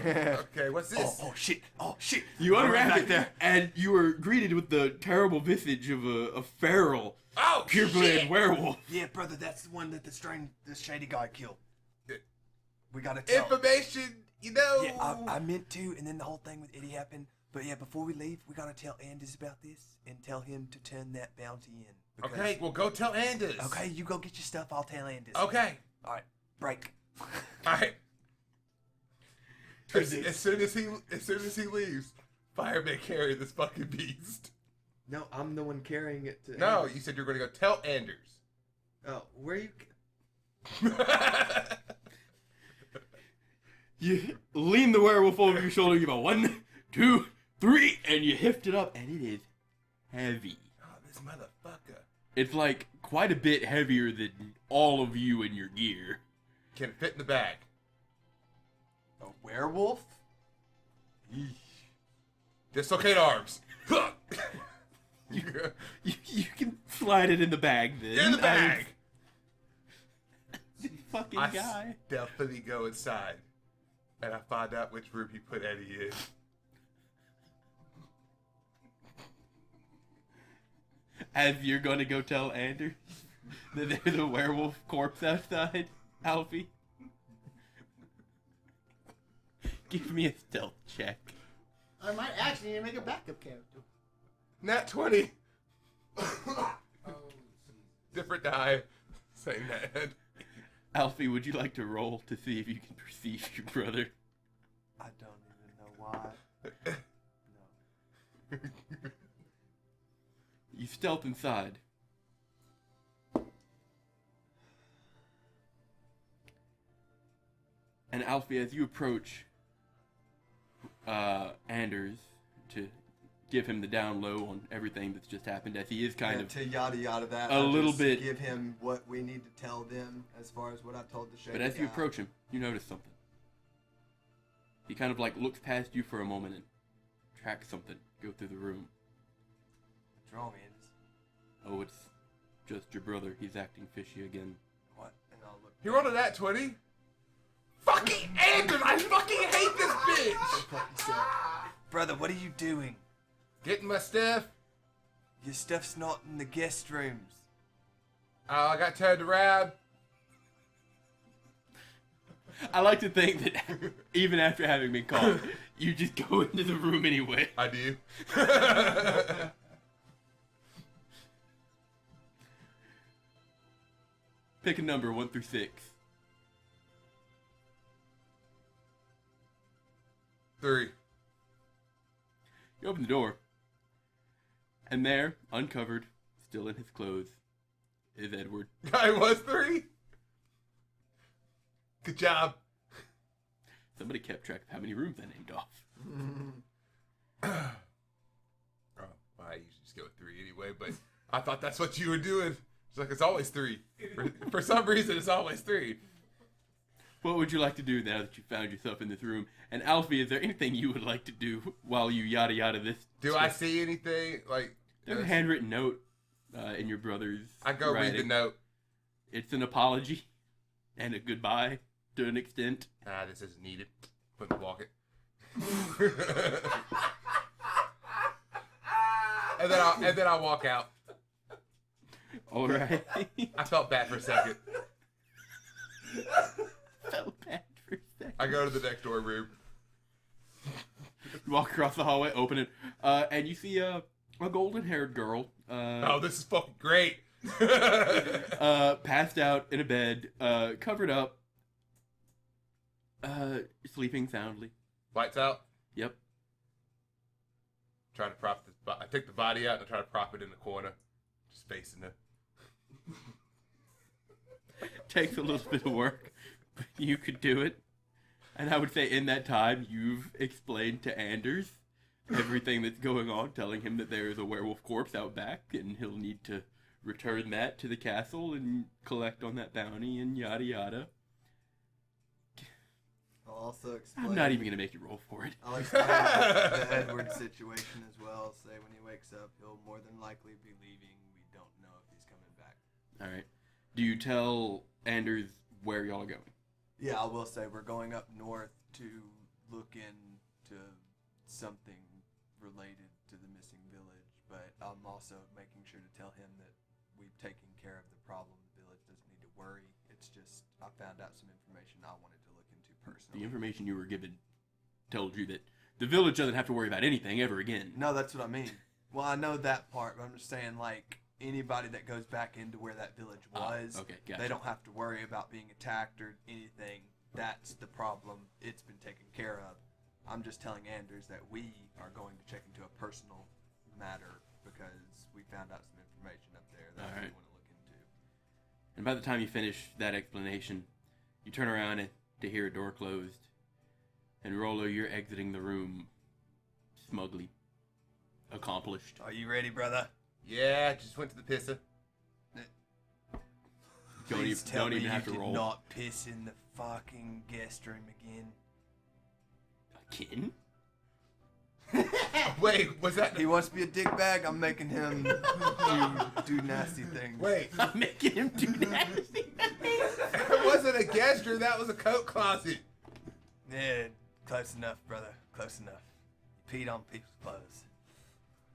Okay, what's this? Oh shit! Oh shit! You I'll run unwrap back it, there. and you are greeted with the terrible visage of a feral, Oh, purebred shit! werewolf. Yeah, brother, that's the one that the shady guy killed. It- We gotta tell. Information, you know. Yeah, I meant to, and then the whole thing with Eddie happened. But yeah, before we leave, we gotta tell Anders about this and tell him to turn that bounty in. because- Okay, well, go tell Anders. Okay, you go get your stuff. I'll tell Anders. Okay. All right, break. Alright. As soon as he leaves, Fireman carry this fucking beast. No, I'm the one carrying it to. No, Anders. you said you were gonna go tell Anders. Oh, where you? You lean the werewolf over your shoulder. You go 1, 2, 3, and you heft it up, and it is heavy. Oh, this motherfucker. It's like quite a bit heavier than all of you in your gear. Can fit in the bag. A werewolf? Dislocate arms. You can slide it in the bag then. In the bag. This fucking I guy. stealthily go inside, and I find out which room he put Eddie in. As you're gonna go tell Anders that there's a werewolf corpse outside, Alfie. Give me a stealth check. I might actually need to make a backup character. Nat 20. Oh, Different die. Same net. Alfie, would you like to roll to see if you can perceive your brother? I don't even know why. No. You stealth inside. And Alfie, as you approach Anders to give him the down low on everything that's just happened, as he is kind of to yada yada that. a I little just bit- Give him what we need to tell them as far as what I told the shady But as you guy. approach him, you notice something. He kind of like looks past you for a moment and tracks something go through the room. What's wrong, Anders? Oh, it's just your brother. He's acting fishy again. What? And I'll look. He rolled a nat 20. Fucking Anders! I fucking hate this bitch! Brother, what are you doing? Getting my stuff. Your stuff's not in the guest rooms. I got turned around. I like to think that even after having been caught, you just go into the room anyway. I do. Pick a number 1 through 6. 3. You open the door, and there, uncovered, still in his clothes, is Edward. I was 3. Good job. Somebody kept track of how many rooms I named off. Oh, well, I usually just go with 3 anyway, but I thought that's what you were doing. It's like, it's always 3. For some reason, it's always 3. What would you like to do now that you found yourself in this room? And Alfie, is there anything you would like to do while you yada yada this? Do I see anything? Like, There's a handwritten note in your brother's I go read the writing. note. It's an apology and a goodbye to an extent. This isn't needed. Put in the pocket. and then I'll walk out. All right. I felt bad for a second. Felt bad for a second. I go to the next door room. You walk across the hallway, open it, and you see a golden-haired girl. Oh, this is fucking great. Passed out in a bed, covered up, sleeping soundly. Lights out. Yep. Try to prop this. I take the body out and I try to prop it in the corner, just facing it. Takes a little bit of work, but you could do it. And I would say in that time, you've explained to Anders everything that's going on, telling him that there is a werewolf corpse out back, and he'll need to return that to the castle and collect on that bounty and yada yada. I'll also explain. I'm not even going to make you roll for it. I'll explain the Edward situation as well. Say when he wakes up, he'll more than likely be leaving. We don't know if he's coming back. All right. Do you tell Anders where y'all are going? Yeah, I will say we're going up north to look into something related to the missing village, but I'm also making sure to tell him that we've taken care of the problem. The village doesn't need to worry. It's just I found out some information I wanted to look into The personally. information you were given told you that the village doesn't have to worry about anything ever again. No, that's what I mean. Well, I know that part, but I'm just saying, like, anybody that goes back into where that village was, okay, gotcha. they don't have to worry about being attacked or anything. That's the problem. It's been taken care of. I'm just telling Anders that we are going to check into a personal matter because we found out some information up there that we Alright. want to look into. And by the time you finish that explanation, you turn around to hear a door closed. And Rollo, you're exiting the room smugly. Accomplished. Are you ready, brother? Yeah, just went to the pisser. Please tell don't me even you have to did roll. not piss in the fucking guest room again. Again? Wait, was that? He wants to be a dick bag. I'm making him do nasty things. Wait, I'm making him do nasty. it wasn't a guest room. That was a coat closet. Yeah, close enough, brother. Close enough. You peed on people's clothes.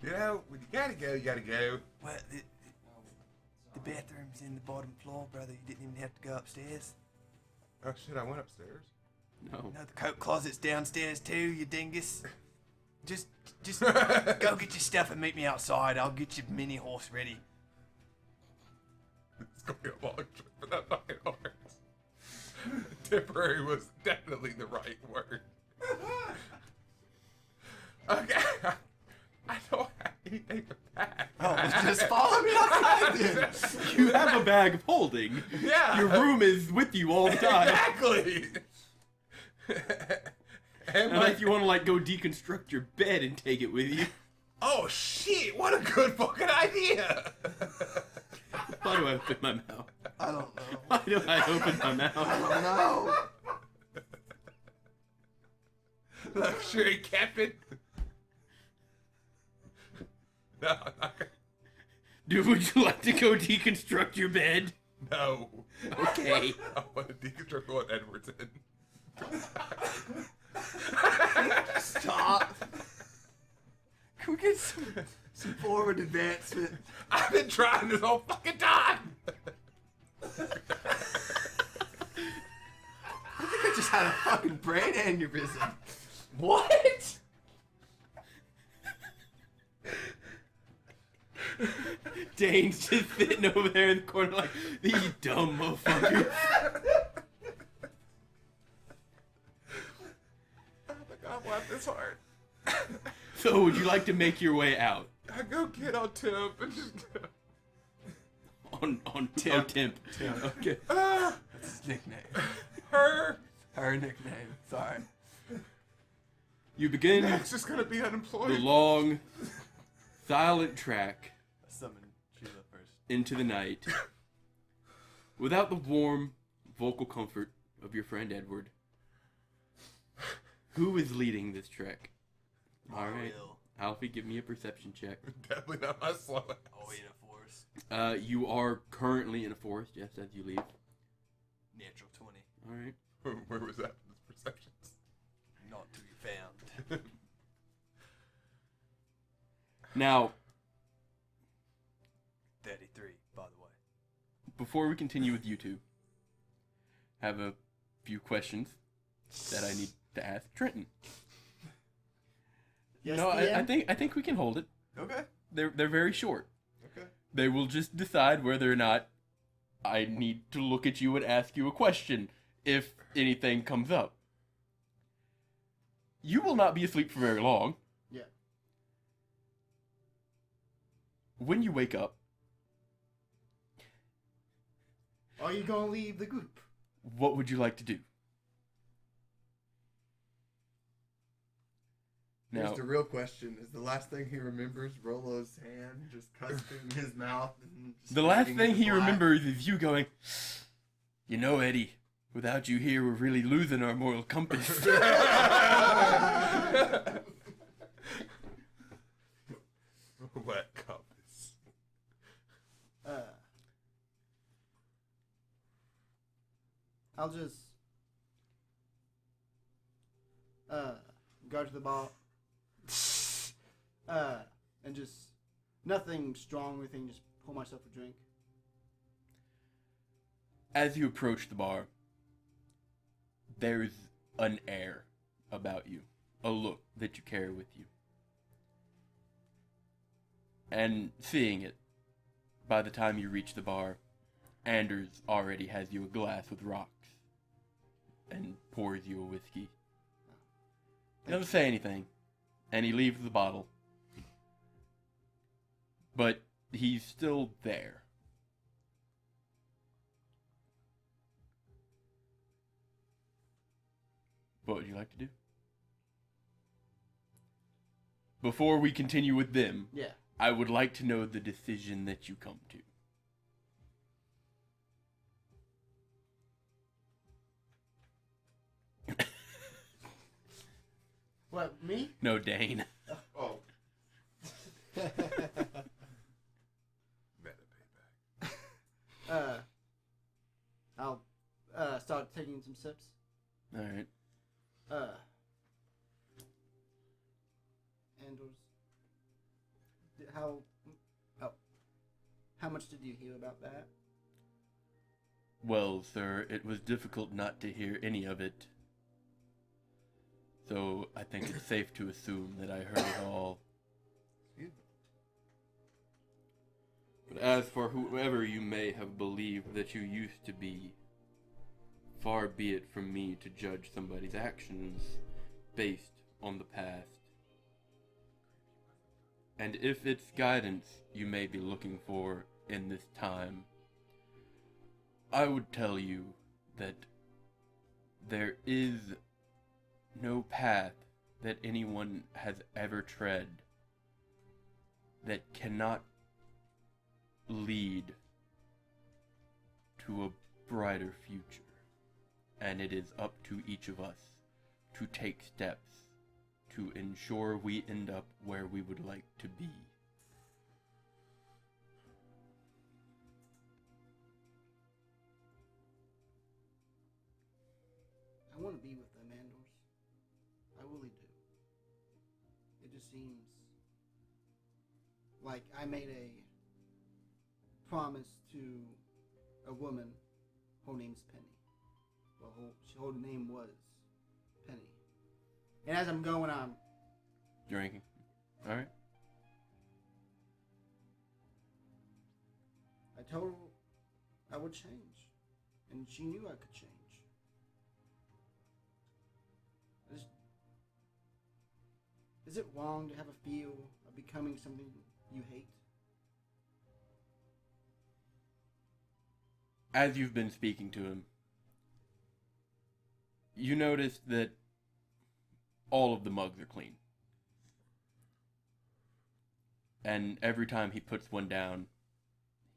You know, when you gotta go, you gotta go. Well, the bathroom's in the bottom floor, brother. You didn't even have to go upstairs. Oh shit, I went upstairs. No. No, the coat closet's downstairs too, you dingus. Just go get your stuff and meet me outside. I'll get your mini horse ready. It's gonna be a long trip for that fucking horse. Temporary was definitely the right word. Okay, I don't have anything to pack. Oh, just follow me outside then. You have a bag of holding. Yeah. Your room is with you all the time. Exactly. And Unless you want to like go deconstruct your bed and take it with you. oh shit! What a good fucking idea. Why do I open my mouth? I don't know. Why do I open my mouth? I don't know. Luxury cabin. No, I'm not gonna. Would you like to go deconstruct your bed? No. Okay. I want to deconstruct what Edward's in. Stop. Can we get some forward advancement? I've been trying this whole fucking time. I think I just had a fucking brain aneurysm. What? Dane's just sitting over there in the corner like, these dumb motherfuckers. Oh my god, why this hard? So, would you like to make your way out? I go get on Temp and just On Temp. Temp. Okay. That's his nickname. her. Her nickname. Sorry. You begin Max is gonna be unemployed. the long, silent track I summoned Sheila first. into the night without the warm vocal comfort of your friend Edward. Who is leading this trek? All right, Will. Alfie, give me a perception check. Definitely not my slow ass. Are we in a forest? You are currently in a forest, yes, as you leave. Natural 20. All right. Where was that? The perceptions. Not to be found. Now, 33, by the way. before we continue with you two, I have a few questions that I need to ask Trenton. Yes, No, I DM? think we can hold it. Okay. They're very short. Okay. They will just decide whether or not I need to look at you and ask you a question if anything comes up. You will not be asleep for very long. Yeah. When you wake up, Are you gonna leave the group? what would you like to do? Now, Here's the real question: is the last thing he remembers Rolo's hand just cusping his mouth? And just the last fading thing into he black? remembers is you going, you know, Eddie, without you here, we're really losing our moral compass. What compass? I'll just go to the bar. And just nothing strong or anything, just pour myself a drink. As you approach the bar, there's an air about you, a look that you carry with you. And seeing it, by the time you reach the bar, Anders already has you a glass with rocks and pours you a whiskey. He doesn't say anything, and he leaves the bottle. But he's still there. What would you like to do? Before we continue with them, Yeah. I would like to know the decision that you come to. What, me? No, Dane. Oh, Meta payback. I'll start taking some sips. Alright. Anders, how much did you hear about that? Well, sir, it was difficult not to hear any of it. So I think it's safe to assume that I heard it all. But as for whoever you may have believed that you used to be, far be it from me to judge somebody's actions based on the past. And if it's guidance you may be looking for in this time, I would tell you that there is no path that anyone has ever tread that cannot lead to a brighter future. And it is up to each of us to take steps to ensure we end up where we would like to be. just seems like I made a promise to a woman. Her name's Penny. Well, her name was Penny. And as I'm going, I'm Drinking. All right. I told her I would change, and she knew I could change. Is it wrong to have a feel of becoming something you hate? As you've been speaking to him, you notice that all of the mugs are clean. And every time he puts one down,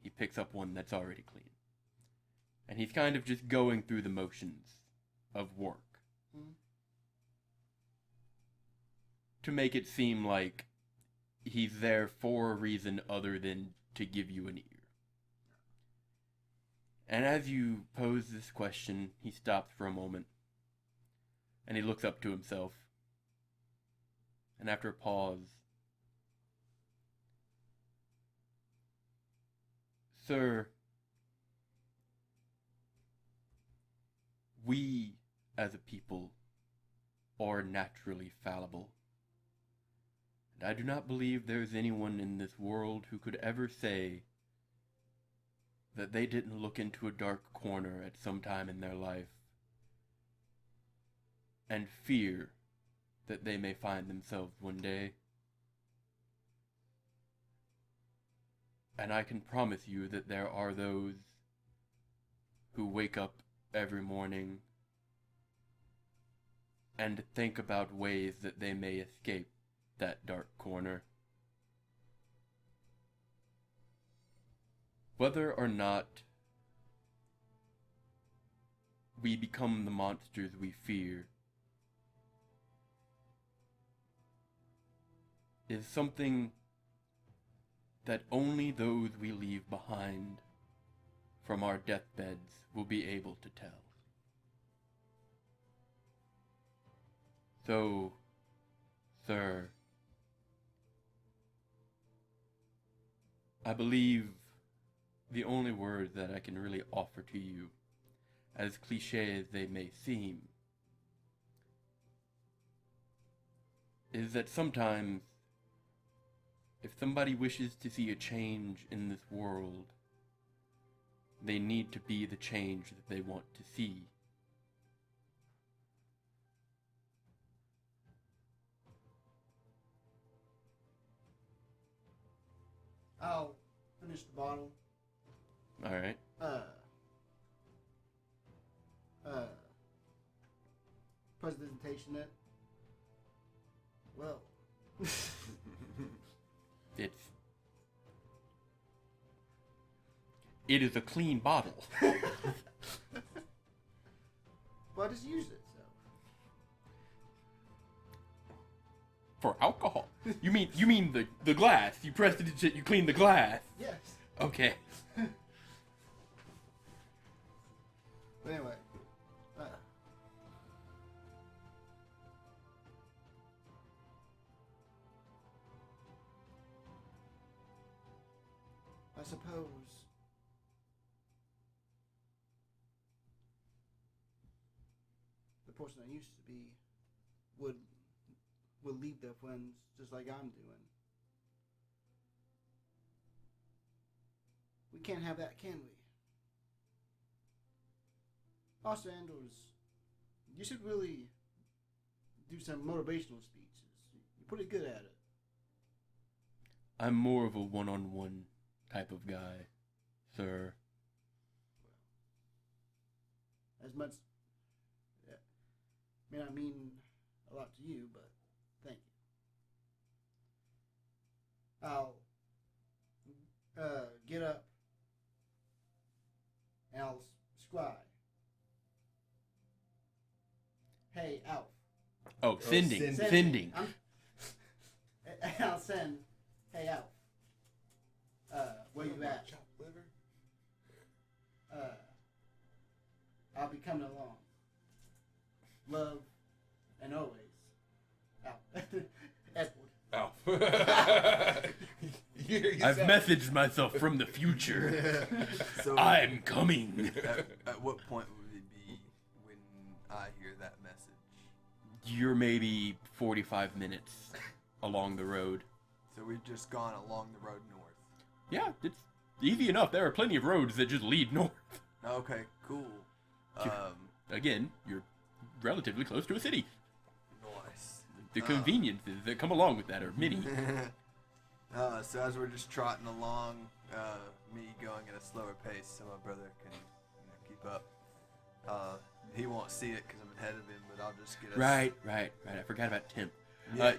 he picks up one that's already clean. And he's kind of just going through the motions of work. To make it seem like he's there for a reason other than to give you an ear. And as you pose this question, he stops for a moment. And he looks up to himself. And after a pause, "Sir, we as a people are naturally fallible. And I do not believe there is anyone in this world who could ever say that they didn't look into a dark corner at some time in their life and fear that they may find themselves one day. And I can promise you that there are those who wake up every morning and think about ways that they may escape that dark corner. Whether or not we become the monsters we fear is something that only those we leave behind from our deathbeds will be able to tell. So, sir, I believe the only words that I can really offer to you, as cliché as they may seem, is that sometimes if somebody wishes to see a change in this world, they need to be the change that they want to see. I'll finish the bottle. Alright. Presentation it. Well. It is a clean bottle. Well, I just used it, so. For alcohol? You mean the glass? You pressed it, you cleaned the glass. Yes. Okay. But anyway. I suppose the person I used to be would leave their friends just like I'm doing. We can't have that, can we? Also, Andrews, you should really do some motivational speeches. You're pretty good at it. I'm more of a one-on-one type of guy, sir. As much, may not mean a lot to you, but thank you. I'll get up and I'll scry. Hey, Alf. Oh, sending. sending. I'll send. Hey, Alf. Where you at? Chopped liver. I'll be coming along. Love and always. Alf. Edward. Alf. I've messaged myself from the future. So I'm coming. at what point would it be when I hear that message? You're maybe 45 minutes along the road. So we've just gone along the road north. Yeah, it's easy enough. There are plenty of roads that just lead north. Okay, cool. Again, you're relatively close to a city. Nice. The conveniences that come along with that are many. So as we're just trotting along, me going at a slower pace so my brother can keep up. He won't see it because I'm ahead of him, but I'll just get us... Right. I forgot about Tim.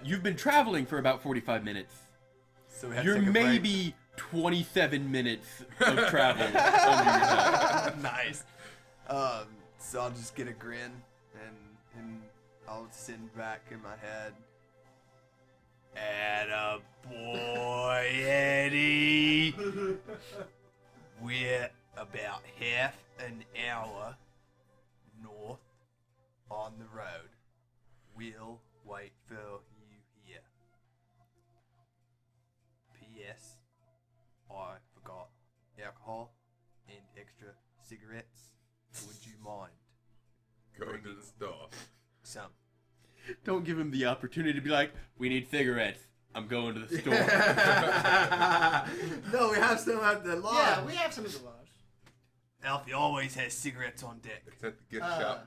You've been traveling for about 45 minutes. So we have You're to take a break. maybe 27 minutes of travel under your belt. Nice. So I'll just get a grin and I'll send back in my head. Atta boy, Eddie. We're about half an hour north on the road. We'll wait for you here. P.S. I forgot alcohol and extra cigarettes. Would you mind Going to the store. some? Don't give him the opportunity to be like, we need cigarettes. I'm going to the store. No, we have some at the lodge. Yeah, we have some of the lodge. Alfie always has cigarettes on deck. It's at the gift shop.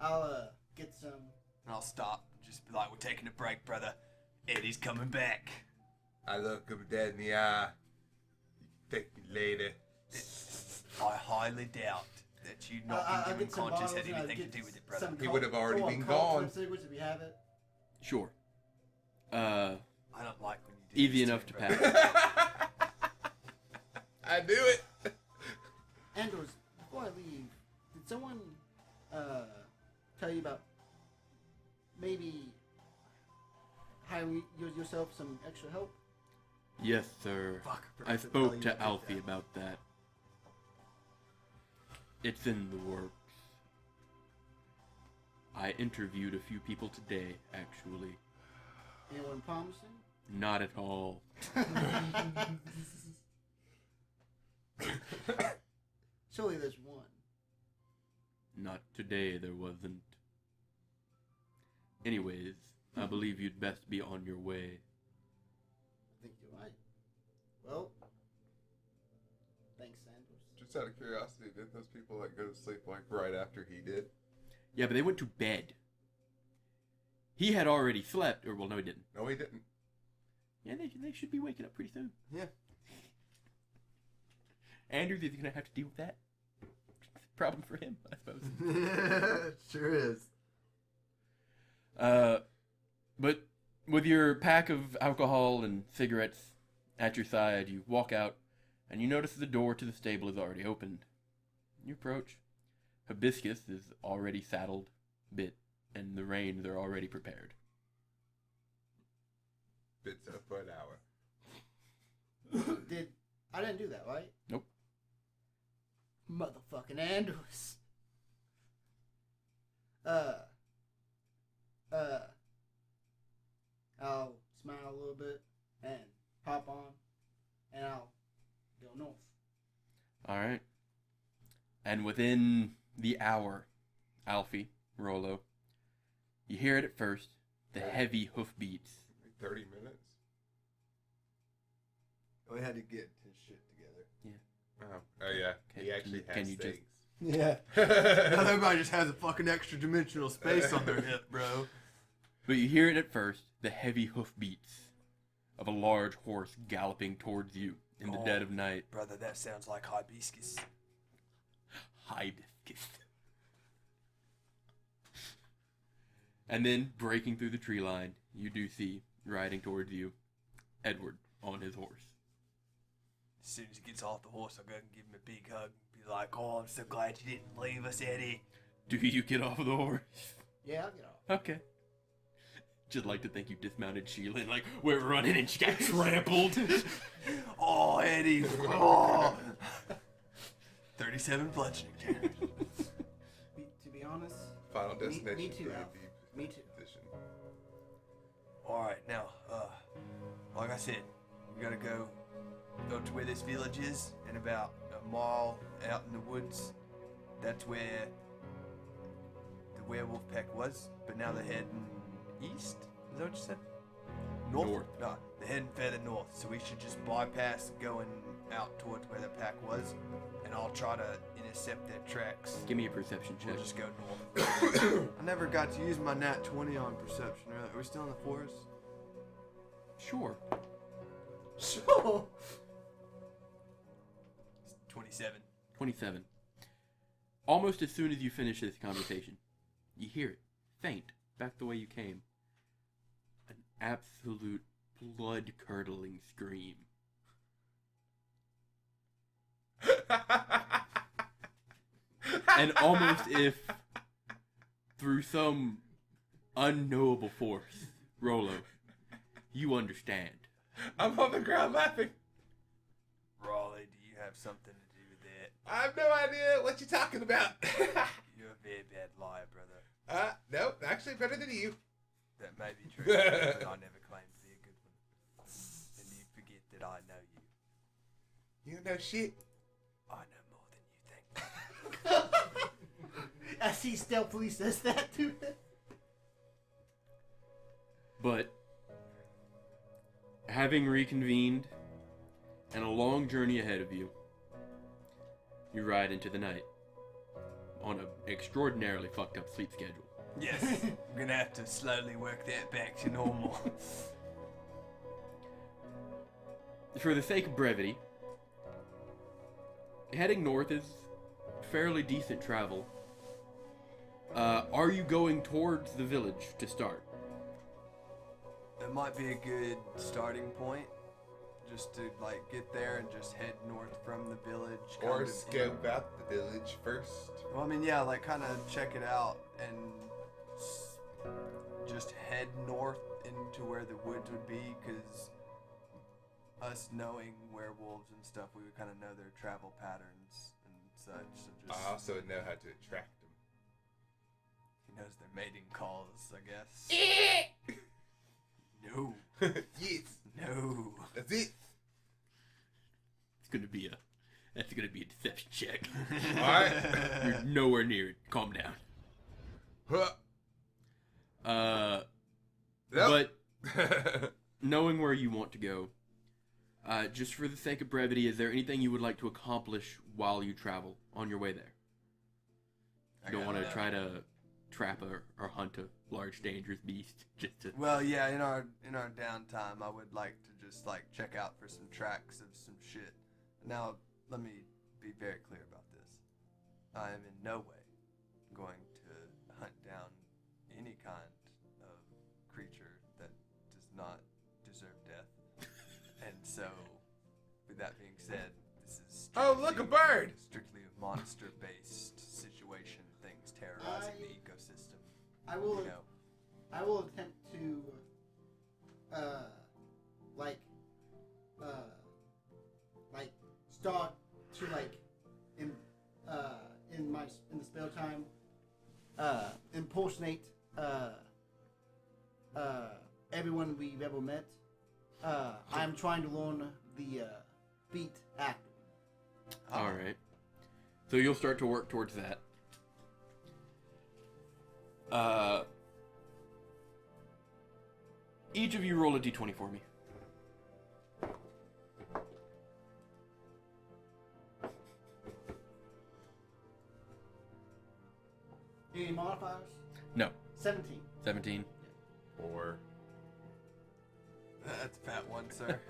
I'll get some. And I'll stop and just be like, we're taking a break, brother. Eddie's coming back. I look him dead in the eye. Take me later. I highly doubt that you not I'll being get some conscious had bottles and I'll anything to get do with it, brother. some He would have already been Colt gone. cigarettes if we have it. Sure. I don't like when you do Easy this enough me, to brother. pass. I knew it. Andros, before I leave, did someone tell you about maybe hiring yourself some extra help? Yes, sir. Fuck, I forgot to tell spoke you to about Alfie that. about that. It's in the works. I interviewed a few people today, actually. Anyone promising? Not at all. Surely there's one. Not today, there wasn't. Anyways, I believe you'd best be on your way. I think you're right. Well, thanks, Andros. Just out of curiosity, did those people like go to sleep like right after he did? Yeah, but they went to bed. He had already slept, or well, no, he didn't. No, he didn't. Yeah, they should be waking up pretty soon. Yeah. Andrews is gonna have to deal with that. Problem for him, I suppose. Sure is. But with your pack of alcohol and cigarettes at your side, you walk out, and you notice the door to the stable is already opened. You approach. Hibiscus is already saddled, bit, and the reins are already prepared. Bits up for an hour. I didn't do that, right? Nope. Motherfucking Andros. I'll smile a little bit and hop on, and I'll go north. All right. And within the hour, Alfie, Rollo, you hear it at first, the heavy hoofbeats. Like 30 minutes? We had to get his shit together. Oh yeah. Okay, He actually can has you just- things. Yeah. Not everybody just has a fucking extra dimensional space on their hip, bro. But you hear it at first, the heavy hoofbeats of a large horse galloping towards you in the dead of night. Brother, that sounds like hibiscus. Hibiscus. And then, breaking through the tree line, you do see, riding towards you, Edward on his horse. As soon as he gets off the horse, I'll go and give him a big hug. Be like, oh, I'm so glad you didn't leave us, Eddie. Do you get off of the horse? Yeah, I'll get off. Okay. Just like to think you dismounted Sheila and like, we're running and she got trampled. Oh, Eddie. Oh. 37 bludgeoning damage. To be honest, Final Me- destination. me too, for the Alf. deep Me too. edition. Alright, now, like I said, we gotta go to where this village is, and about a mile out in the woods. That's where the werewolf pack was, but now they're heading east? Is that what you said? North. No, they're heading further north, so we should just bypass going out towards where the pack was, and I'll try to intercept their tracks. Give me a perception check. We'll just go north. I never got to use my nat 20 on perception. Are we still in the forest? Sure. Sure. 27. 27. Almost as soon as you finish this conversation, you hear it, faint, back the way you came. An absolute blood-curdling scream. And almost if, through some unknowable force, Rolo, you understand. I'm on the ground laughing. Raleigh, do you have something to do with that? I have no idea what you're talking about. You're a very bad liar, brother. No, actually better than you. That may be true, but I never claimed to be a good one. And you forget that I know you. You don't know shit. I know more than you think. As he stealthily says that to him. But, having reconvened and a long journey ahead of you, you ride into the night on an extraordinarily fucked up sleep schedule. Yes, I'm gonna have to slowly work that back to normal. For the sake of brevity, heading north is fairly decent travel. Are you going towards the village to start? It might be a good starting point, just to like get there and just head north from the village. Or kind of, scope out the village first. Well, I mean, yeah, like kind of check it out and just head north into where the woods would be, because us knowing werewolves and stuff, we would kind of know their travel patterns and such. So just I also know how to attract them. He knows their mating calls, I guess. No. Yes. No. That's it. That's gonna be a deception check. Alright. You're nowhere near it. Calm down. Nope. But knowing where you want to go, just for the sake of brevity, is there anything you would like to accomplish while you travel on your way there? You don't want to try to trap or hunt a large dangerous beast just to... Well, yeah, in our downtime, I would like to just like check out for some tracks of some shit. Now, let me be very clear about this. I am in no way going to hunt down any kind of creature that does not deserve death. And so, with that being said, this is Oh, look, a bird! strictly a monster-based situation. Things terrorizing the ecosystem. I will. You know. I will attempt to, start to in the spare time, impersonate everyone we've ever met. I'm trying to learn the beat acting. Alright. So you'll start to work towards that. Each of you roll a d20 for me. Any modifiers? No. 17. 17. Or That's a fat one, sir.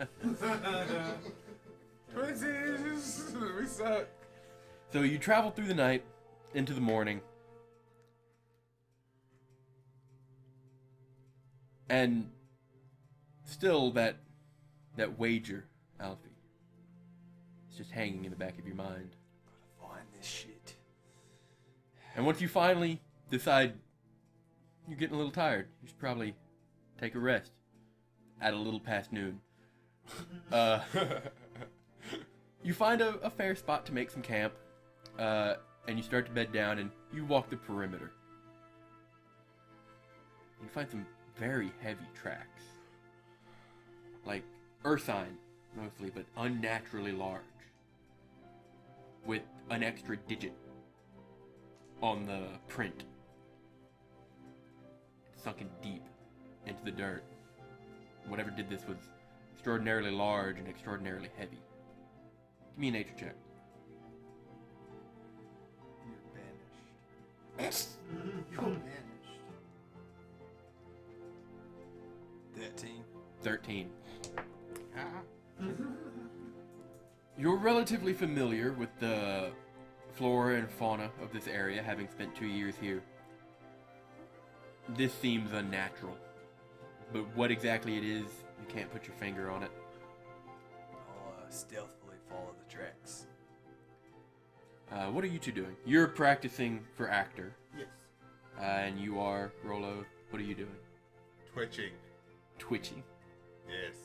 twinsies. We suck. So you travel through the night into the morning. And still that wager, Alfie, is just hanging in the back of your mind. Gotta find this shit. And once you finally decide you're getting a little tired, you should probably take a rest at a little past noon. You find a fair spot to make some camp, and you start to bed down and you walk the perimeter. You find some very heavy tracks. Like ursine, mostly, but unnaturally large. With an extra digit on the print. Sunken deep into the dirt. Whatever did this was extraordinarily large and extraordinarily heavy. Give me a nature check. You're banished. You're banished. 13. 13. You're relatively familiar with the flora and fauna of this area, having spent 2 years here. This seems unnatural. But what exactly it is, you can't put your finger on it. I'll stealthily follow the tracks. What are you two doing? You're practicing for actor. Yes. And you are, Rolo, what are you doing? Twitching. Twitching. Yes.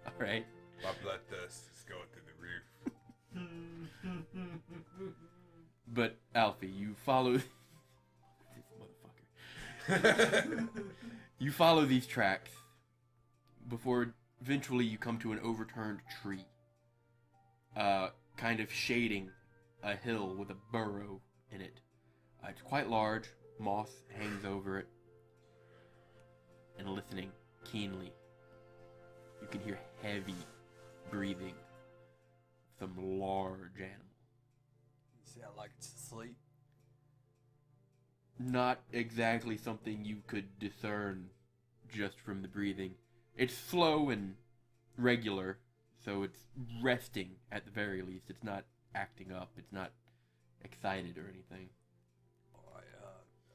Alright. My blood thirst is going through the roof. But, Alfie, you follow... this motherfucker. You follow these tracks before eventually you come to an overturned tree. Kind of shading a hill with a burrow in it. It's quite large. Moss hangs over it. And listening keenly, you can hear heavy breathing. Some large animal. You sound like it's asleep. Not exactly something you could discern just from the breathing. It's slow and regular, so it's resting at the very least. It's not acting up. It's not excited or anything. Alright,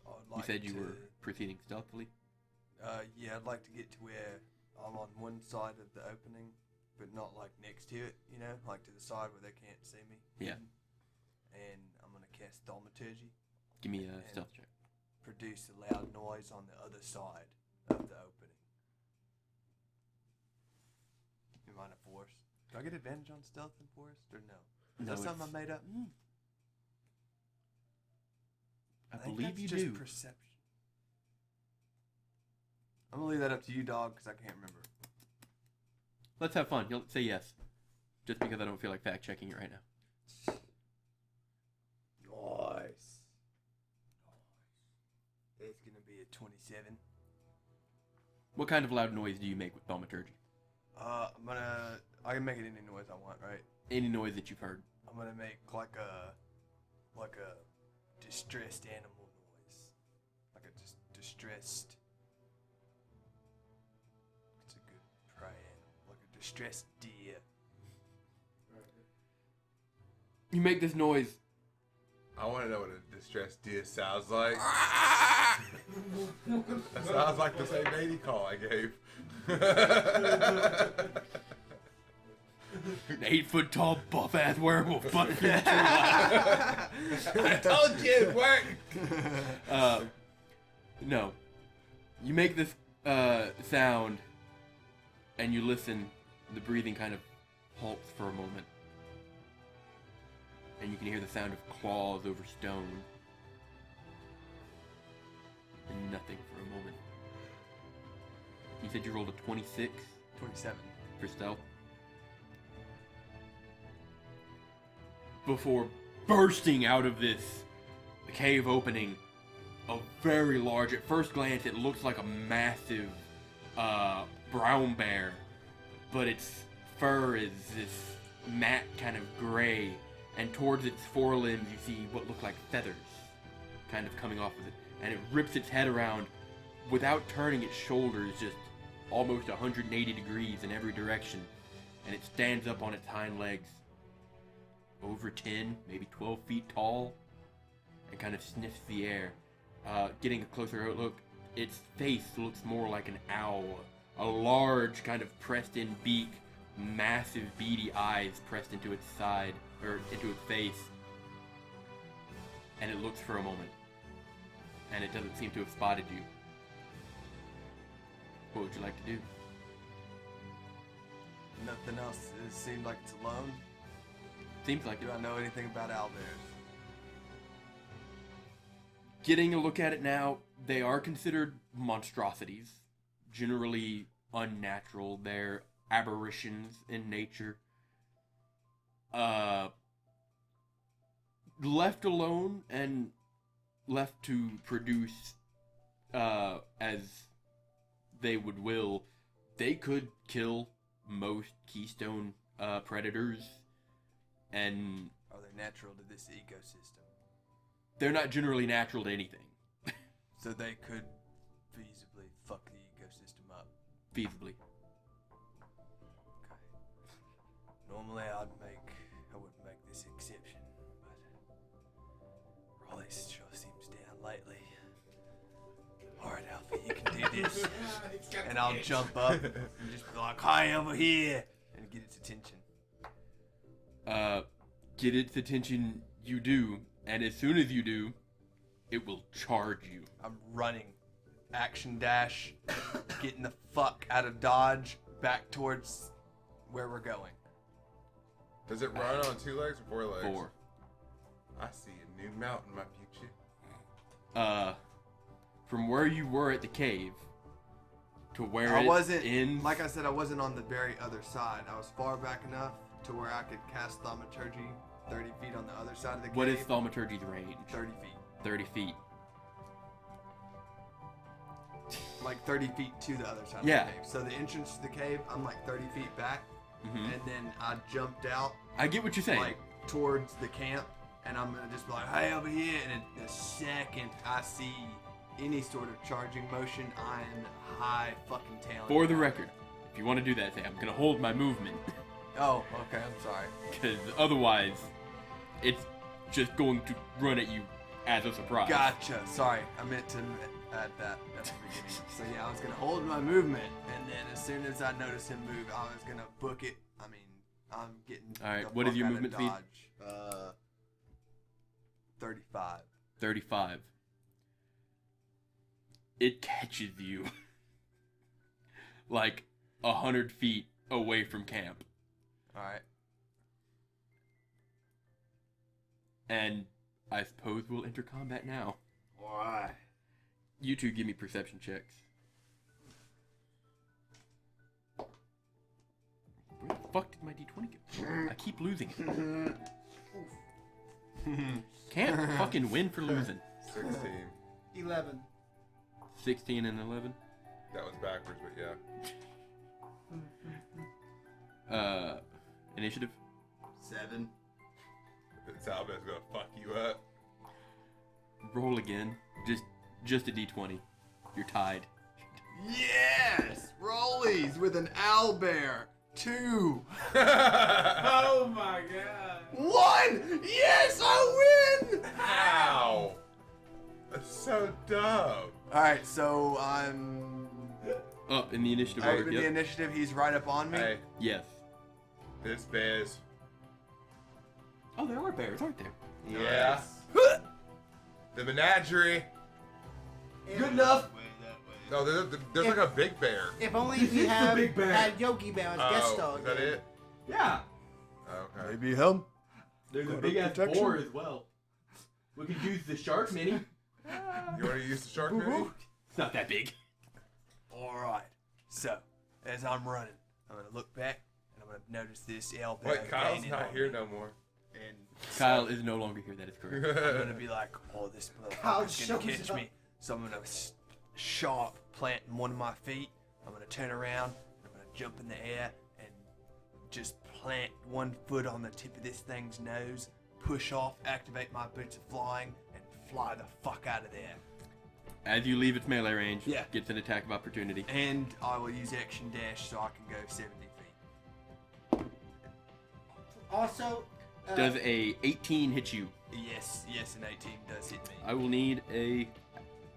I'd You like said you to, were proceeding stealthily? yeah, I'd like to get to where I'm on one side of the opening, but not like next to it, you know, like to the side where they can't see me. Yeah. And I'm gonna cast thaumaturgy, Give me a stealth check. produce a loud noise on the other side of the opening. You mind a force? Do I get advantage on stealth and forest or no? Is No, that something I it's- made up? I think believe that's you just do. Perception. I'm gonna leave that up to you, dog, because I can't remember. Let's have fun. You'll say yes. Just because I don't feel like fact checking it right now. Nice. It's gonna be a 27. What kind of loud noise do you make with thaumaturgy? I can make it any noise I want, right? Any noise that you've heard. I'm gonna make like a distressed animal noise, like a just distressed. It's a good prey animal, like a distressed deer. You make this noise. I want to know what a distressed deer sounds like. That sounds like the same baby call I gave. An 8-foot tall buff ass werewolf. But I told you it worked. no. You make this sound, and you listen. The breathing kind of halts for a moment. And you can hear the sound of claws over stone. And nothing for a moment. You said you rolled a 26 27. for stealth. Before bursting out of this cave opening, a very large, at first glance it looks like a massive brown bear, but its fur is this matte kind of gray, and towards its forelimbs you see what look like feathers kind of coming off of it, and it rips its head around without turning its shoulders just almost 180 degrees in every direction, and it stands up on its hind legs, over 10, maybe 12 feet tall, and kind of sniffs the air. Getting a closer look, its face looks more like an owl. A large kind of pressed in beak, massive beady eyes pressed into its side, or into its face. And it looks for a moment. And it doesn't seem to have spotted you. What would you like to do? Nothing else. It seems like it's alone. Seems like it. Do I know anything about owlbears? Getting a look at it now, they are considered monstrosities, generally unnatural. They're aberrations in nature. Left alone and left to produce as they would will, they could kill most keystone predators, and Are they natural to this ecosystem? they're not generally natural to anything. So they could feasibly fuck the ecosystem up. Feasibly. Okay. Normally I wouldn't make this exception, but Raleigh sure seems down lately. Alright, Alfie, you can do this. And I'll jump up and just be like, hi, over here! And get its attention. Get its attention, you do, and as soon as you do, it will charge you. I'm running. Action dash. Getting the fuck out of Dodge. Back towards where we're going. Does it run on 2 legs or 4 legs? 4. I see a new mountain, my future. From where you were at the cave to where I it wasn't, ends. like I said, I wasn't on the very other side. I was far back enough to where I could cast Thaumaturgy 30 feet on the other side of the cave. What is Thaumaturgy's range? 30 feet. 30 feet. Like 30 feet to the other side Yeah. of the cave. So the entrance to the cave, I'm like 30 feet back. Mhm. And then I jumped out I get what you're saying. like towards the camp. And I'm going to just be like, hey, over here. And in the second I see any sort of charging motion, I am high fucking tail. For the record, if you want to do that, say, I'm going to hold my movement. Oh, okay. I'm sorry. Because otherwise, it's just going to run at you as a surprise. Gotcha. Sorry, I meant to add that at the beginning. So yeah, I was gonna hold my movement, and then as soon as I noticed him move, I was gonna book it. I mean, I'm getting. All right, the what is fuck your out of movement speed? Dodge. 35. 35. It catches you like 100 feet away from camp. All right. And I suppose we'll enter combat now. Alright. You two give me perception checks. Where the fuck did my d20 go? I keep losing it. Can't fucking win for losing. 16. 11. 16 and 11. That was backwards, but yeah. Initiative. 7. This Owlbear's gonna fuck you up. Roll again. Just a d20. You're tied. Yes! Rollies with an owlbear. 2. Oh my god. 1! Yes, I win! Ow! That's so dumb. Alright, so I'm Up in the initiative up order. in Yep. the initiative. He's right up on me. Hey, Yes. this bear's. Oh, there are bears, aren't there? Yeah. The menagerie. Good enough. No, there's like a big bear. If only This we is the had big bear. had Yogi Bear as guest Oh, star. is that again. it? Yeah. Okay. Maybe him. There's a big-ass boar as well. We could use the shark mini. You want to use the shark mini? It's not that big. Alright. So, as I'm running, I'm gonna look back and I'm gonna notice this Owlbear. Wait, Kyle's gaining not on here me. no more. And Kyle is no longer here, that is correct. I'm gonna be like, oh, this Kyle motherfucker's gonna shows catch up. me. So I'm gonna sharp plant in one of my feet. I'm gonna turn around. I'm gonna jump in the air and just plant one foot on the tip of this thing's nose. Push off, activate my boots of flying, and fly the fuck out of there. As you leave its melee range, Yeah. gets an attack of opportunity. And I will use action dash so I can go 70 feet. Also, Does a 18 hit you? Yes, an 18 does hit me. I will need a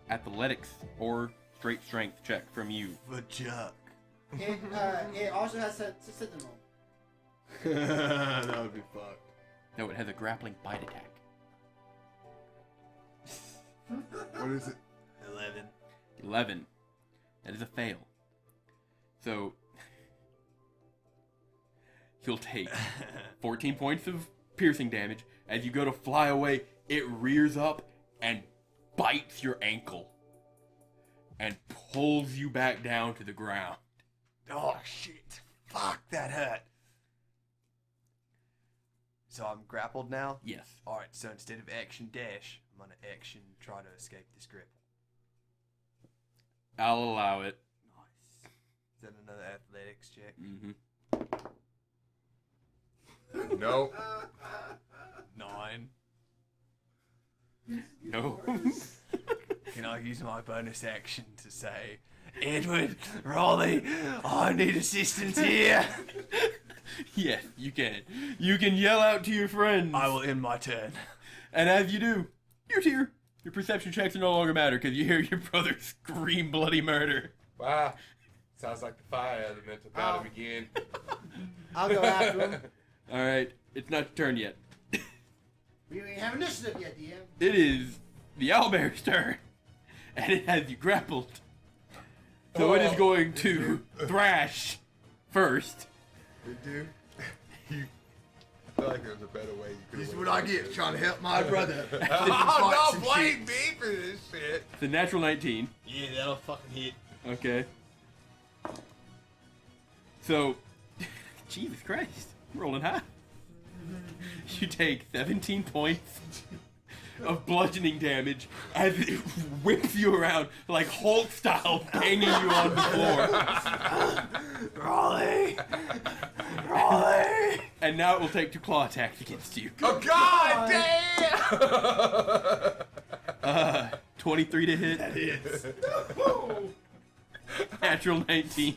athletics or straight strength check from you. For Chuck. it also has a sentinel. That would be fucked. No, it has a grappling bite attack. What is it? 11. 11. That is a fail. So, you'll take 14 points of piercing damage. As you go to fly away, it rears up and bites your ankle. and pulls you back down to the ground. Oh shit! Fuck, that hurt. So I'm grappled now? Yes. Alright, so instead of action dash, I'm gonna action try to escape this grapple. I'll allow it. Nice. Is that another athletics check? Mm-hmm. Nope. 9. No. Can I use my bonus action to say, Edward, Raleigh, I need assistance here? Yes, you can. You can yell out to your friends. I will end my turn. And as you do, your tear. Your perception checks no longer matter because you hear your brother scream bloody murder. Wow. Sounds like the fire element about him again. I'll go after him. Alright, it's not your turn yet. We ain't have initiative yet, DM. It is the owlbear's turn. And it has you grappled. So it is going to thrash first. Dude, you. I feel like there's a better way you could. This is what I get trying to help my brother. Oh, no, blame me for this shit. The natural 19. Yeah, that'll fucking hit. Okay. So, Jesus Christ, I'm rolling high. You take 17 points of bludgeoning damage as it whips you around like Hulk style, banging you on the floor. Raleigh! Raleigh! And now it will take 2 claw attacks against you. Oh, God damn! 23 to hit. That hits. Natural 19.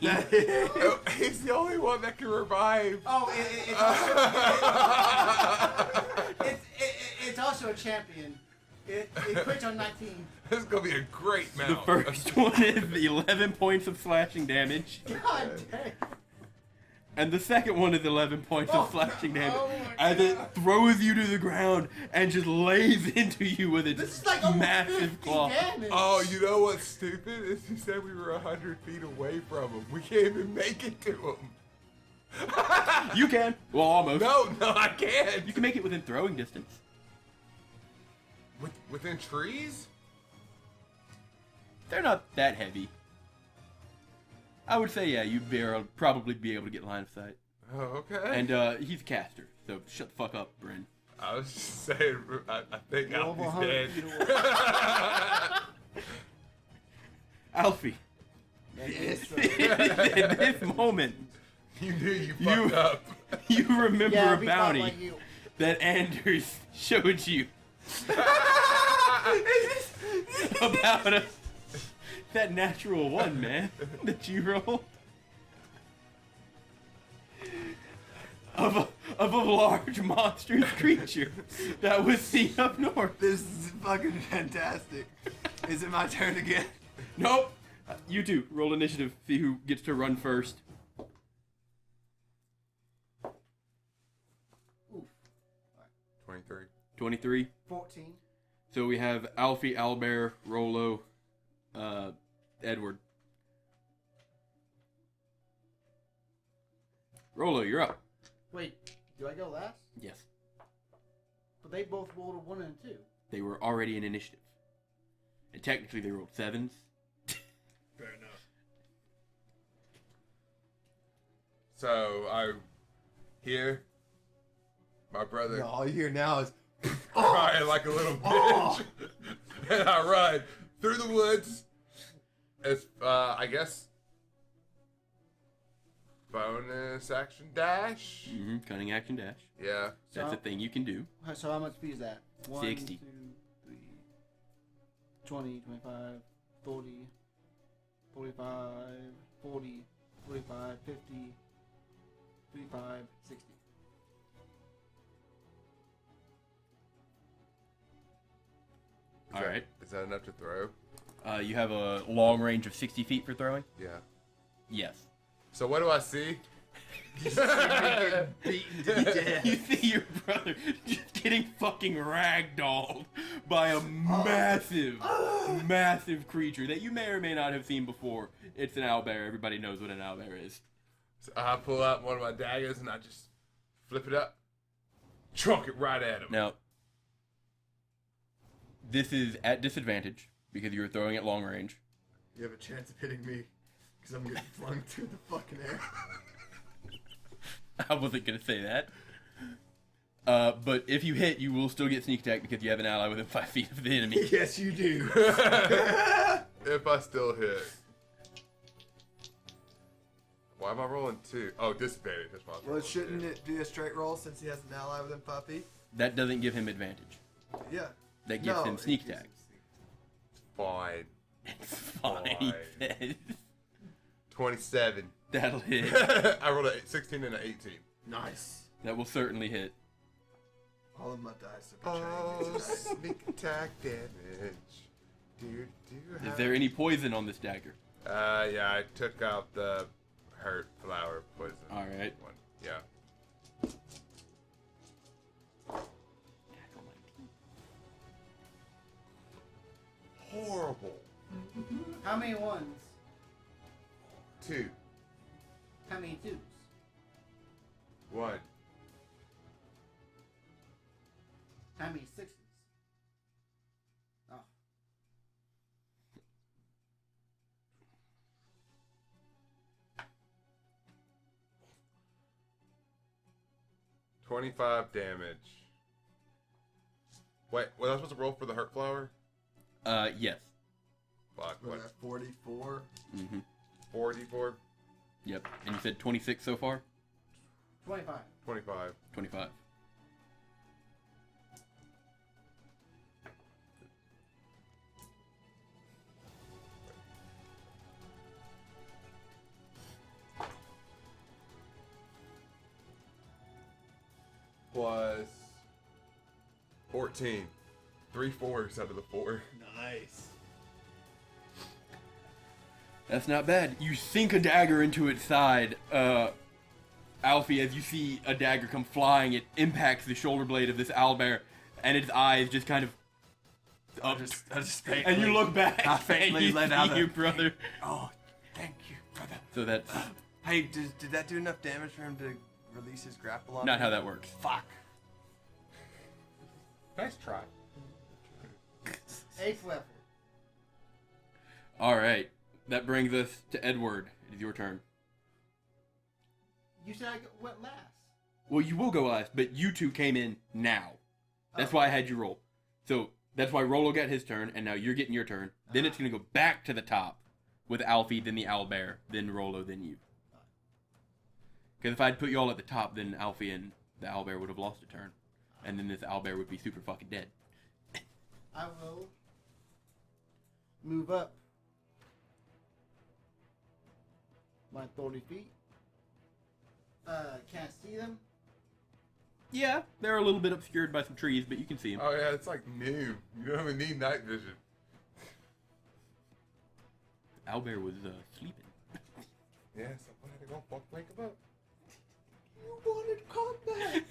He's the only one that can revive. Oh, it's also a champion. It quits on 19. This is gonna be a great The mount. first one is 11 points of slashing damage. God damn. And the second one is 11 points of slashing damage oh my as it throws you to the ground and just lays into you with its This is like almost massive 50 claw. damage. Oh, you know what's stupid? Is he said we were 100 feet away from him. We can't even make it to him. You can. Well, almost. No, I can't. You can make it within throwing distance. Within trees? They're not that heavy. I would say, yeah, you'd probably be able to get line of sight. Oh, okay. And he's a caster, so shut the fuck up, Bryn. I was just saying, I think You're over Alfie's 100 dead. feet away. Alfie, Yes, sir. at this moment, You knew you fucked up. you remember Yeah, a we thought bounty like you. that Anders showed you about that natural one, man, that you rolled. Of a large monstrous creature that was seen up north. This is fucking fantastic. Is it my turn again? Nope. You two, roll initiative. See who gets to run first. Oof. 23. 23. 14. So we have Alfie, Owlbear, Rolo, Edward. Rolo, you're up. Wait, do I go last? Yes. But they both rolled a 1 and a 2. They were already in initiative. And technically they rolled 7s. Fair enough. So I hear my brother All you hear now is crying like a little bitch, and I run through the woods. It's I guess bonus action dash. Mm-hmm. Cunning action dash. Yeah. That's So- a thing you can do. So how much speed is that? 1, 60. 2, 3, 20, 25, 30, 45, 40, 45, 50, 55, 60. Is All that- right. Is that enough to throw? You have a long range of 60 feet for throwing? Yeah. Yes. So what do I see? beaten to death. You see your brother just getting fucking ragdolled by a massive, massive creature that you may or may not have seen before. It's an owlbear. Everybody knows what an owlbear is. So I pull out one of my daggers and I just flip it up, trunk it right at him. Now, this is at disadvantage because you were throwing at long range. You have a chance of hitting me because I'm getting flung through the fucking air. I wasn't gonna say that. But if you hit, you will still get sneak attack because you have an ally within 5 feet of the enemy. Yes, you do. If I still hit. Why am I rolling 2? Oh, disadvantage. That's why I was Well, rolling shouldn't 2. it be a straight roll since he has an ally within 5 feet? That doesn't give him advantage. Yeah. That gives No, him it sneak gives attack. Fine. It's fine. He says. 27. That'll hit. I rolled a 16 and an 18. Nice. That will certainly hit. All of my dice have been Oh, changed tonight. sneak attack damage. Do Is there any poison on this dagger? Yeah, I took out the hurt flower poison. All right. One. Yeah. Horrible. How many ones? 2. How many twos? 1. How many sixes? Oh. $25 damage. Wait, was I supposed to roll for the hurt flower? Yes. Fuck, We're what? at 44. Mm-hmm. 44? Yep. And you said 26 so far? 25. 25. 25. Plus 14. 3 4s out of the 4. Nice. That's not bad. You sink a dagger into its side. Alfie, as you see a dagger come flying, it impacts the shoulder blade of this owlbear, and its eyes just kind of up. I just faintly, And you look back, I and faintly you let see out your a, brother. oh, thank you, brother. So that's Hey, did that do enough damage for him to release his grapple on not me? how that works. Fuck. Nice try. 8th level. All right, that brings us to Edward. It is your turn. You said I went last. Well, you will go last, but you two came in now. That's Oh. why I had you roll. So that's why Rolo got his turn, and now you're getting your turn. Then it's going to go back to the top with Alfie, then the owlbear, then Rolo, then you. Because if I'd put you all at the top, then Alfie and the owlbear would have lost a turn. And then this owlbear would be super fucking dead. I will move up my 30 feet. Can't see them. Yeah, they're a little bit obscured by some trees, but you can see them. Oh, yeah, it's like noon. You don't even need night vision. Owlbear was sleeping. Yeah, so I had to go fuck wake him up. You wanted combat.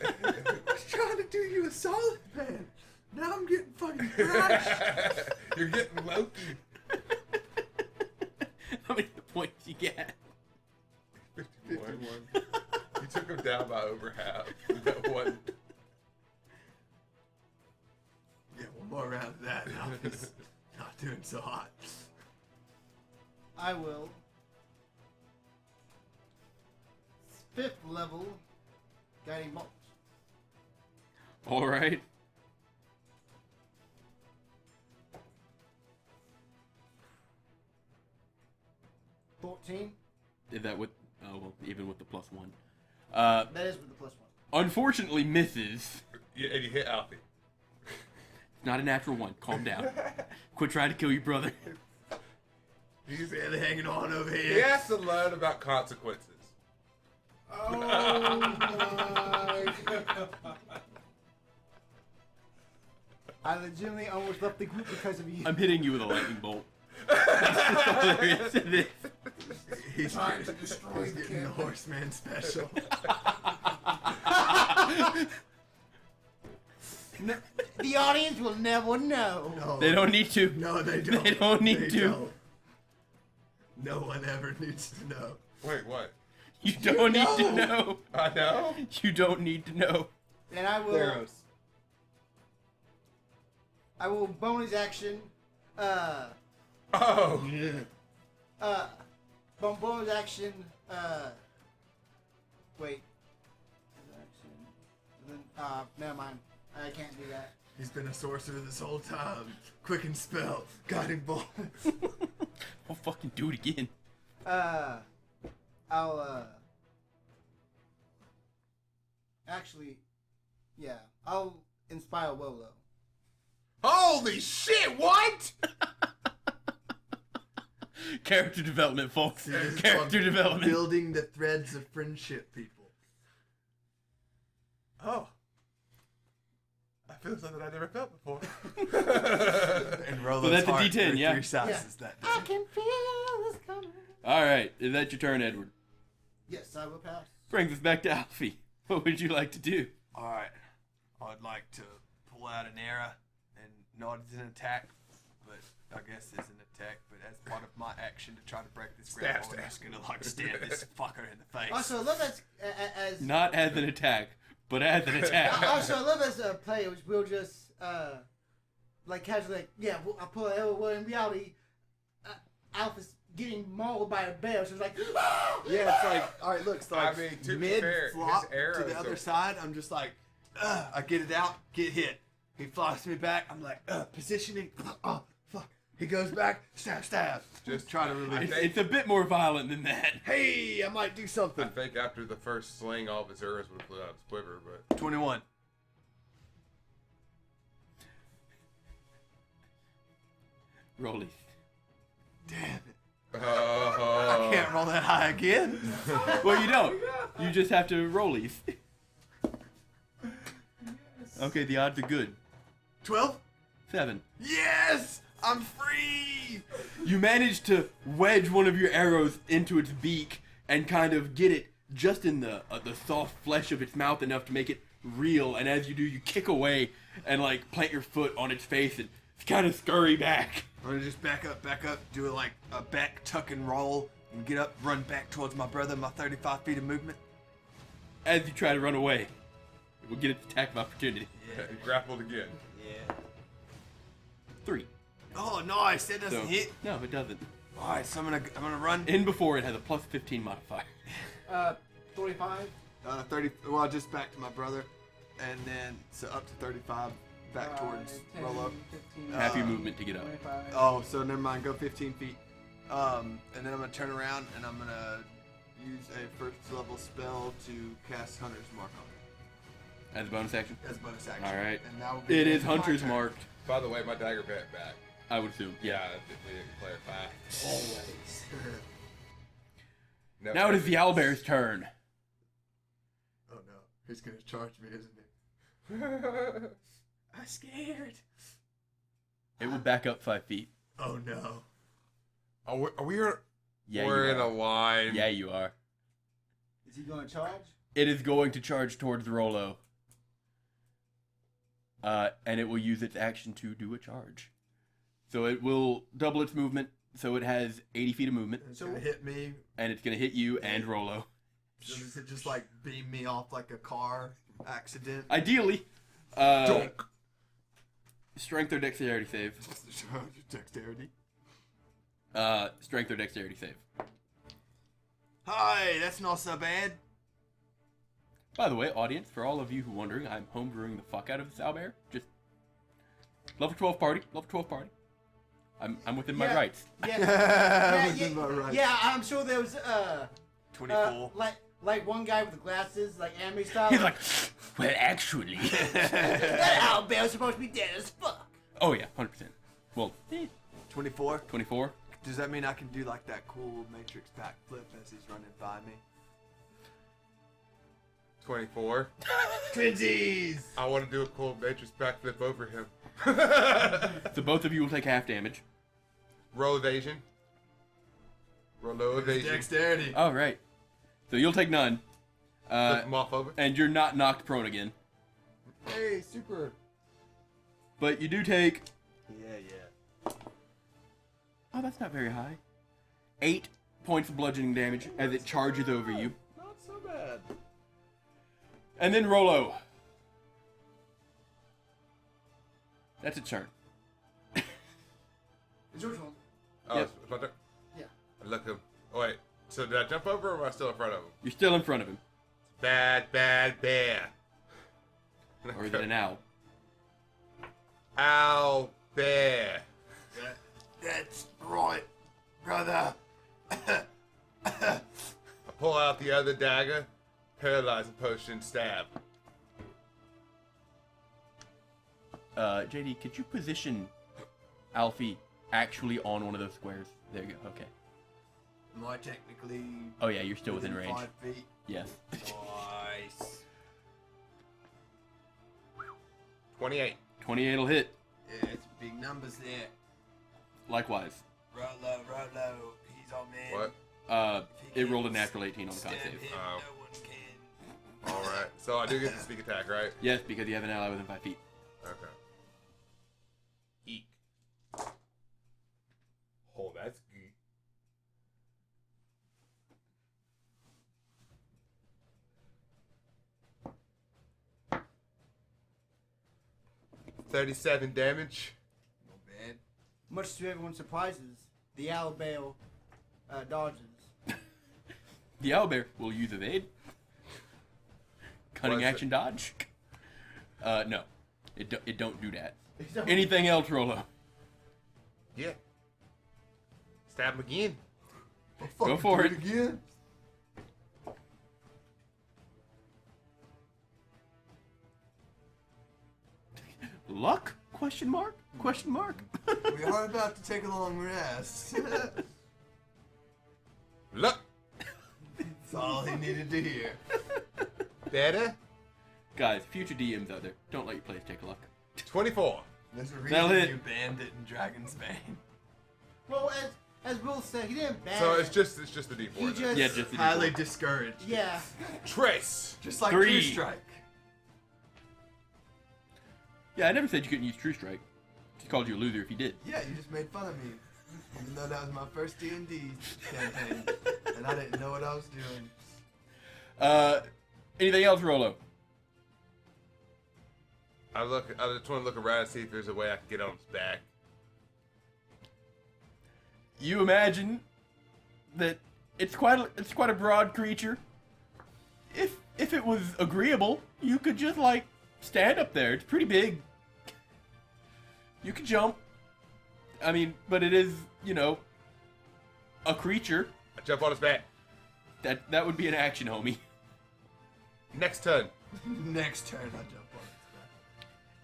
I was trying to do you a solid, man. Now I'm getting fucking thrashed. You're getting Loki. How many points you get? 51. You took him down by over half. That one. Yeah, one more round of that. Now he's not doing so hot. I will 5th level guiding bolt. All right. $14. Is that with? Oh well, even with the +1. That is with the +1. Unfortunately, misses. Yeah, and you hit Alfie. It's not a natural one. Calm down. Quit trying to kill your brother. He's barely hanging on over He here. has to learn about consequences. Oh my! I legitimately almost left the group because of you. I'm hitting you with a lightning bolt. That's all there is to this. He's Trying to destroy he's the getting the camp. horseman special. The audience will never know. No, They don't need to. No, they don't. They don't need They to. don't. No one ever needs to know. Wait, what? You don't need to know. I know. You don't need to know. And I will. Theros. I will bonus action. Oh. bonus action. Wait. Action. Then, never mind. I can't do that. He's been a sorcerer this whole time. Quicken spell. Guiding bolt. I'll fucking do it again. I'll actually, yeah, I'll inspire Wolo. Holy shit! What? Character development, folks. See, this is Character called development. Building the threads of friendship, people. Oh. I feel something I never felt before. And Rolo's So that's a heart D10, grew yeah. 3 sizes that day. I can feel this coming. All right, is that your turn, Edward? Yes, I will pass. Brings us back to Alfie. What would you like to do? Alright. I'd like to pull out an arrow and not as an attack, but I guess as an attack, but as part of my action to try to break this grapple, I'm just gonna like stab this fucker in the face. Also, I love as Not as an attack, but as an attack. also I love as players we'll just like casually like I pull an arrow. Well, in reality, Alpha's getting mauled by a bear, so it's like Yeah, it's like, all right, look, it's like I mean, to be mid fair, flop his to arrows the other are- side. I'm just like, I get it out, get hit. He flops me back. I'm like, positioning. Oh, fuck. He goes back, stab, stab. Just try to really. It's a bit more violent than that. Hey, I might do I something. think after the first sling, all of his arrows would have flew out of his quiver, but 21. Rollies. Damn it. I I can't roll that high again. Well, you don't. You just have to rollies. Okay, the odds are good. 12? 7. Yes! I'm free! You manage to wedge one of your arrows into its beak and kind of get it just in the soft flesh of its mouth enough to make it real. And as you do, you kick away and like plant your foot on its face and kind of scurry back. I'm gonna just back up, do like a back tuck and roll, and get up, run back towards my brother, my 35 feet of movement. As you try to run away, it will get its attack of opportunity. grappled again. Yeah. 3. Oh, nice! That doesn't So, hit. no, it doesn't. All right, so I'm gonna run. In before it has a plus 15 modifier. 45. 30. Well, just back to my brother, and then so up to 35, back towards 10, roll up. 15, Half your movement to get up. 25. Oh, so never mind. Go 15 feet. And then I'm gonna turn around and I'm gonna use a first level spell to cast Hunter's Mark on As a bonus action? it as a bonus action. All right. And that will be It the is end of my Hunter's turn. marked, By the way, my dagger bent back. I would assume. Yeah, we didn't clarify. Always. No, Now it is the Owlbear's turn. Oh no, he's gonna charge me, isn't he? I'm scared. It will back up 5 feet. Oh no. Are we Yeah, we're you in are. a line. Yeah, you are. Is he going to charge? It is going to charge towards Rolo. And it will use its action to do a charge. So it will double its movement, so it has 80 feet of movement, It's gonna hit me. and it's going to hit you and Rolo. So does it just like beam me off like a car accident? Ideally, Donk. strength or dexterity save. Dexterity. Strength or dexterity save. Hi, that's not so bad. By the way, audience, for all of you who are wondering, I'm homebrewing the fuck out of this Owlbear. Just level 12 party. Level 12 party. I'm within my Yeah. rights. Yeah. I yeah, was in my right. yeah, I'm sure there was 24. like one guy with the glasses, like anime style. He's like, well, actually. that Owlbear's supposed to be dead as fuck. Oh, yeah, 100%. Well, 24. 24. Does that mean I can do like that cool Matrix backflip as he's running by me? 24. Twinsies! I want to do a cool matrix backflip over him. So both of you will take half damage. Roll evasion. Roll low evasion. Dexterity. All right. So you'll take none. Flip him off over. And you're not knocked prone again. Hey, super. But you do take... Yeah. Oh, that's not very high. 8 points of bludgeoning damage as it charges over you. Not so bad. And then Rolo. That's its turn. It's your turn. Oh, Yep. it's my turn. Yeah. I look him. Oh, wait. So did I jump over or am I still in front of him? You're still in front of him. Bad bear. Or is it an owl? Owlbear. That's right, brother. I pull out the other dagger, paralyzing potion, stab. JD, could you position Alfie actually on one of those squares? There you go. Okay. Am I technically Oh yeah, you're still within range. 5 feet? Yes. Nice. 28. 28 will hit. Yeah, it's big numbers there. Likewise. Rolo, he's our man. What? It rolled a natural 18 on the con Stab save. him, Oh. no one can. Alright. So I do get the sneak attack, right? Yes, because you have an ally within 5 feet. Okay. Eek. Oh, that's geek. $37 damage. Not bad. Much to everyone's surprises, the Owlbear dodges. The owlbear will use evade. Cunning Was it- action dodge. No. It don't do that. Anything else, Rolo? Yeah. Stab him again. Go for it. Again? Luck? Question mark? Question mark? We are about to take a long rest. Look. That's all he needed to hear. Better. Guys, future DMs out there, don't let your players take luck. 24. There's a That'll reason hit. You bandit in Dragon's Bane. Well, as Will said, he didn't ban So it. it's just the D4. He then. just Yeah, just the highly D4. discouraged. yeah. Trace. Just like 3. True Strike. Yeah, I never said you couldn't use True Strike. Just called you a loser if you did. Yeah, you just made fun of me. Even though that was my first D&D campaign. And I didn't know what I was doing. Anything else, Rolo? I just want to look around and see if there's a way I can get on his back. You imagine that it's quite a broad creature. If it was agreeable, you could just like stand up there. It's pretty big. You could jump. I mean, but it is, a creature. I jump on his back. That would be an action, homie. Next turn. Next turn, I jump on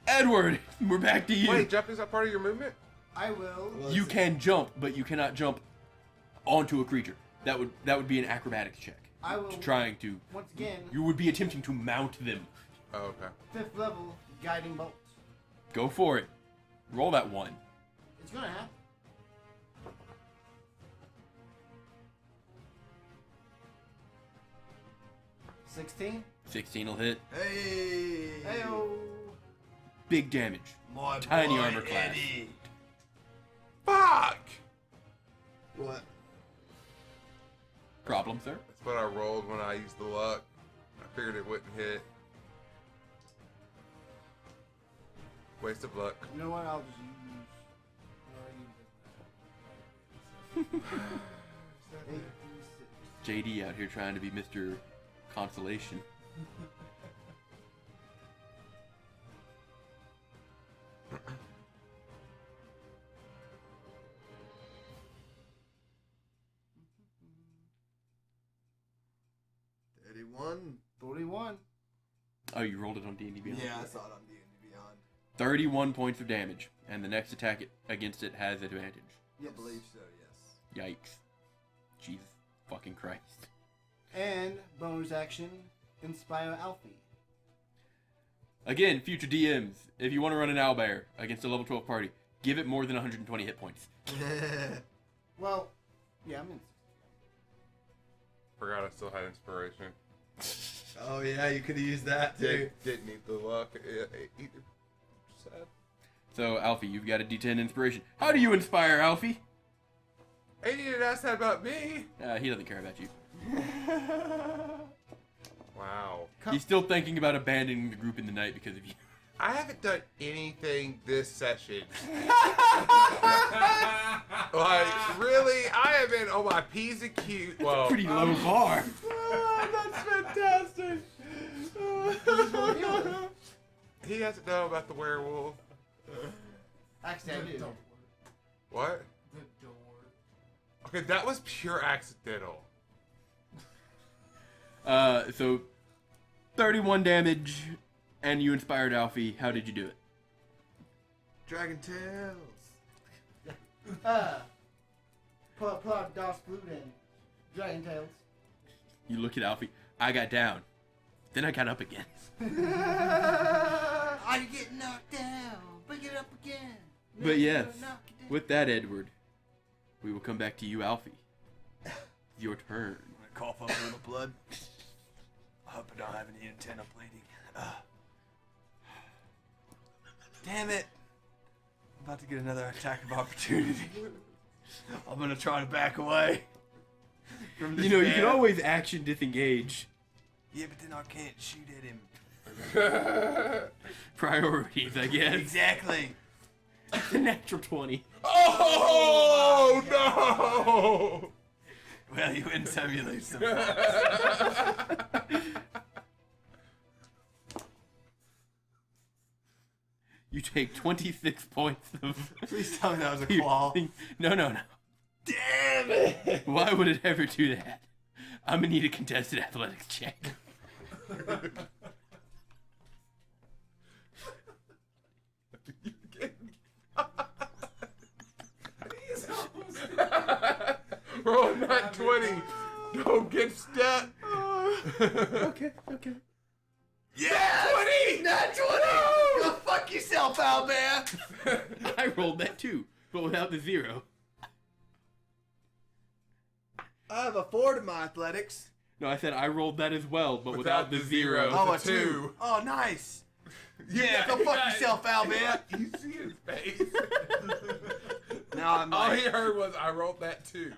Edward, we're back to you. Wait, jumping is that part of your movement? I will. Well, You can jump, but you cannot jump onto a creature. That would be an acrobatics check. I will. Trying to. Once again, You would be attempting to mount them. Oh, okay. 5th level guiding bolt. Go for it. Roll that 1. It's gonna happen. $16. 16 will hit. Hey! Heyo. Big damage. My Tiny boy, armor class. Eddie. Fuck! What? Problem, sir? That's what I rolled when I used the luck. I figured it wouldn't hit. Waste of luck. You know what? I'll just use. 8d6. JD out here trying to be Mr. Consolation. $31. 41. Oh, you rolled it on D&D Beyond? Yeah, I saw it on D&D Beyond. 31 points of damage, and the next attack against it has advantage. I believe so, yes. Yikes. Jesus fucking Christ. And bonus action, Inspire Alfie. Again, future DMs, if you want to run an owlbear against a level 12 party, give it more than 120 hit points. Well, yeah, I'm in. Forgot I still had inspiration. Oh yeah, you could have used that too. Didn't need the luck either. Sad. So, Alfie, you've got a D10 inspiration. How do you inspire Alfie? Hey, you didn't ask that about me. He doesn't care about you. Wow. He's still thinking about abandoning the group in the night because of you. I haven't done anything this session. Like, really? I have been on my P's and Q's. Well, Pretty low bar. that's fantastic. He doesn't know about the werewolf. Actually, I do. What? The door. Okay, that was pure accidental. So 31 damage, and you inspired Alfie. How did you do it? Dragon Tales. Pull out Das Blut and Dragon Tales. You look at Alfie. I got down. Then I got up again. Are you getting knocked down? Bring it up again. But yes, Knock it down. with that, Edward, we will come back to you, Alfie. Your turn. I'm gonna cough up a little blood. I hope I don't have any intent of bleeding. Damn it! I'm about to get another attack of opportunity. I'm gonna try to back away. From this You know, you can man. always action disengage. Yeah, but then I can't shoot at him. Priorities, I guess. Exactly. The natural 20. Oh no! Well, you win some, you lose some. You take 26 points of... Please tell me that was a claw. No, no, no. Damn it! Why would it ever do that? I'm gonna need a contested athletics check. Roll not 20. Don't get stuck. Okay. Yeah! 20! Not 20! Go fuck yourself, Owlbear! I rolled that too, but without the 0. I have a 4 to my athletics. No, I said I rolled that as well, but without the 0. Oh, a It's a 2. two. Oh, nice. Yeah, go fuck yourself, Owlbear. You see his face? Now I'm All like, he heard was, I wrote that too.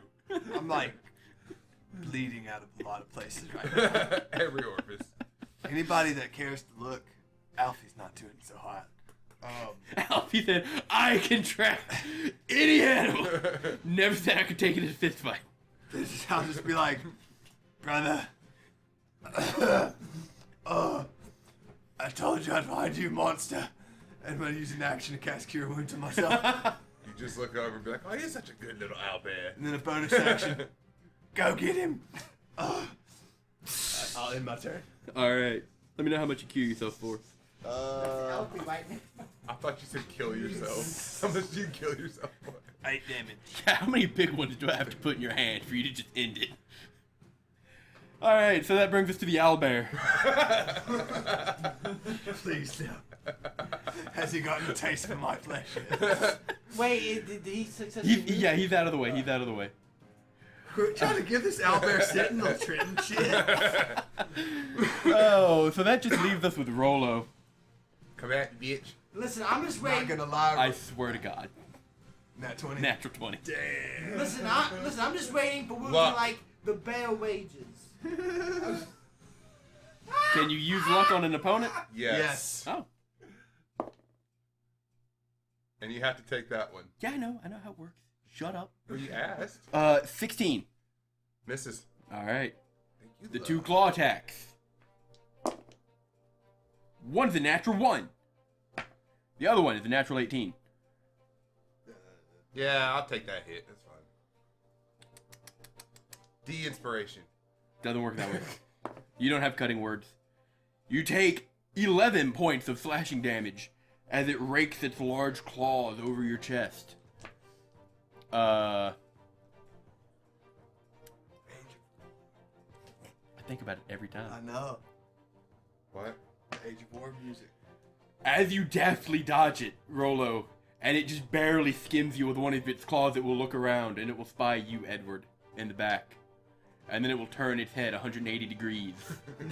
I'm like bleeding out of a lot of places right now. Every orifice. Anybody that cares to look, Alfie's not doing so hot. Alfie said, I can track any animal. Never said I could take it in a fist fight. I'll just be like, brother, I told you I'd find you, monster. And I'm gonna use an action to cast Cure Wounds on myself. You just look over and be like, oh, he's such a good little owlbear. And then a bonus action, go get him. I'll end my turn. Alright. Let me know how much you cure yourself for. Alfie right now. I thought you said kill yourself. How much do you kill yourself for? 8 damage. How many big ones do I have to put in your hand for you to just end it? Alright, so that brings us to the owlbear. Please no. Has he gotten a taste for my flesh? Wait, did he successfully? Yeah, he's out of the way. He's out of the way. We're trying to give this owlbear sentinel trim shit. Oh, so that just leaves us with Rolo. Come at me, bitch. Listen, I'm just Not waiting. gonna lie. I swear to God. Nat 20. Natural 20. Damn. Listen, I'm just waiting for wounds Luck. like the bear wages. Can you use luck on an opponent? Yes. Oh. And you have to take that one. Yeah, I know how it works. Shut up. Well, you asked. 16. Misses. Alright. Thank you, The love. 2 claw attacks. One's a natural 1. The other one is a natural 18. Yeah, I'll take that hit. That's fine. De-inspiration. Doesn't work that way. You don't have cutting words. You take 11 points of slashing damage as it rakes its large claws over your chest. I think about it every time. I know. What? Age of War music. As you deftly dodge it, Rolo, and it just barely skims you with one of its claws, it will look around and it will spy you, Edward, in the back. And then it will turn its head 180 degrees.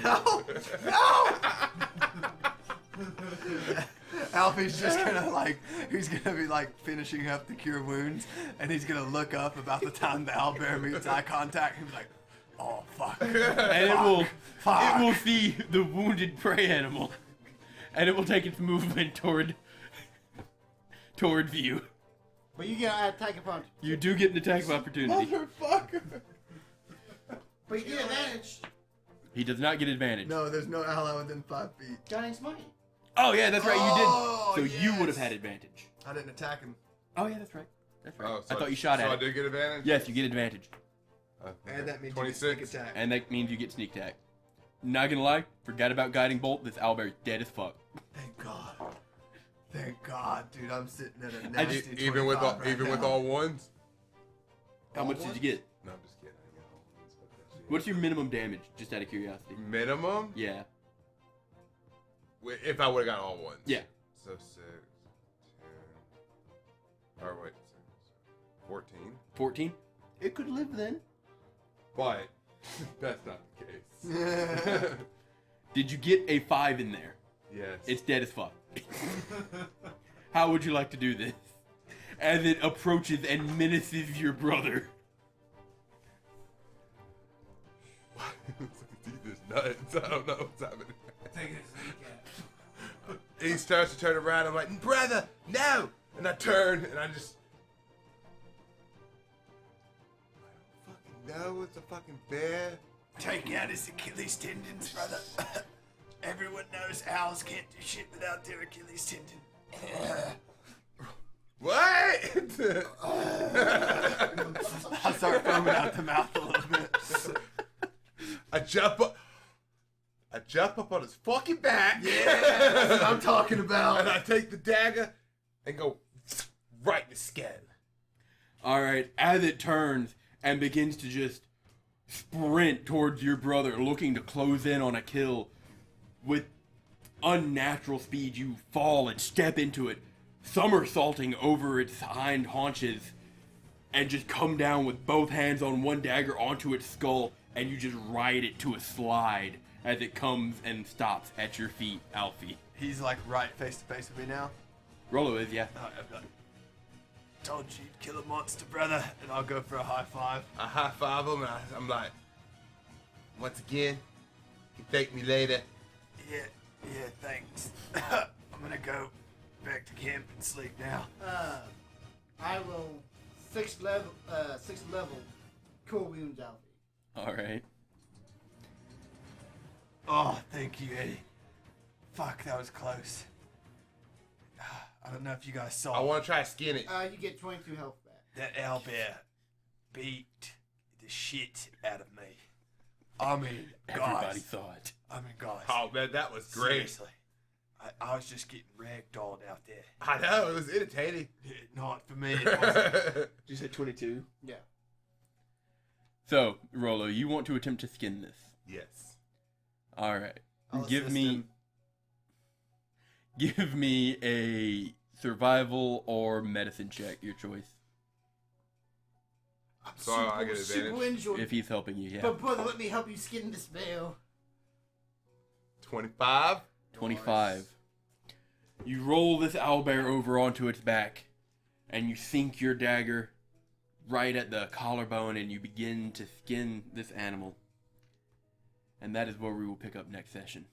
No! No! Alfie's just gonna he's gonna be finishing up the cure wounds, and he's gonna look up about the time the owlbear meets eye contact. He'll be like, "Oh fuck!" And it will see the wounded prey animal, and it will take its movement toward view. But you get an attack punch. You do get an attack of opportunity. Motherfucker. But you get advantage. He does not get advantage. No, there's no ally within 5 feet. Giant smite. Oh yeah, that's right. Oh, You did. So you would have yes. had advantage. I didn't attack him. Oh yeah, that's right. That's right. Oh, I thought you shot so at I it. do get advantage? Yes, you get advantage, And that means you get sneak attack. and that means you get sneak attack. Not gonna lie, forgot about guiding bolt. This owlbear's dead as fuck. Thank God. Thank God, dude. I'm sitting at a I nasty just- Even with all, 25 right even with now. all ones? How much did you get? No, I'm just kidding. I get all ones. But that's it. What's your minimum damage? Just out of curiosity. Minimum? Yeah. If I would have got all ones. Yeah. So 6, 10. Or wait. 14. 14. It could live then. But that's not the case. Did you get a 5 in there? Yes. It's dead as fuck. How would you like to do this? As it approaches and menaces your brother. He's just nuts. I don't know what's happening. Take it as a recap. He starts to turn around. I'm like, brother, no! And I turn and I just. I don't fucking know. It's a fucking bear. Take out his Achilles tendons, brother. Everyone knows owls can't do shit without their Achilles tendon. What? I start foaming out the mouth a little bit. I jump up on his fucking back. Yeah, that's what I'm talking about. And I take the dagger and go right in the skull. Alright, as it turns and begins to just sprint towards your brother, looking to close in on a kill, with unnatural speed, you fall and step into it, somersaulting over its hind haunches, and just come down with both hands on one dagger onto its skull, and you just ride it to a slide as it comes and stops at your feet, Alfie. He's like right face to face with me now. Rolo is, yeah. I've got told you to kill a monster, brother, and I'll go for a high five. I high five him and I'm like, once again, you can thank me later. Yeah, thanks. I'm gonna go back to camp and sleep now. I will sixth level core wounds Alfie. Alright. Oh, thank you, Eddie. Fuck, that was close. I don't know if you guys saw I want to try to skin it. You get 22 health back. that owlbear beat the shit out of me. I mean, Everybody guys. saw it. I mean, guys. Oh man, that was great. Seriously. I was just getting ragdolled out there. I know, it was entertaining. Not for me. It wasn't. Did you say 22? Yeah. So, Rolo, you want to attempt to skin this. Yes. Alright. I'll Give assist me him. give me a survival or medicine check, your choice. So I get Super advantage. enjoy. If he's helping you, yeah. But brother, let me help you skin this bear. 25. 25. You roll this owlbear over onto its back, and you sink your dagger right at the collarbone, and you begin to skin this animal. And that is where we will pick up next session.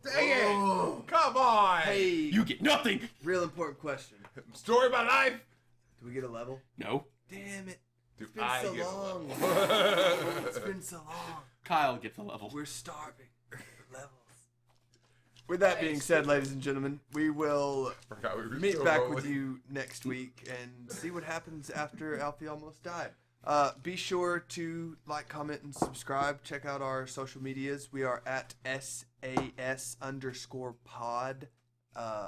Dang it! Come on! Hey, You get nothing! real important question. Story of my life! Do we get a level? No. Damn it. Do It's been I so get a long. level? It's been so long. Kyle gets a level. We're starving for levels. With that being said, ladies and gentlemen, we will Forgot we were meet still back rolling. with you next week and see what happens after Alfie almost died. Be sure to like, comment, and subscribe. Check out our social medias. We are at SAS_pod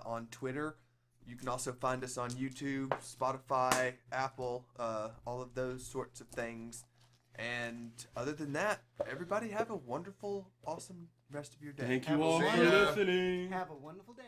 on Twitter. You can also find us on YouTube, Spotify, Apple, all of those sorts of things. And other than that, everybody have a wonderful, awesome rest of your day. Thank Have you a all for See ya. listening. Have a wonderful day.